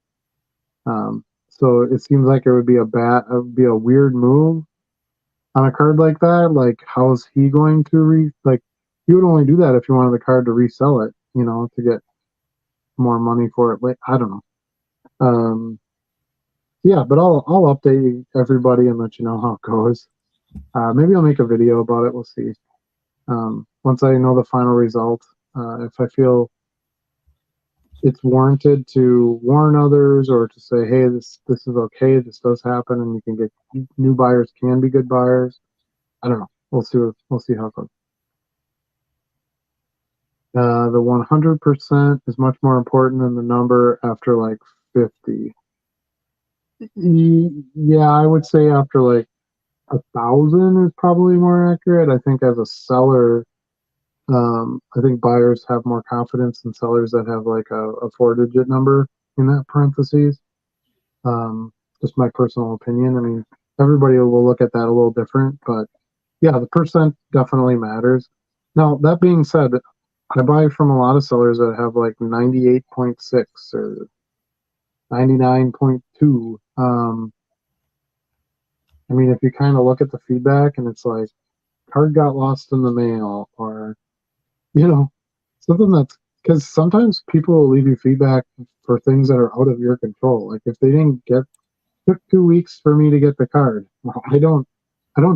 So it seems like it would be a weird move on a card like that. Like, how is he going to you would only do that if you wanted the card to resell it, to get more money for it. Like, I don't know. Yeah, but I'll update everybody and let you know how it goes. Maybe I'll make a video about it. We'll see. Once I know the final result, if I feel it's warranted to warn others or to say, hey, this is okay, this does happen, and you can get new buyers can be good buyers. I don't know. We'll see how it goes. The 100% is much more important than the number after like 50. Yeah, I would say after like 1,000 is probably more accurate. I think as a seller, I think buyers have more confidence in sellers that have like a 4-digit number in that parentheses. Just my personal opinion. I mean, everybody will look at that a little different, but yeah, the percent definitely matters. Now, that being said, I buy from a lot of sellers that have like 98.6 or 99.2. I mean, if you kind of look at the feedback and it's like, card got lost in the mail, or, something that's, because sometimes people will leave you feedback for things that are out of your control. Like if they took 2 weeks for me to get the card. Well, I don't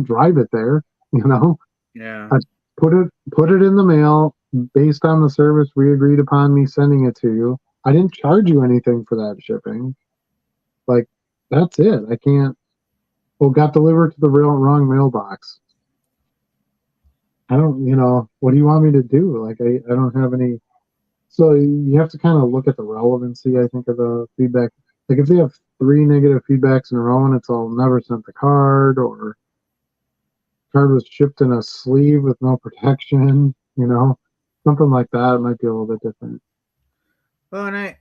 drive it there, Yeah. I put it in the mail based on the service we agreed upon me sending it to you. I didn't charge you anything for that shipping. Like, that's it. I can't. Well, got delivered to the wrong mailbox. I don't. What do you want me to do? Like, I don't have any. So you have to kind of look at the relevancy, I think, of the feedback. Like if they have 3 negative feedbacks in a row and it's all never sent the card, or card was shipped in a sleeve with no protection, something like that, it might be a little bit different. Well, and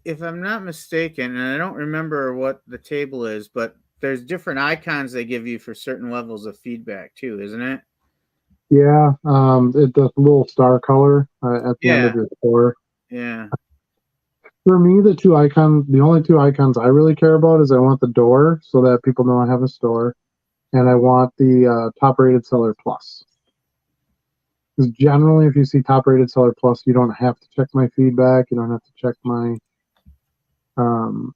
if I'm not mistaken, and I don't remember what the table is, but there's different icons they give you for certain levels of feedback too, isn't it? Yeah, the little star color at the end Yeah. of your score. Yeah. For me, the only 2 icons I really care about is I want the door so that people know I have a store, and I want the top rated seller plus. Because generally, if you see top rated seller plus, you don't have to check my feedback. You don't have to check my um,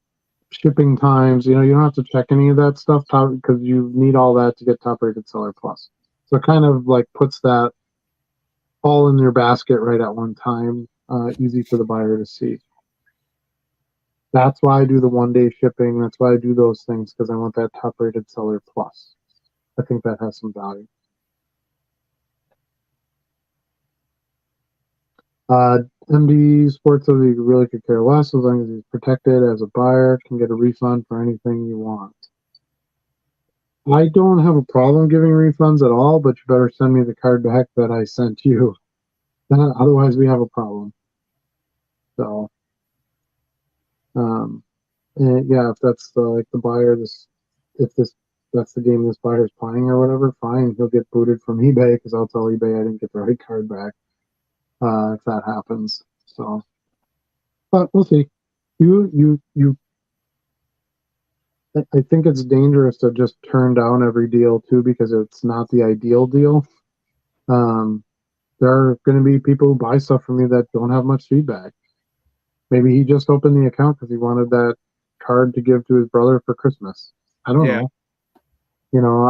shipping times. You don't have to check any of that stuff because you need all that to get top rated seller plus. So it kind of like puts that all in your basket right at one time, easy for the buyer to see. That's why I do the 1 day shipping. That's why I do those things, because I want that top rated seller plus. I think that has some value. MD Sports says he really could care less as long as he's protected as a buyer, can get a refund for anything you want. I don't have a problem giving refunds at all, but you better send me the card back that I sent you. Otherwise, we have a problem. So, yeah, if that's the buyer, if that's the game this buyer's playing or whatever, fine, he'll get booted from eBay because I'll tell eBay I didn't get the right card back if that happens. So, but we'll see. You. I think it's dangerous to just turn down every deal too because it's not the ideal deal. Um, there are going to be people who buy stuff from me that don't have much feedback. Maybe he just opened the account because he wanted that card to give to his brother for Christmas. I don't Yeah. know.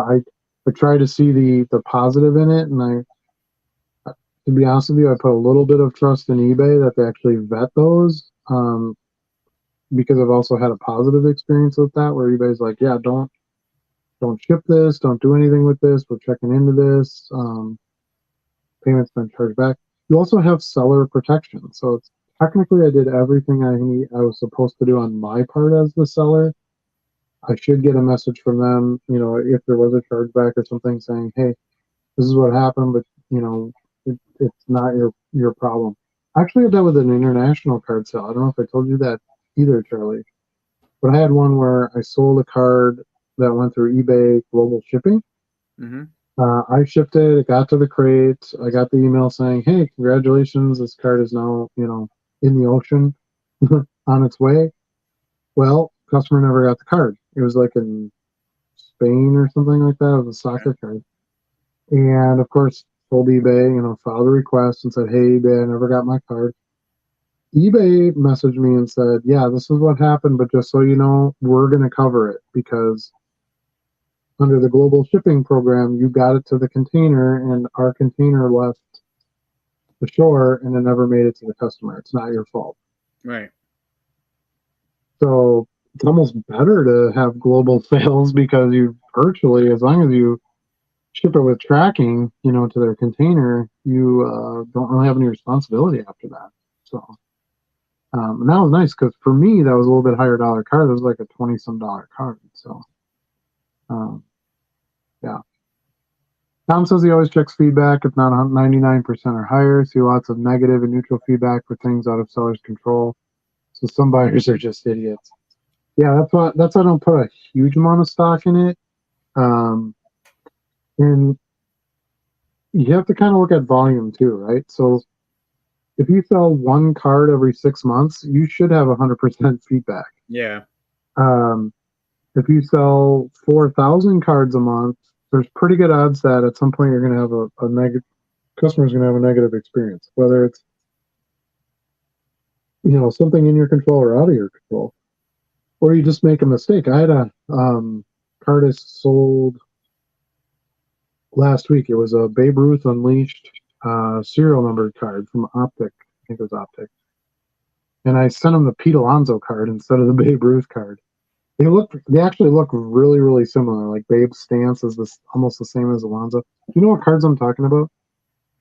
I try to see the positive in it, and to be honest with you, I put a little bit of trust in eBay that they actually vet those. Because I've also had a positive experience with that, where eBay's like, yeah, don't ship this, don't do anything with this. We're checking into this. Payment's been charged back. You also have seller protection, so it's technically I did everything I was supposed to do on my part as the seller. I should get a message from them, if there was a chargeback or something saying, hey, this is what happened, but it's not your problem. I actually had that with an international card sale. I don't know if I told you that either, Charlie, but I had one where I sold a card that went through eBay global shipping. Mm-hmm. I shipped it. It got to the crate. I got the email saying, "Hey, congratulations! This card is now, in the ocean, on its way." Well, customer never got the card. It was like in Spain or something like that. It was a soccer card, and of course, told eBay, filed a request and said, "Hey, eBay, I never got my card." eBay messaged me and said, "Yeah, this is what happened, but just so you know, we're going to cover it because under the global shipping program, you got it to the container, and our container left the shore and it never made it to the customer. It's not your fault." Right. So it's almost better to have global sales because you virtually, as long as you ship it with tracking, to their container, you don't really have any responsibility after that. So, and that was nice because for me, that was a little bit higher dollar card. It was like a 20 some dollar card. So, um, yeah. Tom says he always checks feedback, if not 99% or higher. See lots of negative and neutral feedback for things out of seller's control. So some buyers are just idiots. Yeah, that's why I don't put a huge amount of stock in it. And you have to kind of look at volume too, right? So if you sell one card every 6 months, you should have 100% feedback. Yeah. Um, if you sell 4,000 cards a month, there's pretty good odds that at some point you're going to have a negative customer's going to have a negative experience, whether it's something in your control or out of your control, or you just make a mistake. I had a cardist sold last week. It was a Babe Ruth Unleashed serial numbered card from Optic. I think it was Optic. And I sent him the Pete Alonso card instead of the Babe Ruth card. They actually look really, really similar. Like Babe's stance is almost the same as Alonso. Do you know what cards I'm talking about?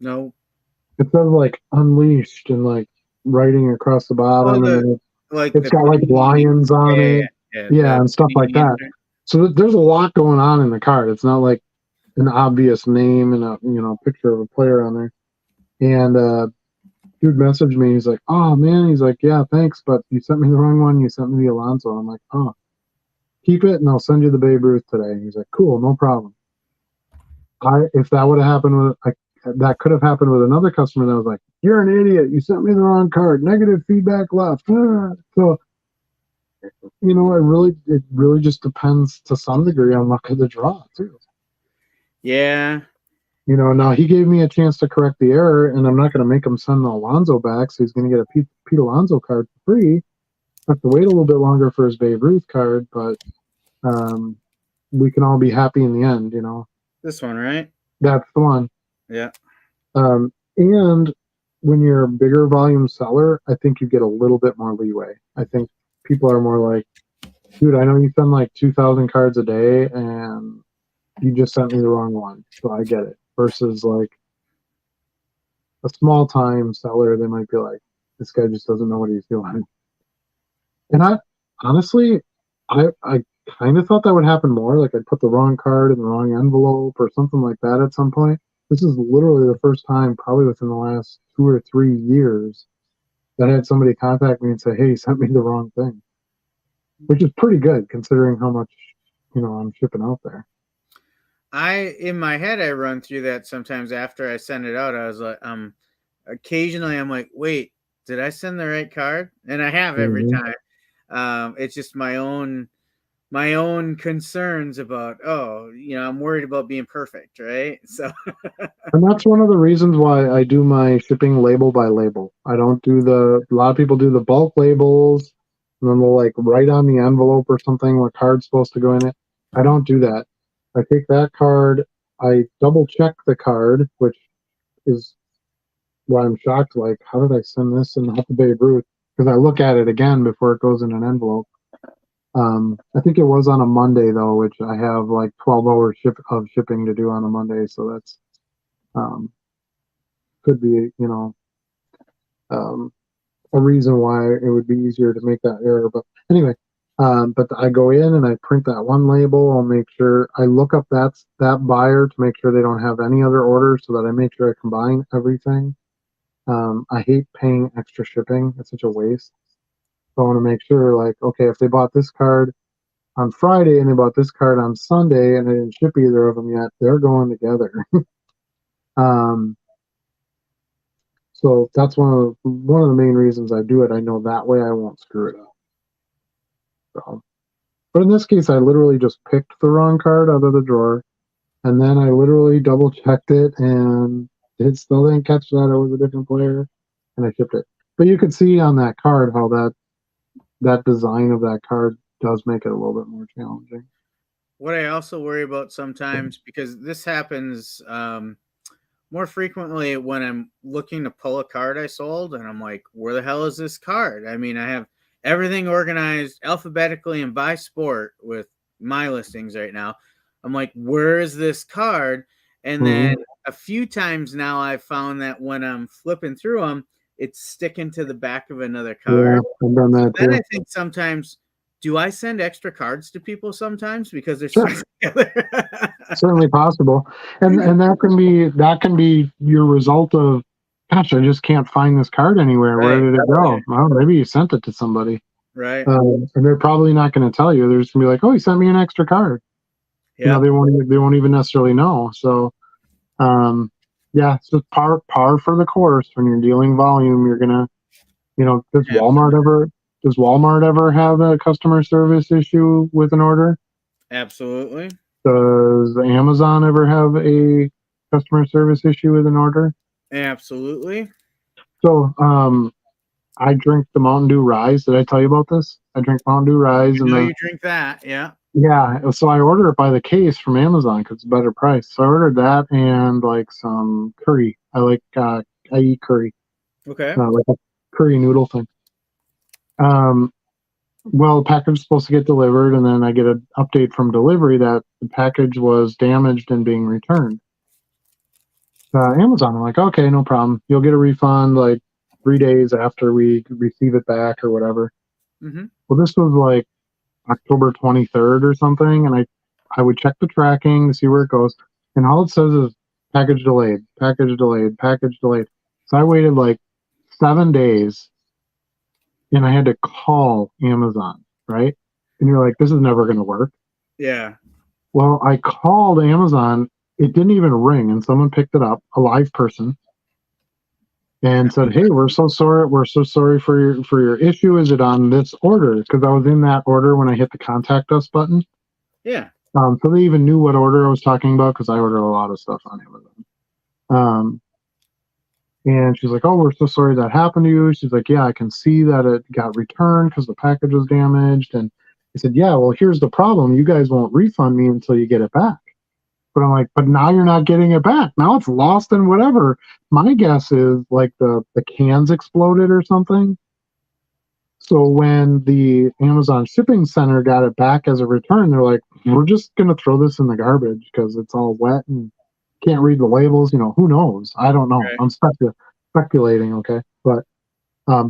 No. It says like Unleashed and like writing across the Oh, bottom, and then like it's the got like Panini. lions on Yeah, it. yeah. Yeah, The and stuff like Panini that. insert. So there's a lot going on in the card. It's not like an obvious name and a picture of a player on there. And dude messaged me. He's like, "Oh man," he's like, "Yeah, thanks, but you sent me the wrong one. You sent me the Alonso." I'm like, "Oh, keep it, and I'll send you the Babe Ruth today." And he's like, "Cool, no problem." If that would have happened that could have happened with another customer that was like, "You're an idiot. You sent me the wrong card. Negative feedback left." So it really just depends to some degree on luck of the draw too. Yeah. Now he gave me a chance to correct the error, and I'm not going to make him send the Alonso back, so he's going to get a Pete Alonso card for free. Have to wait a little bit longer for his Babe Ruth card, but we can all be happy in the end. This one, right? That's the one. Yeah. And when you're a bigger volume seller, I think you get a little bit more leeway. I think people are more like, dude, I know you send like 2,000 cards a day, and you just sent me the wrong one, so I get it. Versus like a small time seller, they might be like, this guy just doesn't know what he's doing. And I honestly, I kind of thought that would happen more. Like I'd put the wrong card in the wrong envelope or something like that at some point. This is literally the first time, probably within the last 2 or 3 years, that I had somebody contact me and say, "Hey, you sent me the wrong thing," which is pretty good considering how much I'm shipping out there. In my head, I run through that sometimes after I send it out. I was like, occasionally I'm like, wait, did I send the right card? And I have every time. It's just my own concerns about, I'm worried about being perfect, right? So And that's one of the reasons why I do my shipping label by label. I don't do a lot of people do the bulk labels, and then they'll like write on the envelope or something what card's supposed to go in it. I don't do that. I take that card, I double check the card, which is why I'm shocked. Like, how did I send this and not the Babe Ruth? Because I look at it again before it goes in an envelope. I think it was on a Monday though, which I have like 12 hours of shipping to do on a Monday, so that's could be a reason why it would be easier to make that error. But anyway, but I go in and I print that one label. I'll make sure I look up that buyer to make sure they don't have any other orders, so that I make sure I combine everything. I hate paying extra shipping. It's such a waste. So I want to make sure, like, okay, if they bought this card on Friday and they bought this card on Sunday and they didn't ship either of them yet, they're going together. So that's one of the main reasons I do it. I know that way I won't screw it up. So, but in this case, I literally just picked the wrong card out of the drawer, and then I literally double checked it, and it still didn't catch that it was a different player, and I shipped it. But you could see on that card how that design of that card does make it a little bit more challenging. what I also worry about sometimes, because this happens more frequently when I'm looking to pull a card I sold, and I'm like, where the hell is this card? I mean, I have everything organized alphabetically and by sport with my listings right now. I'm like, where is this card? And then a few times now I've found that when I'm flipping through them, it's sticking to the back of another card. Yeah, I've done that Then too. I think sometimes, do I send extra cards to people sometimes because they're Sure. together? Certainly possible, and that can be your result of, gosh, I just can't find this card anywhere. Right. Where did it go? Well, maybe you sent it to somebody, Right. and they're probably not going to tell you. They're just going to be like, oh, he sent me an extra card. Yeah. They won't even necessarily know. So yeah, it's just par for the course. When you're dealing volume, you're gonna, does Walmart ever have a customer service issue with an order? Absolutely. Does Amazon ever have a customer service issue with an order? Absolutely. So, I drink the Mountain Dew Rise. Did I tell you about this? I drink Mountain Dew Rise, and You drink that, yeah. yeah. So I order it by the case from Amazon because it's a better price. So I ordered that and like some curry. I eat curry, Okay. like a curry noodle thing. Well, the package is supposed to get delivered, and then I get an update from delivery that the package was damaged and being returned. Amazon, I'm like, okay, no problem. You'll get a refund like 3 days after we receive it back or whatever. Mm-hmm. Well, this was like October 23rd or something, and I would check the tracking to see where it goes, and all it says is package delayed, package delayed, package delayed. So I waited like 7 days, and I had to call Amazon, right? And you're like, this is never going to work. Yeah. Well, I called Amazon. It didn't even ring, and someone picked it up, a live person, and said, "Hey, we're so sorry. We're so sorry for your issue. Is it on this order?" Because I was in that order when I hit the contact us button. Yeah. So they even knew what order I was talking about because I order a lot of stuff on Amazon. Um, and she's like, "Oh, we're so sorry that happened to you." She's like, "Yeah, I can see that it got returned because the package was damaged." And I said, "Yeah, well, here's the problem. You guys won't refund me until you get it back." But I'm like, "But now you're not getting it back. Now it's lost and whatever." My guess is like the cans exploded or something. So when the Amazon shipping center got it back as a return, they're like, "We're just gonna throw this in the garbage because it's all wet and can't read the labels." Who knows? I don't know. Right. I'm speculating, okay? But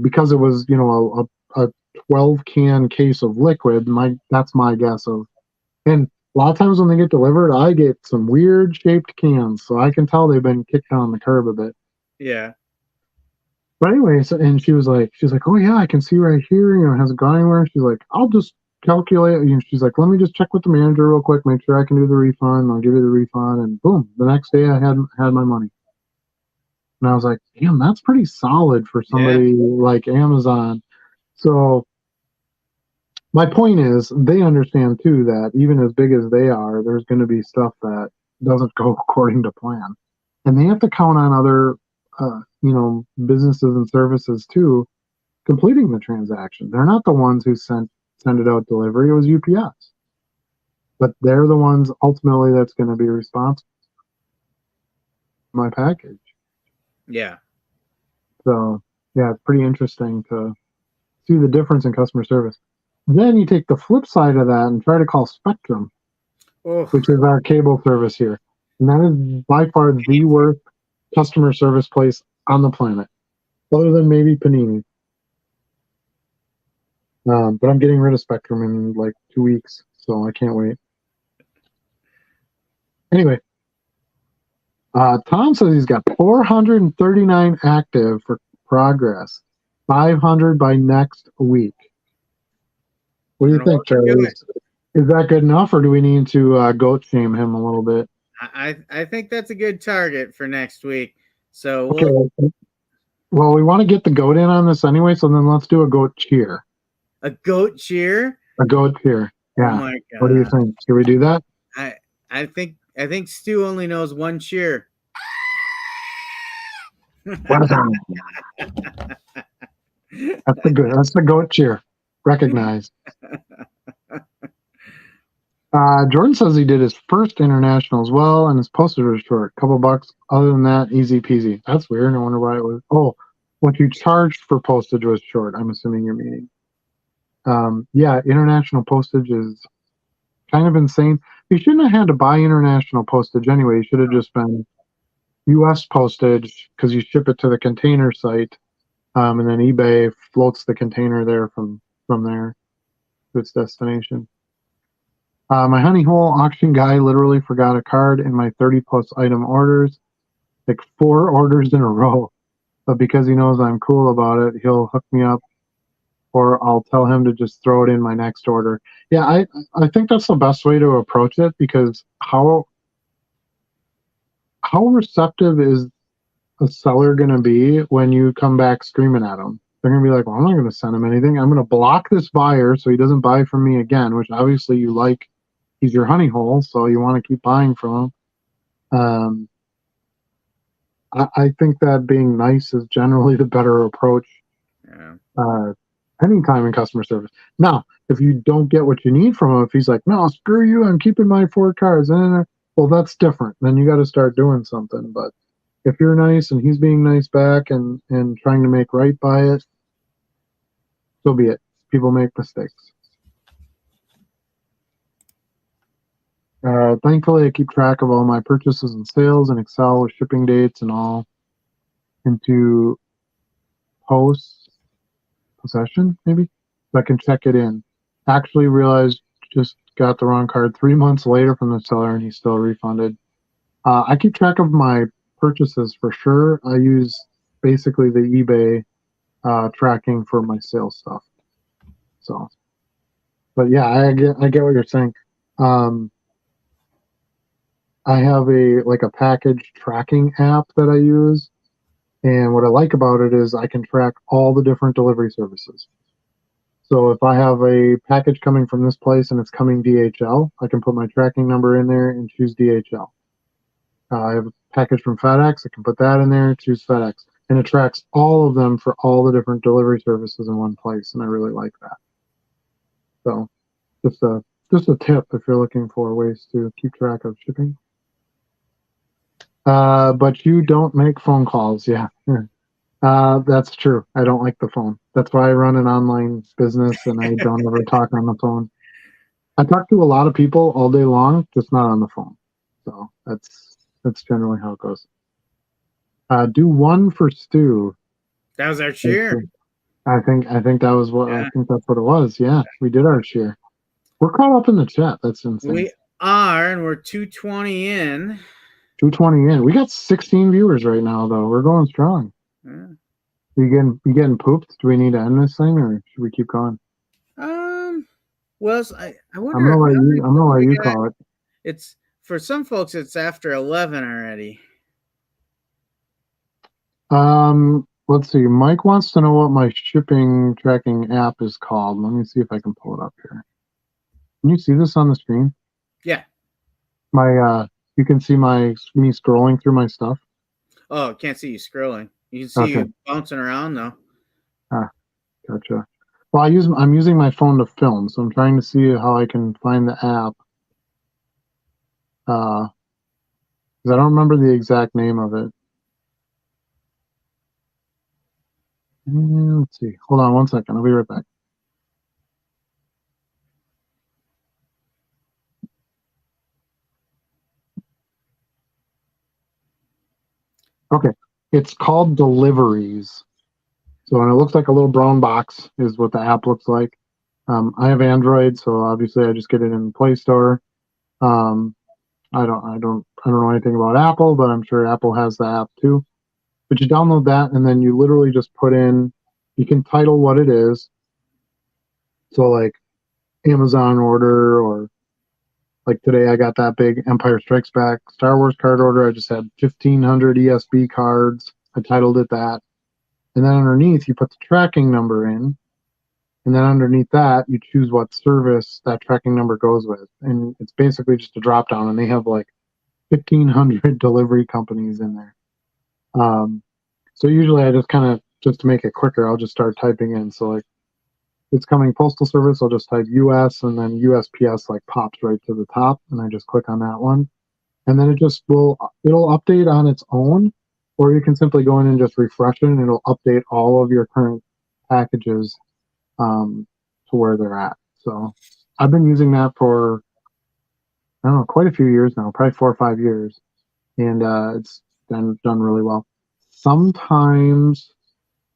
because it was, a 12 can case of liquid, that's my guess of. And a lot of times when they get delivered, I get some weird shaped cans, so I can tell they've been kicked on the curb a bit. Yeah. But anyways, and she's like, "Oh yeah, I can see right here, it hasn't gone anywhere." She's like, "I'll just calculate." She's like, "Let me just check with the manager real quick, make sure I can do the refund. I'll give you the refund." And boom, the next day I had my money. And I was like, "Damn, that's pretty solid for Yeah. somebody like Amazon." So my point is, they understand too that even as big as they are, there's going to be stuff that doesn't go according to plan, and they have to count on other, businesses and services too completing the transaction. They're not the ones who send it out delivery. It was UPS, but they're the ones ultimately that's going to be responsible for my package. Yeah. So yeah, it's pretty interesting to see the difference in customer service. Then you take the flip side of that and try to call Spectrum, Oh, which is our cable service here, and that is by far the worst customer service place on the planet, other than maybe Panini. But I'm getting rid of Spectrum in like 2 weeks, so I can't wait. Anyway, Tom says he's got 439 active for progress, 500 by next week. What do you I don't know think, what to Charlie? do. Is that good enough, or do we need to goat shame him a little bit? I think that's a good target for next week. So Okay. we'll Well, we want to get the goat in on this anyway, so then let's do a goat cheer. a goat cheer. A goat cheer. Oh Yeah. my What do you god. think? Should we do that? I I think Stu only knows one cheer. What is that? That's the goat cheer. Recognized. Jordan says he did his first international as well, and his postage was short. Couple bucks. Other than that, easy peasy. That's weird. I wonder why it was. Oh, what you charged for postage was short. I'm assuming you're meaning. Yeah, international postage is kind of insane. You shouldn't have had to buy international postage anyway. You should have just been U.S. postage because you ship it to the container site, and then eBay floats the container there from there to its destination. My honey hole auction guy literally forgot a card in my 30 plus item orders, like 4 orders in a row. But because he knows I'm cool about it, he'll hook me up, or I'll tell him to just throw it in my next order. Yeah, I think that's the best way to approach it, because how receptive is a seller going to be when you come back screaming at them? They're going to be like, "Well, I'm not going to send him anything. I'm going to block this buyer so he doesn't buy from me again," which obviously you like. He's your honey hole, so you want to keep buying from him. I think that being nice is generally the better approach Yeah. uh, anytime in customer service. Now, if you don't get what you need from him, if he's like, "No, screw you, I'm keeping my 4 cards," well, that's different. Then you got to start doing something. But if you're nice and he's being nice back and trying to make right by it, so be it. People make mistakes. Thankfully, I keep track of all my purchases and sales in Excel with shipping dates and all into post possession, maybe, so I can check it in. Actually realized just got the wrong card 3 months later from the seller and he's still refunded. I keep track of my purchases for sure. I use basically the eBay tracking for my sales stuff. So, but yeah, I get what you're saying. Um, I have a package tracking app that I use, and what I like about it is I can track all the different delivery services. So if I have a package coming from this place and it's coming DHL, I can put my tracking number in there and choose DHL. I have a package from FedEx. I can put that in there, choose FedEx, and it tracks all of them for all the different delivery services in one place, and I really like that. So just a tip if you're looking for ways to keep track of shipping. But you don't make phone calls, yeah. That's true. I don't like the phone. That's why I run an online business and I don't ever talk on the phone. I talk to a lot of people all day long, just not on the phone. So that's generally how it goes. Do one for Stu. That was our cheer. I think that was what I Yeah. think that's what it was. Yeah, we did our cheer. We're caught up in the chat. That's insane. We are, and we're 220 in. 220 in. We got 16 viewers right now, though. We're going strong. Yeah. You getting pooped? Do we need to end this thing, or should we keep going? Well, I wonder. I'm gonna let you call it. It's for some folks. It's after 11 already. Let's see. Mike wants to know what my shipping tracking app is called. Let me see if I can pull it up here. Can you see this on the screen? Yeah. You can see me scrolling through my stuff. Oh, can't see you scrolling. You can see you bouncing around though. Ah, gotcha. Well, I'm using my phone to film, so I'm trying to see how I can find the app. Because I don't remember the exact name of it. Let's see. Hold on one second. I'll be right back. Okay. It's called Deliveries. So, and it looks like a little brown box is what the app looks like. I have Android, so obviously I just get it in the Play Store. I don't know anything about Apple, but I'm sure Apple has the app too. But you download that, and then you literally just put in. You can title what it is. So like Amazon order, or like today I got that big Empire Strikes Back Star Wars card order. I just had 1,500 ESB cards. I titled it that. And then underneath, you put the tracking number in. And then underneath that, you choose what service that tracking number goes with. And it's basically just a drop down. And they have like 1,500 delivery companies in there. So usually I just just to make it quicker, I'll just start typing in. So like, it's coming postal service, I'll just type US, and then USPS like pops right to the top. And I just click on that one. And then it'll update on its own, or you can simply go in and just refresh it, and it'll update all of your current packages to where they're at. So I've been using that for, I don't know, quite a few years now, probably 4 or 5 years, and it's done really well. Sometimes,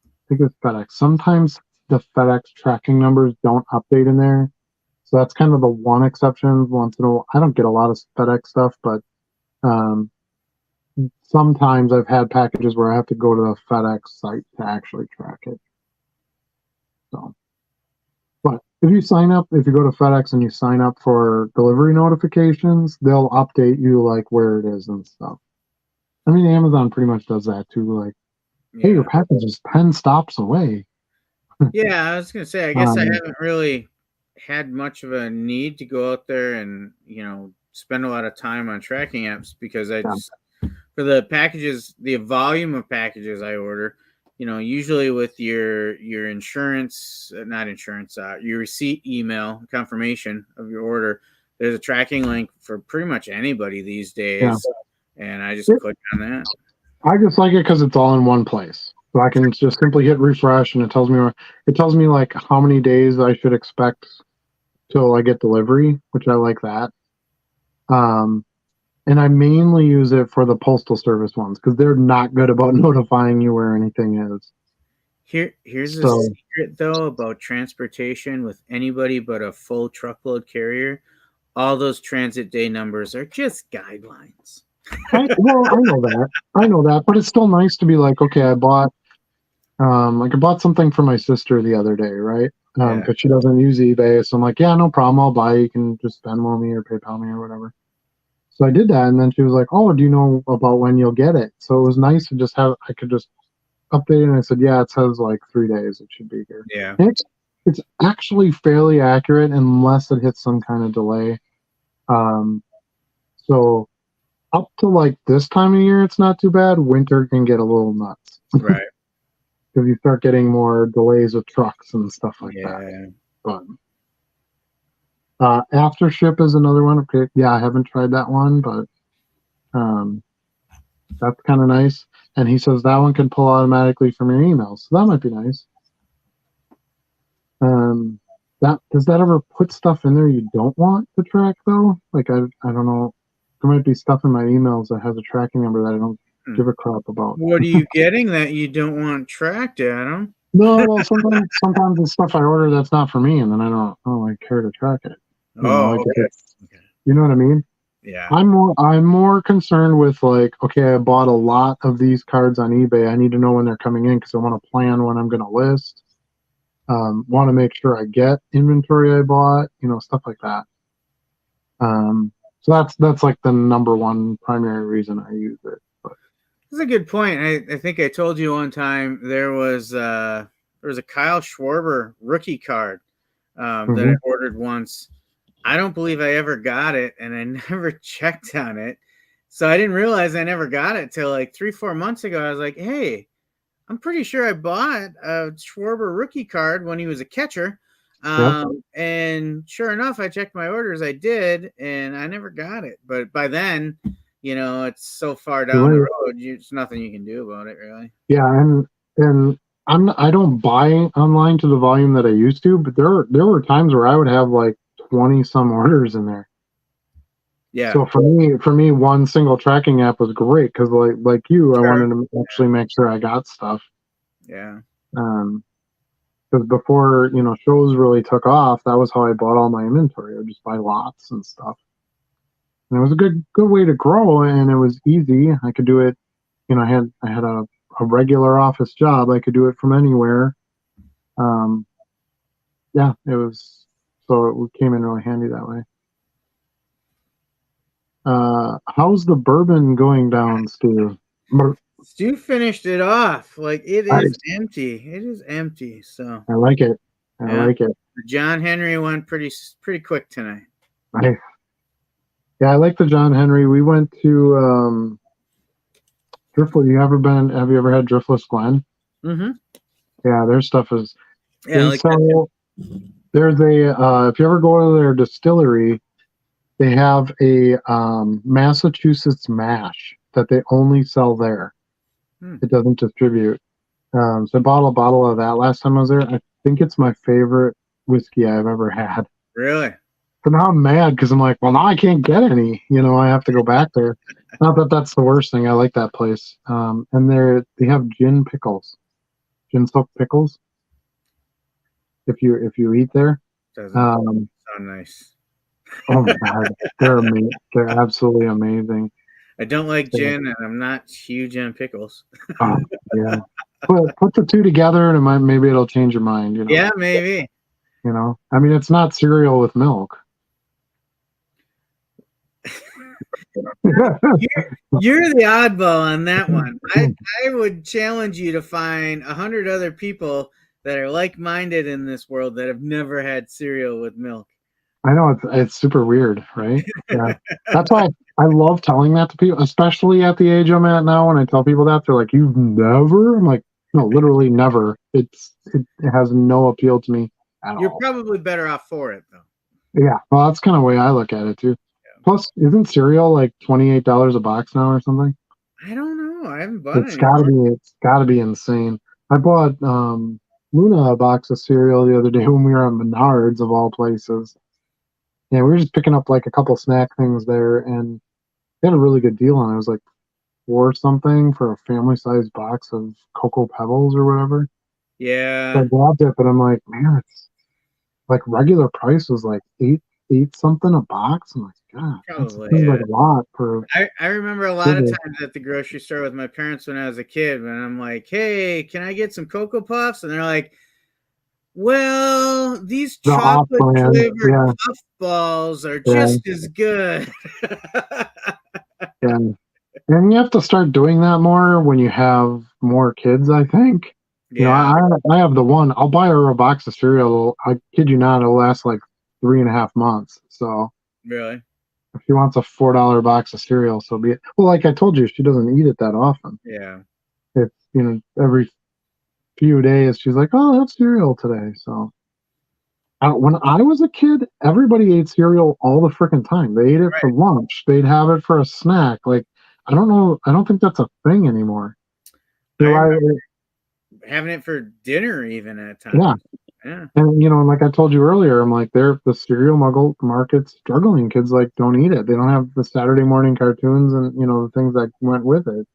I think it's FedEx. Sometimes the FedEx tracking numbers don't update in there, so that's kind of the one exception. Once in a while, I don't get a lot of FedEx stuff, but sometimes I've had packages where I have to go to the FedEx site to actually track it. So, but if you go to FedEx and you sign up for delivery notifications, they'll update you like where it is and stuff. I mean, Amazon pretty much does that too. Like, hey, your package is 10 stops away. Yeah, I was gonna say, I guess I haven't really had much of a need to go out there and spend a lot of time on tracking apps, because I just, for the packages, the volume of packages I order, usually with your insurance, not insurance, your receipt email confirmation of your order, there's a tracking link for pretty much anybody these days, and I just click on that. I just like it because it's all in one place. So I can just simply hit refresh, and it tells me like how many days I should expect till I get delivery, which I like that. And I mainly use it for the postal service ones because they're not good about notifying you where anything is. Here's a secret though about transportation with anybody but a full truckload carrier. All those transit day numbers are just guidelines. I know that, but it's still nice to be like, okay, I bought something for my sister the other day, right? Because she doesn't use eBay, so I'm like, yeah, no problem, I'll buy. You can just Venmo me or PayPal me or whatever. So I did that, and then she was like, oh, do you know about when you'll get it? So it was nice to just I could just update it, and I said, yeah, it says like 3 days, it should be here. Yeah. It's actually fairly accurate unless it hits some kind of delay. So up to like this time of year, it's not too bad. Winter can get a little nuts Right. because you start getting more delays with trucks and stuff like that. Yeah. But Aftership is another one. Okay, yeah, I haven't tried that one, but um, that's kind of nice. And he says that one can pull automatically from your emails, so that might be nice. That does that ever put stuff in there you don't want to track though? Like I don't know. There might be stuff in my emails that has a tracking number that I don't give a crap about. What are you getting that you don't want tracked, Adam? No, well, sometimes it's stuff I order that's not for me, and then I don't like care to track it. Oh, Like if okay. it's, you know what I mean? Yeah. I'm more concerned with like, okay, I bought a lot of these cards on eBay. I need to know when they're coming in because I want to plan when I'm going to list. Want to make sure I get inventory I bought, stuff like that. So that's like the number one primary reason I use it. But That's a good point. I think I told you one time there was a Kyle Schwarber rookie card that I ordered once. I don't believe I ever got it, and I never checked on it. So I didn't realize I never got it till like 3-4 months ago. I was like, hey, I'm pretty sure I bought a Schwarber rookie card when he was a catcher. And sure enough, I checked my orders. I did, and I never got it. But by then, it's so far down the road. There's nothing you can do about it, really. Yeah, and I don't buy online to the volume that I used to, but there were times where I would have like 20 some orders in there. Yeah. So for me, one single tracking app was great because like you, I wanted to actually make sure I got stuff. Yeah. Because before shows really took off, that was how I bought all my inventory. I would just buy lots and stuff, and it was a good way to grow, and it was easy. I could do it. I had a regular office job. I could do it from anywhere. Yeah, it was so it came in really handy that way. How's the bourbon going down, Stu? Stu finished it off. Like it is empty. It is empty. So I like it. I like it. John Henry went pretty quick tonight. Nice. Yeah, I like the John Henry. We went to Driftless. Have you ever had Driftless Glen? Mm-hmm. Yeah, their stuff is. Yeah, there's a if you ever go to their distillery, they have a Massachusetts mash that they only sell there. It doesn't distribute. So I bought a bottle of that last time I was there. I think it's my favorite whiskey I've ever had. Really? But now I'm mad because I'm like, well, now I can't get any. I have to go back there. Not that that's the worst thing. I like that place. And they have gin pickles, gin soaked pickles. If you eat there, doesn't sound nice. Oh my god, they're amazing. They're absolutely amazing. I don't like gin, and I'm not huge on pickles. Oh yeah, put the two together, and maybe it'll change your mind. Yeah, maybe. I mean, it's not cereal with milk. You're the oddball on that one. I would challenge you to find 100 other people that are like-minded in this world that have never had cereal with milk. I know it's super weird, right? Yeah, that's why I love telling that to people, especially at the age I'm at now. When I tell people that, they're like, "You've never?" I'm like, "No, literally never." It has no appeal to me at all. You're probably better off for it, though. Yeah, well, that's kind of the way I look at it too. Yeah. Plus, isn't cereal like $28 a box now or something? I don't know. I haven't bought it. It's gotta be insane. I bought Luna a box of cereal the other day when we were on Menards of all places. Yeah, we were just picking up like a couple snack things there, and they had a really good deal on it. It was like $4 something for a family-sized box of Cocoa Pebbles or whatever. Yeah. So I grabbed it, but I'm like, man, it's like regular price was like eight something a box. I'm like, God, probably like a lot for. I remember a lot of times at the grocery store with my parents when I was a kid, when I'm like, hey, can I get some Cocoa Puffs? And they're like, well, these chocolate flavored puff balls are just as good. Yeah. And you have to start doing that more when you have more kids, I think. Yeah. I have the one. I'll buy her a box of cereal. I kid you not, it'll last like 3.5 months. So really, if she wants a $4 box of cereal, so be it. Well, like I told you, she doesn't eat it that often. Yeah. It's, every few days she's like, oh, I have cereal today. So when I was a kid, everybody ate cereal all the freaking time. They ate it for Right. lunch. They'd have it for a snack. Like, I don't know. I don't think that's a thing anymore. I Do I? remember having it for dinner even at Yeah. times. Yeah. And like I told you earlier, I'm like, the cereal muggle market's struggling. Kids like don't eat it. They don't have the Saturday morning cartoons and the things that went with it.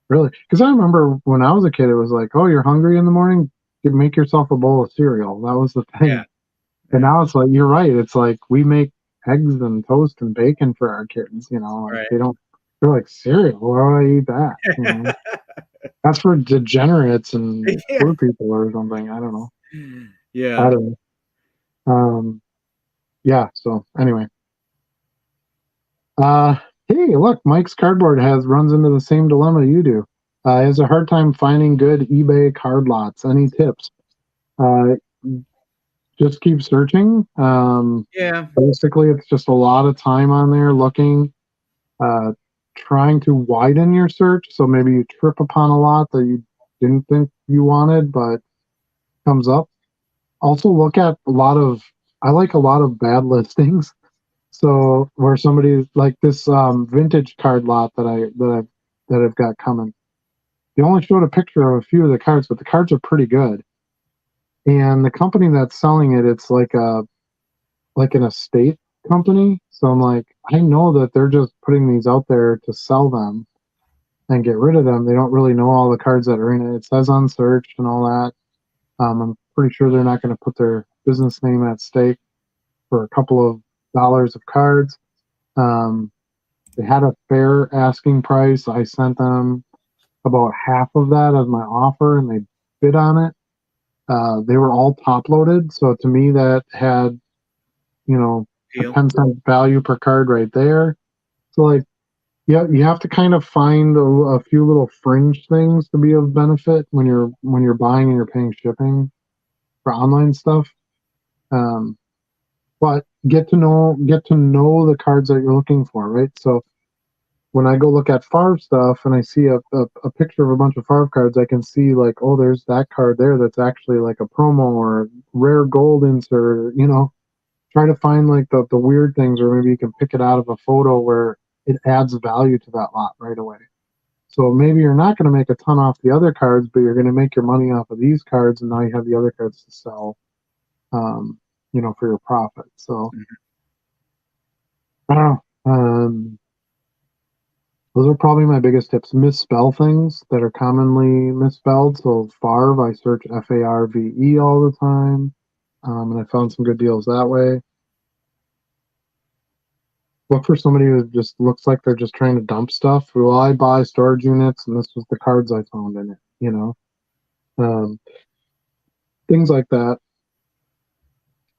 Really, because I remember when I was a kid, it was like, oh, you're hungry in the morning, you make yourself a bowl of cereal. That was the Yeah. thing. And Yeah. now it's like, you're right. It's like we make eggs and toast and bacon for our kids. Like Right. they don't. They're like cereal. Why do I eat that? That's for degenerates and Yeah. poor people or something. I don't know. I Yeah. don't know. Yeah. So anyway, uh, hey, look, Mike's Cardboard runs into the same dilemma you do. He has a hard time finding good eBay card lots. Any tips? Uh, just keep searching. Yeah. Basically, it's just a lot of time on there looking, uh, trying to widen your search. So maybe you trip upon a lot that you didn't think you wanted, but comes up. Also, look at I like a lot of bad listings. So where somebody like this vintage card lot that I've got coming. They only showed a picture of a few of the cards, but the cards are pretty good. And the company that's selling it, it's like an estate company. So I'm like, I know that they're just putting these out there to sell them and get rid of them. They don't really know all the cards that are in it. It says unsearched and all that. I'm pretty sure they're not going to put their business name at stake for a couple of dollars of cards. Um, they had a fair asking price. I sent them about half of that as my offer, and they bid on it. They were all top loaded, so to me that had a Deal. 10-cent value per card right there. So like, yeah, you have to kind of find a few little fringe things to be of benefit when you're buying and you're paying shipping for online stuff. Um, but get to know the cards that you're looking for, right? So when I go look at Favre stuff and I see a picture of a bunch of Favre cards, I can see like, oh, there's that card there that's actually like a promo or a rare gold insert, try to find like the weird things, or maybe you can pick it out of a photo where it adds value to that lot right away. So maybe you're not going to make a ton off the other cards, but you're going to make your money off of these cards, and now you have the other cards to sell, um, for your profit. So Mhm. I don't know. Those are probably my biggest tips. Misspell things that are commonly misspelled. So Farve, I search Farve all the time, and I found some good deals that way. Look for somebody who just looks like they're just trying to dump stuff. Well, I buy storage units, and this was the cards I found in it. Um, things like that.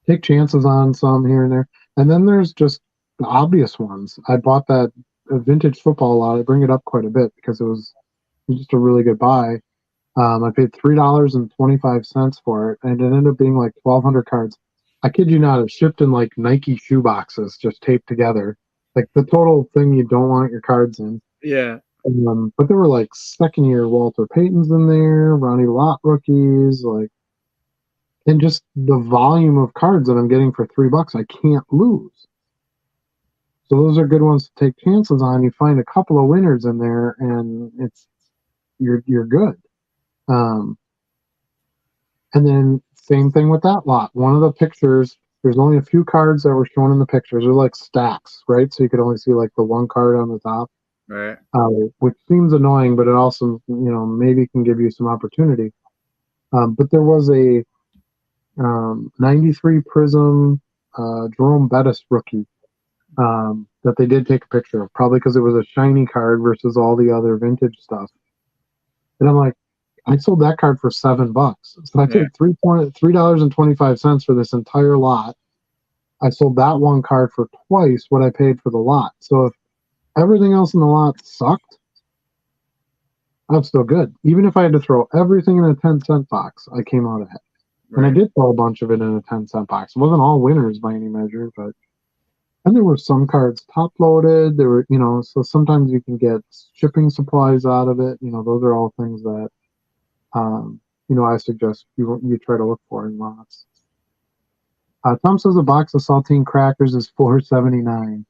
Take chances on some here and there, and then there's just the obvious ones. I bought that vintage football lot. I bring it up quite a bit because it was just a really good buy. I paid $3.25 for it, and it ended up being like 1,200 cards. I kid you not, it shipped in like Nike shoe boxes, just taped together. Like the total thing you don't want your cards in. Yeah. But there were like second year Walter Paytons in there, Ronnie Lott rookies, like, and just the volume of cards that I'm getting for $3, I can't lose. So those are good ones to take chances on. You find a couple of winners in there, and you're good. Um, And then same thing with that lot. One of the pictures, there's only a few cards that were shown in the pictures. They're like stacks, right? So you could only see like the one card on the top, Right. which seems annoying, but it also, maybe can give you some opportunity. But there was a 93 Prism Jerome Bettis rookie that they did take a picture of, probably because it was a shiny card versus all the other vintage stuff. And I'm like, I sold that card for $7. So I Yeah. paid $3.25 for this entire lot. I sold that one card for twice what I paid for the lot. So if everything else in the lot sucked, I'm still good. Even if I had to throw everything in a 10-cent box, I came out ahead. And I Right. did throw a bunch of it in a 10-cent box. It wasn't all winners by any measure, but And there were some cards top loaded. There were, so sometimes you can get shipping supplies out of it. Those are all things that, I suggest you try to look for in lots. Tom says a box of saltine crackers is $4.79.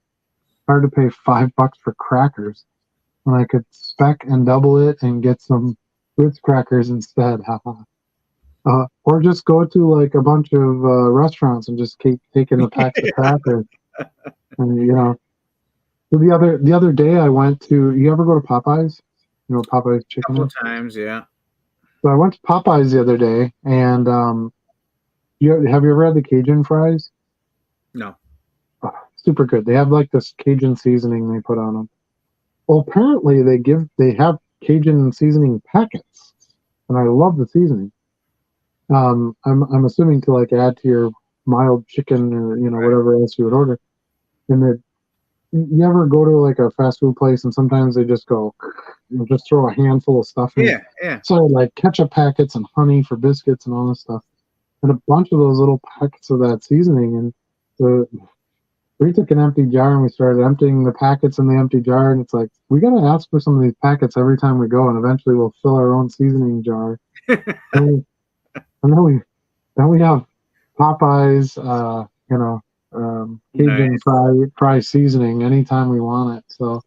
Hard to pay $5 for crackers when I could spec and double it and get some Ritz crackers instead. Or just go to like a bunch of restaurants and just keep taking the packs of crackers. And so the other day I went to. You ever go to Popeyes? You know what Popeyes A chicken couple is? times, yeah. So I went to Popeyes the other day, and have you ever had the Cajun fries? No. Oh, super good. They have like this Cajun seasoning they put on them. Well, apparently they have Cajun seasoning packets, and I love the seasoning. I'm assuming to like add to your mild chicken or Right. whatever else you would order. And that you ever go to like a fast food place and sometimes they just go, just throw a handful of stuff in. Yeah, yeah. So like ketchup packets and honey for biscuits and all this stuff, and a bunch of those little packets of that seasoning. And the we took an empty jar and we started emptying the packets in the empty jar. And it's like we got to ask for some of these packets every time we go, and eventually we'll fill our own seasoning jar. And then we have Popeyes, Cajun Nice. fry seasoning anytime we want it. So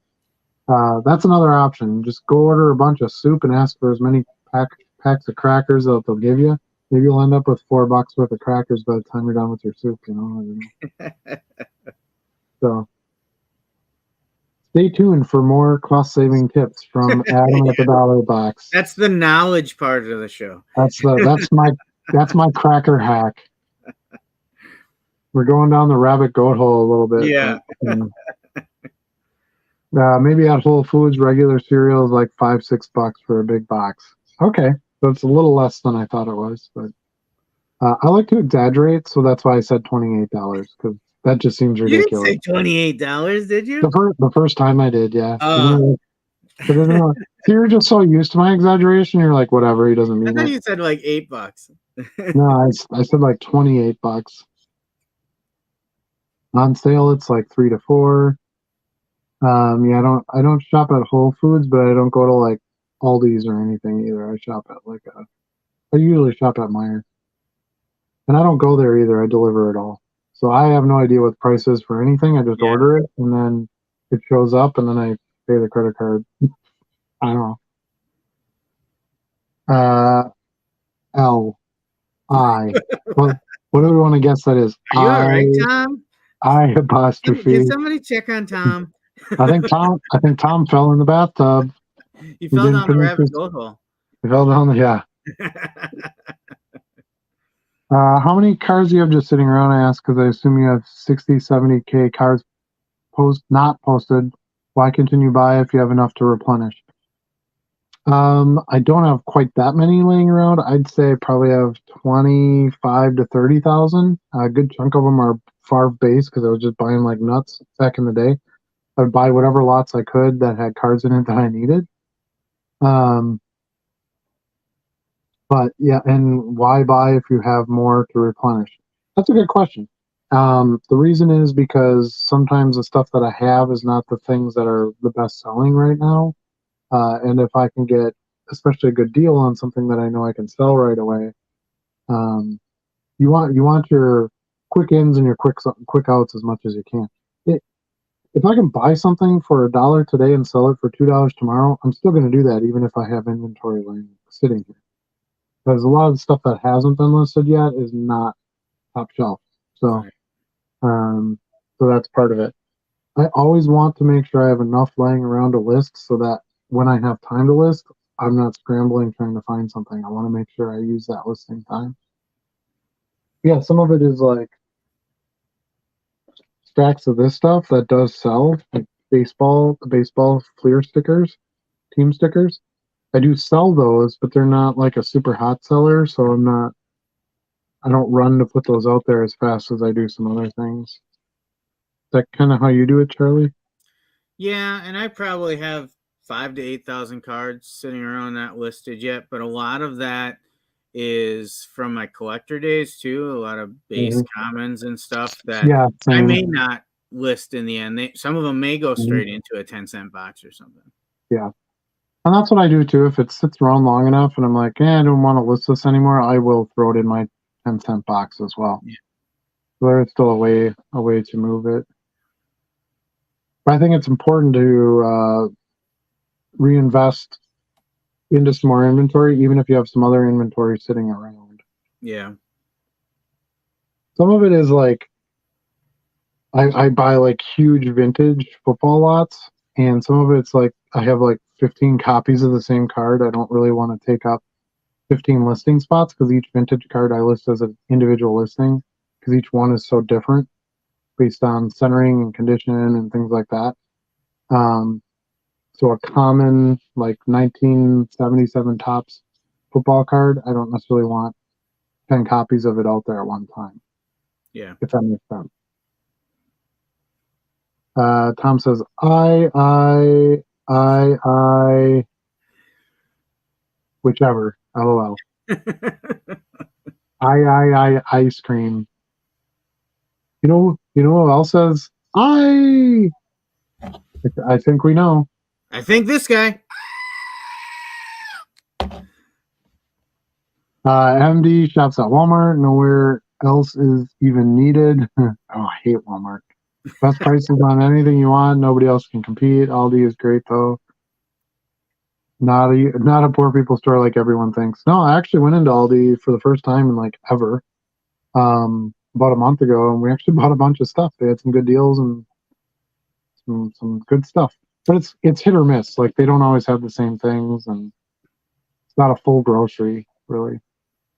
that's another option. Just go order a bunch of soup and ask for as many packs of crackers that they'll give you. Maybe you'll end up with $4 worth of crackers by the time you're done with your soup. So stay tuned for more cost-saving tips from Adam at the Dollar Box. That's the knowledge part of the show. That's my cracker hack. We're going down the rabbit goat hole a little bit. Yeah. But, maybe at Whole Foods, regular cereal is like $5-6 for a big box. Okay, so it's a little less than I thought it was, but I like to exaggerate, so that's why I said $28 because that just seems You didn't ridiculous. say $28, did you? The first time I did, yeah. Uh, So you're just so used to my exaggeration, you're like, whatever, he doesn't I mean thought it. you said like $8. No, I said like $28. On sale, it's like 3 to 4. Yeah, I don't shop at Whole Foods, but I don't go to like Aldi's or anything either. I usually shop at Meijer, and I don't go there either. I deliver it all, so I have no idea what the price is for anything. I just Yeah. order it, and then it shows up, and then I pay the credit card. I don't know. L I. What do we want to guess that is? Are you all right, Tom? I Can apostrophe. somebody check on Tom? I think Tom fell in the bathtub. You He fell didn't down the finish rabbit his. goat hole. He fell down the yeah. How many cars do you have just sitting around? I ask because I assume you have 60, 70K cars not posted. Why continue buy if you have enough to replenish? I don't have quite that many laying around. I'd say I probably have 25 to 30,000. A good chunk of them are far base because I was just buying like nuts back in the day. I would buy whatever lots I could that had cards in it that I needed. But yeah, and why buy if you have more to replenish? That's a good question. The reason is because sometimes the stuff that I have is not the things that are the best selling right now. And if I can get especially a good deal on something that I know I can sell right away, um, you want your quick ins and your quick outs as much as you can. If I can buy something for $1 today and sell it for $2 tomorrow, I'm still going to do that even if I have inventory sitting here. Because a lot of the stuff that hasn't been listed yet is not top shelf. So, Right. so that's part of it. I always want to make sure I have enough laying around to list so that when I have time to list, I'm not scrambling trying to find something. I want to make sure I use that listing time. Yeah, some of it is like stacks of this stuff that does sell, like the baseball clear stickers, team stickers. I do sell those, but they're not like a super hot seller, so I don't run to put those out there as fast as I do some other things. Is that kind of how you do it, Charlie? Yeah, and I probably have 5 to 8,000 cards sitting around not listed yet, but a lot of that is from my collector days too. A lot of base Mm-hmm. commons and stuff that Yeah, I same. may not list in the end. Some of them may go straight into a 10-cent box or something. Yeah. And that's what I do too. If it sits around long enough and I'm like, I don't want to list this anymore, I will throw it in my 10-cent box as well. Yeah. There's still a way to move it. But I think it's important to reinvest into some more inventory, even if you have some other inventory sitting around. Yeah. Some of it is like I buy like huge vintage football lots, and some of it's like I have like 15 copies of the same card. I don't really want to take up 15 listing spots because each vintage card I list as an individual listing because each one is so different based on centering and condition and things like that. So a common like 1977 Topps football card, I don't necessarily want 10 copies of it out there at one time. Yeah. If that makes sense. Tom says, whichever, LOL. Ice cream. You know who else says, I think we know. I think this guy. MD shops at Walmart. Nowhere else is even needed. Oh, I hate Walmart. Best prices on anything you want. Nobody else can compete. Aldi is great though. Not a poor people store like everyone thinks. No, I actually went into Aldi for the first time in like ever. About a month ago, and we actually bought a bunch of stuff. They had some good deals and some good stuff. But it's hit or miss. Like they don't always have the same things, and it's not a full grocery really.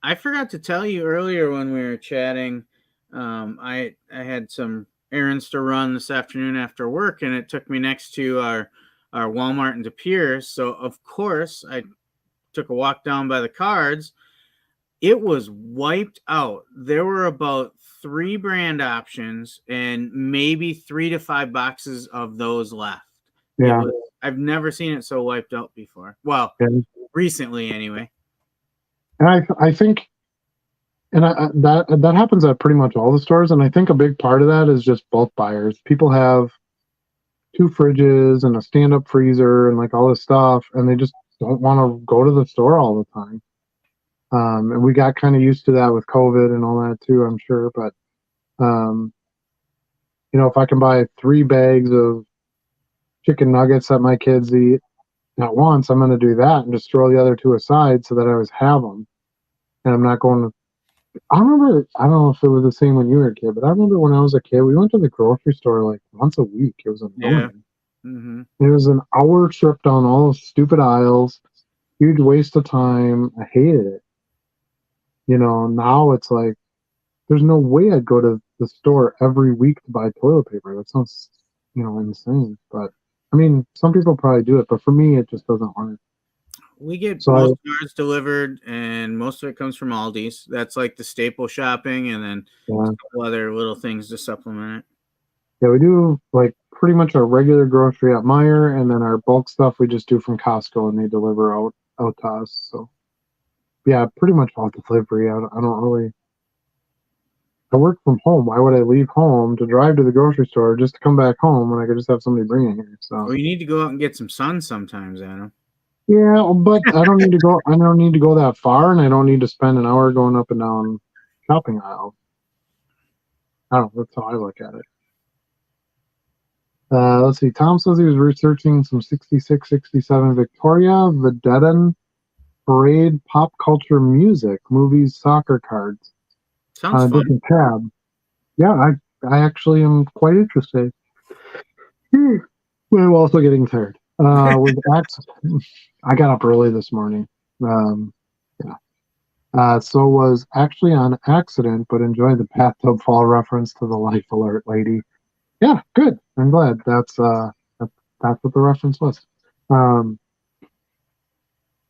I forgot to tell you earlier when we were chatting. I had some errands to run this afternoon after work, and it took me next to our Walmart in De Pere. So of course I took a walk down by the cards. It was wiped out. There were about 3 brand options and maybe 3 to 5 boxes of those left. Yeah, I've never seen it so wiped out before. Well, yeah. recently anyway. And I think, and that happens at pretty much all the stores. And I think a big part of that is just bulk buyers. People have 2 fridges and a stand-up freezer and like all this stuff, and they just don't want to go to the store all the time. And we got kind of used to that with COVID and all that too, I'm sure. But if I can buy 3 bags of chicken nuggets that my kids eat at once, I'm going to do that and just throw the other 2 aside so that I always have them. And I'm not going to. I remember, I don't know if it was the same when you were a kid, but I remember when I was a kid, we went to the grocery store like once a week. It was annoying. Yeah. Mm-hmm. It was an hour trip down all those stupid aisles, huge waste of time. I hated it. Now it's like, there's no way I'd go to the store every week to buy toilet paper. That sounds, insane. But I mean, some people probably do it, but for me, it just doesn't work. We get most of ours delivered, and most of it comes from Aldi's. That's like the staple shopping, and then a couple other little things to supplement it. Yeah, we do like pretty much our regular grocery at Meijer, and then our bulk stuff we just do from Costco, and they deliver out to us. So yeah, pretty much all delivery. I don't really. I work from home. Why would I leave home to drive to the grocery store just to come back home when I could just have somebody bring it here? So. Well, you need to go out and get some sun sometimes, Adam. Yeah, but I don't need to go. I don't need to go that far, and I don't need to spend an hour going up and down shopping aisles. I don't know. That's how I look at it. Let's see. Tom says he was researching some 66, 67 Victoria, Vedette, parade, pop culture music, movies, soccer cards. Sounds fun. Different tab. Yeah, I actually am quite interested. I'm also getting tired. I got up early this morning. So was actually on accident, but enjoyed the bathtub fall reference to the life alert lady. Yeah, good. I'm glad that's what the reference was.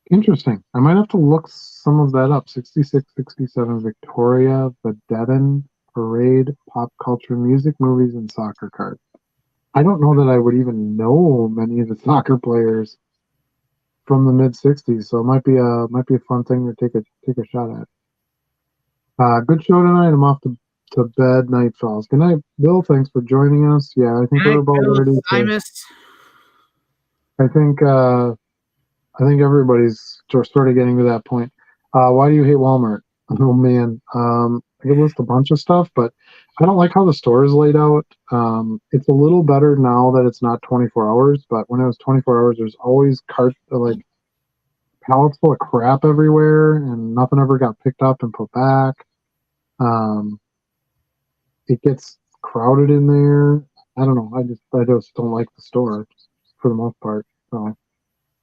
Interesting. I might have to look some of that up. 66, 67 Victoria, Vedette, parade, pop culture, music, movies, and soccer cards. I don't know that I would even know many of the soccer players from the mid '60s, so it might be a fun thing to take a shot at. Good show tonight. I'm off to to bed. Night falls. Good night, Bill. Thanks for joining us. Yeah, I think we're about ready to. I think everybody's sort of getting to that point. Why do you hate Walmart? Oh man, I could list a bunch of stuff, but I don't like how the store is laid out. It's a little better now that it's not 24 hours, but when it was 24 hours, there's always like pallets full of crap everywhere, and nothing ever got picked up and put back. Um, it gets crowded in there. I don't know. I just don't like the store for the most part. So.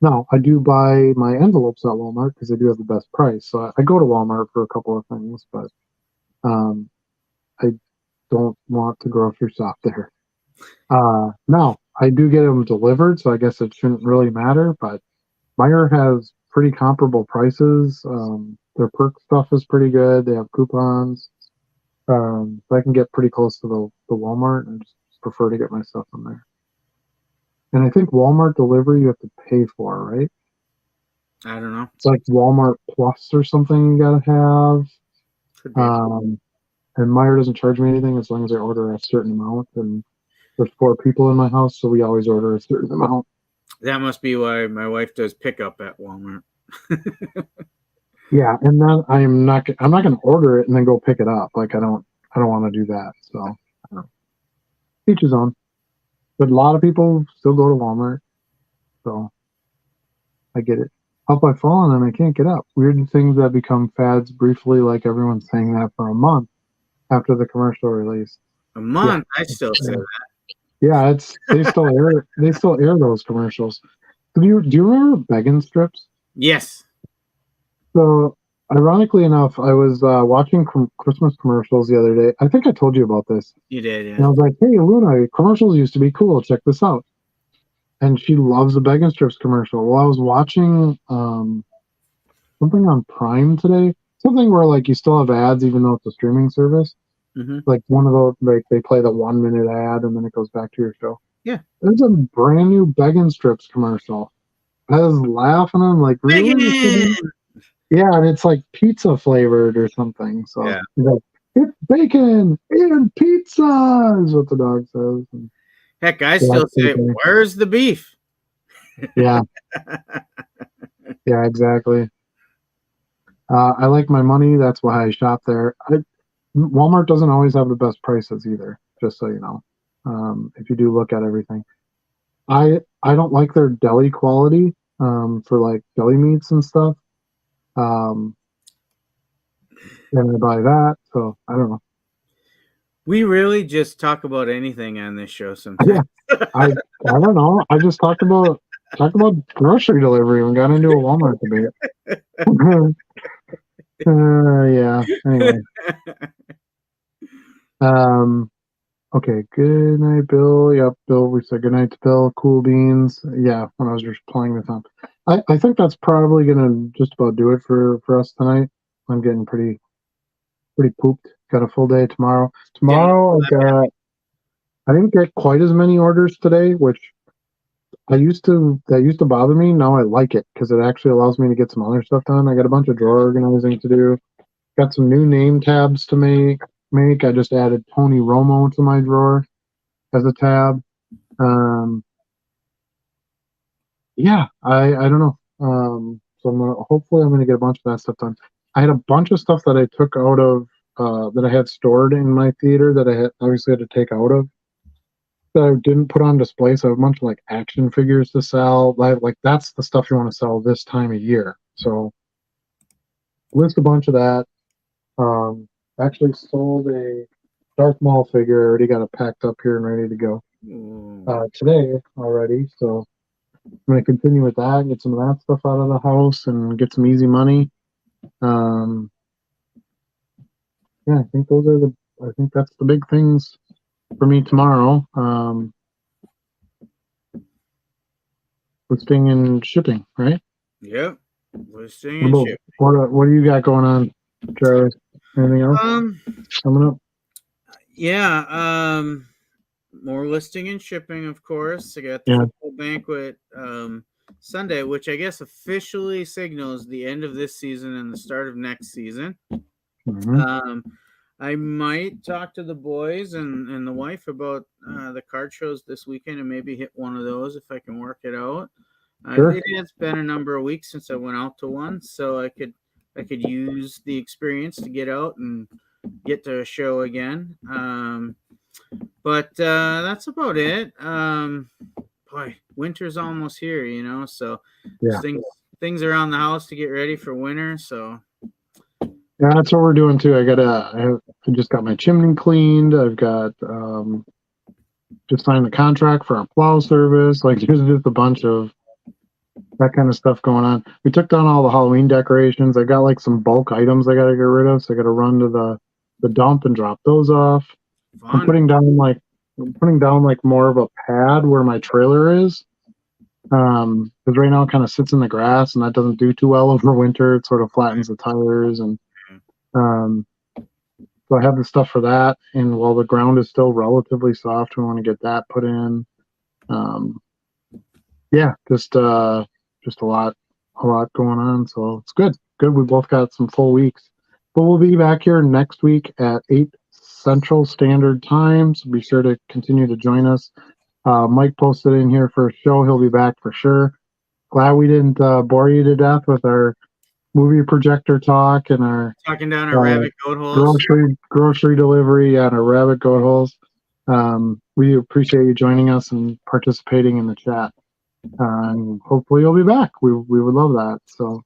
No, I do buy my envelopes at Walmart because they do have the best price. So I go to Walmart for a couple of things, but um, I don't want to grocery shop there. No, I do get them delivered, so I guess it shouldn't really matter. But Meijer has pretty comparable prices. Their perk stuff is pretty good. They have coupons. So I can get pretty close to the Walmart and just prefer to get my stuff from there. And I think Walmart delivery you have to pay for, right? I don't know. It's like Walmart Plus or something you gotta have. Could be. And Meijer doesn't charge me anything as long as I order a certain amount. And there's 4 people in my house, so we always order a certain amount. That must be why my wife does pickup at Walmart. Yeah, and then I'm not gonna order it and then go pick it up. Like I don't want to do that. So I don't know. Each his own. But a lot of people still go to Walmart, so I get it. Up I fall and I can't get up. Weird things that become fads briefly, like everyone's saying that for a month after the commercial release. A month, yeah. I still say that. Yeah, they still air those commercials. Do you remember begging strips? Yes. So ironically enough, I was watching Christmas commercials the other day. I think I told you about this. You did, yeah. And I was like, "Hey, Luna, commercials used to be cool. Check this out." And she loves the begging strips commercial. Well, I was watching something on Prime today. Something where like you still have ads even though it's a streaming service. Mm-hmm. Like one of those, like they play the 1-minute ad and then it goes back to your show. Yeah. There's a brand new begging strips commercial. I was laughing. I'm like, really? Yeah, and it's like pizza flavored or something. So yeah. He's like, it's bacon and pizza is what the dog says. And heck, I still say, where's the beef? Yeah. Yeah, exactly. I like my money. That's why I shop there. Walmart doesn't always have the best prices either, just so you know. If you do look at everything. I don't like their deli quality for like deli meats and stuff. And I buy that, so I don't know. We really just talk about anything on this show sometimes. Yeah, I don't know. I just talked about grocery delivery and got into a Walmart debate. Yeah. Anyway. Okay. Good night, Bill. Yep, Bill. We said good night to Bill. Cool beans. Yeah. When I was just playing the time, I think that's probably gonna just about do it for us tonight. I'm getting pretty pooped. Got a full day tomorrow. Tomorrow I didn't get quite as many orders today, which that used to bother me. Now I like it because it actually allows me to get some other stuff done. I got a bunch of drawer organizing to do. Got some new name tabs to make. I just added Tony Romo to my drawer as a tab. Yeah, I don't know. So hopefully I'm gonna get a bunch of that stuff done. I had a bunch of stuff that I took out of that I had stored in my theater that I obviously had to take out of that I didn't put on display. So I have a bunch of like action figures to sell. Like that's the stuff you want to sell this time of year. So list a bunch of that. Actually sold a Darth Maul figure. I already got it packed up here and ready to go today already. So I'm going to continue with that, get some of that stuff out of the house and get some easy money. Yeah, I think I think that's the big things for me tomorrow. Listing and shipping, right? Yep. Listing and shipping. What do you got going on, Charlie? Anything else coming up? Yeah. More listing and shipping, of course. I got the football banquet Sunday, which I guess officially signals the end of this season and the start of next season. Mm-hmm. I might talk to the boys and the wife about the card shows this weekend and maybe hit one of those if I can work it out. Sure. It has been a number of weeks since I went out to one, so I could use the experience to get out and get to a show again. But that's about it. Boy, winter's almost here, so Yeah. things around the house to get ready for winter. So Yeah, that's what we're doing too. I just got my chimney cleaned. I've got just signed the contract for our plow service. Like there's just a bunch of that kind of stuff going on. We took down all the Halloween decorations. I got like some bulk items I got to get rid of, so I got to run to the dump and drop those off. I'm fun. putting down like more of a pad where my trailer is. Because right now it kind of sits in the grass and that doesn't do too well over winter. It sort of flattens the tires and um, so I have the stuff for that. And while the ground is still relatively soft, we want to get that put in. Um, yeah, just a lot going on. So it's good. Good. We both got some full weeks, but we'll be back here next week at 8 Central Standard Time. So be sure to continue to join us. Mike posted in here for a show. He'll be back for sure. Glad we didn't bore you to death with our movie projector talk and our Talking down our rabbit goat holes. grocery delivery and our rabbit goat holes. We appreciate you joining us and participating in the chat. And hopefully you'll be back. We would love that. So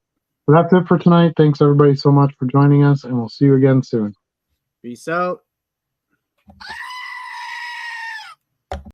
that's it for tonight. Thanks everybody so much for joining us, and we'll see you again soon. Peace out.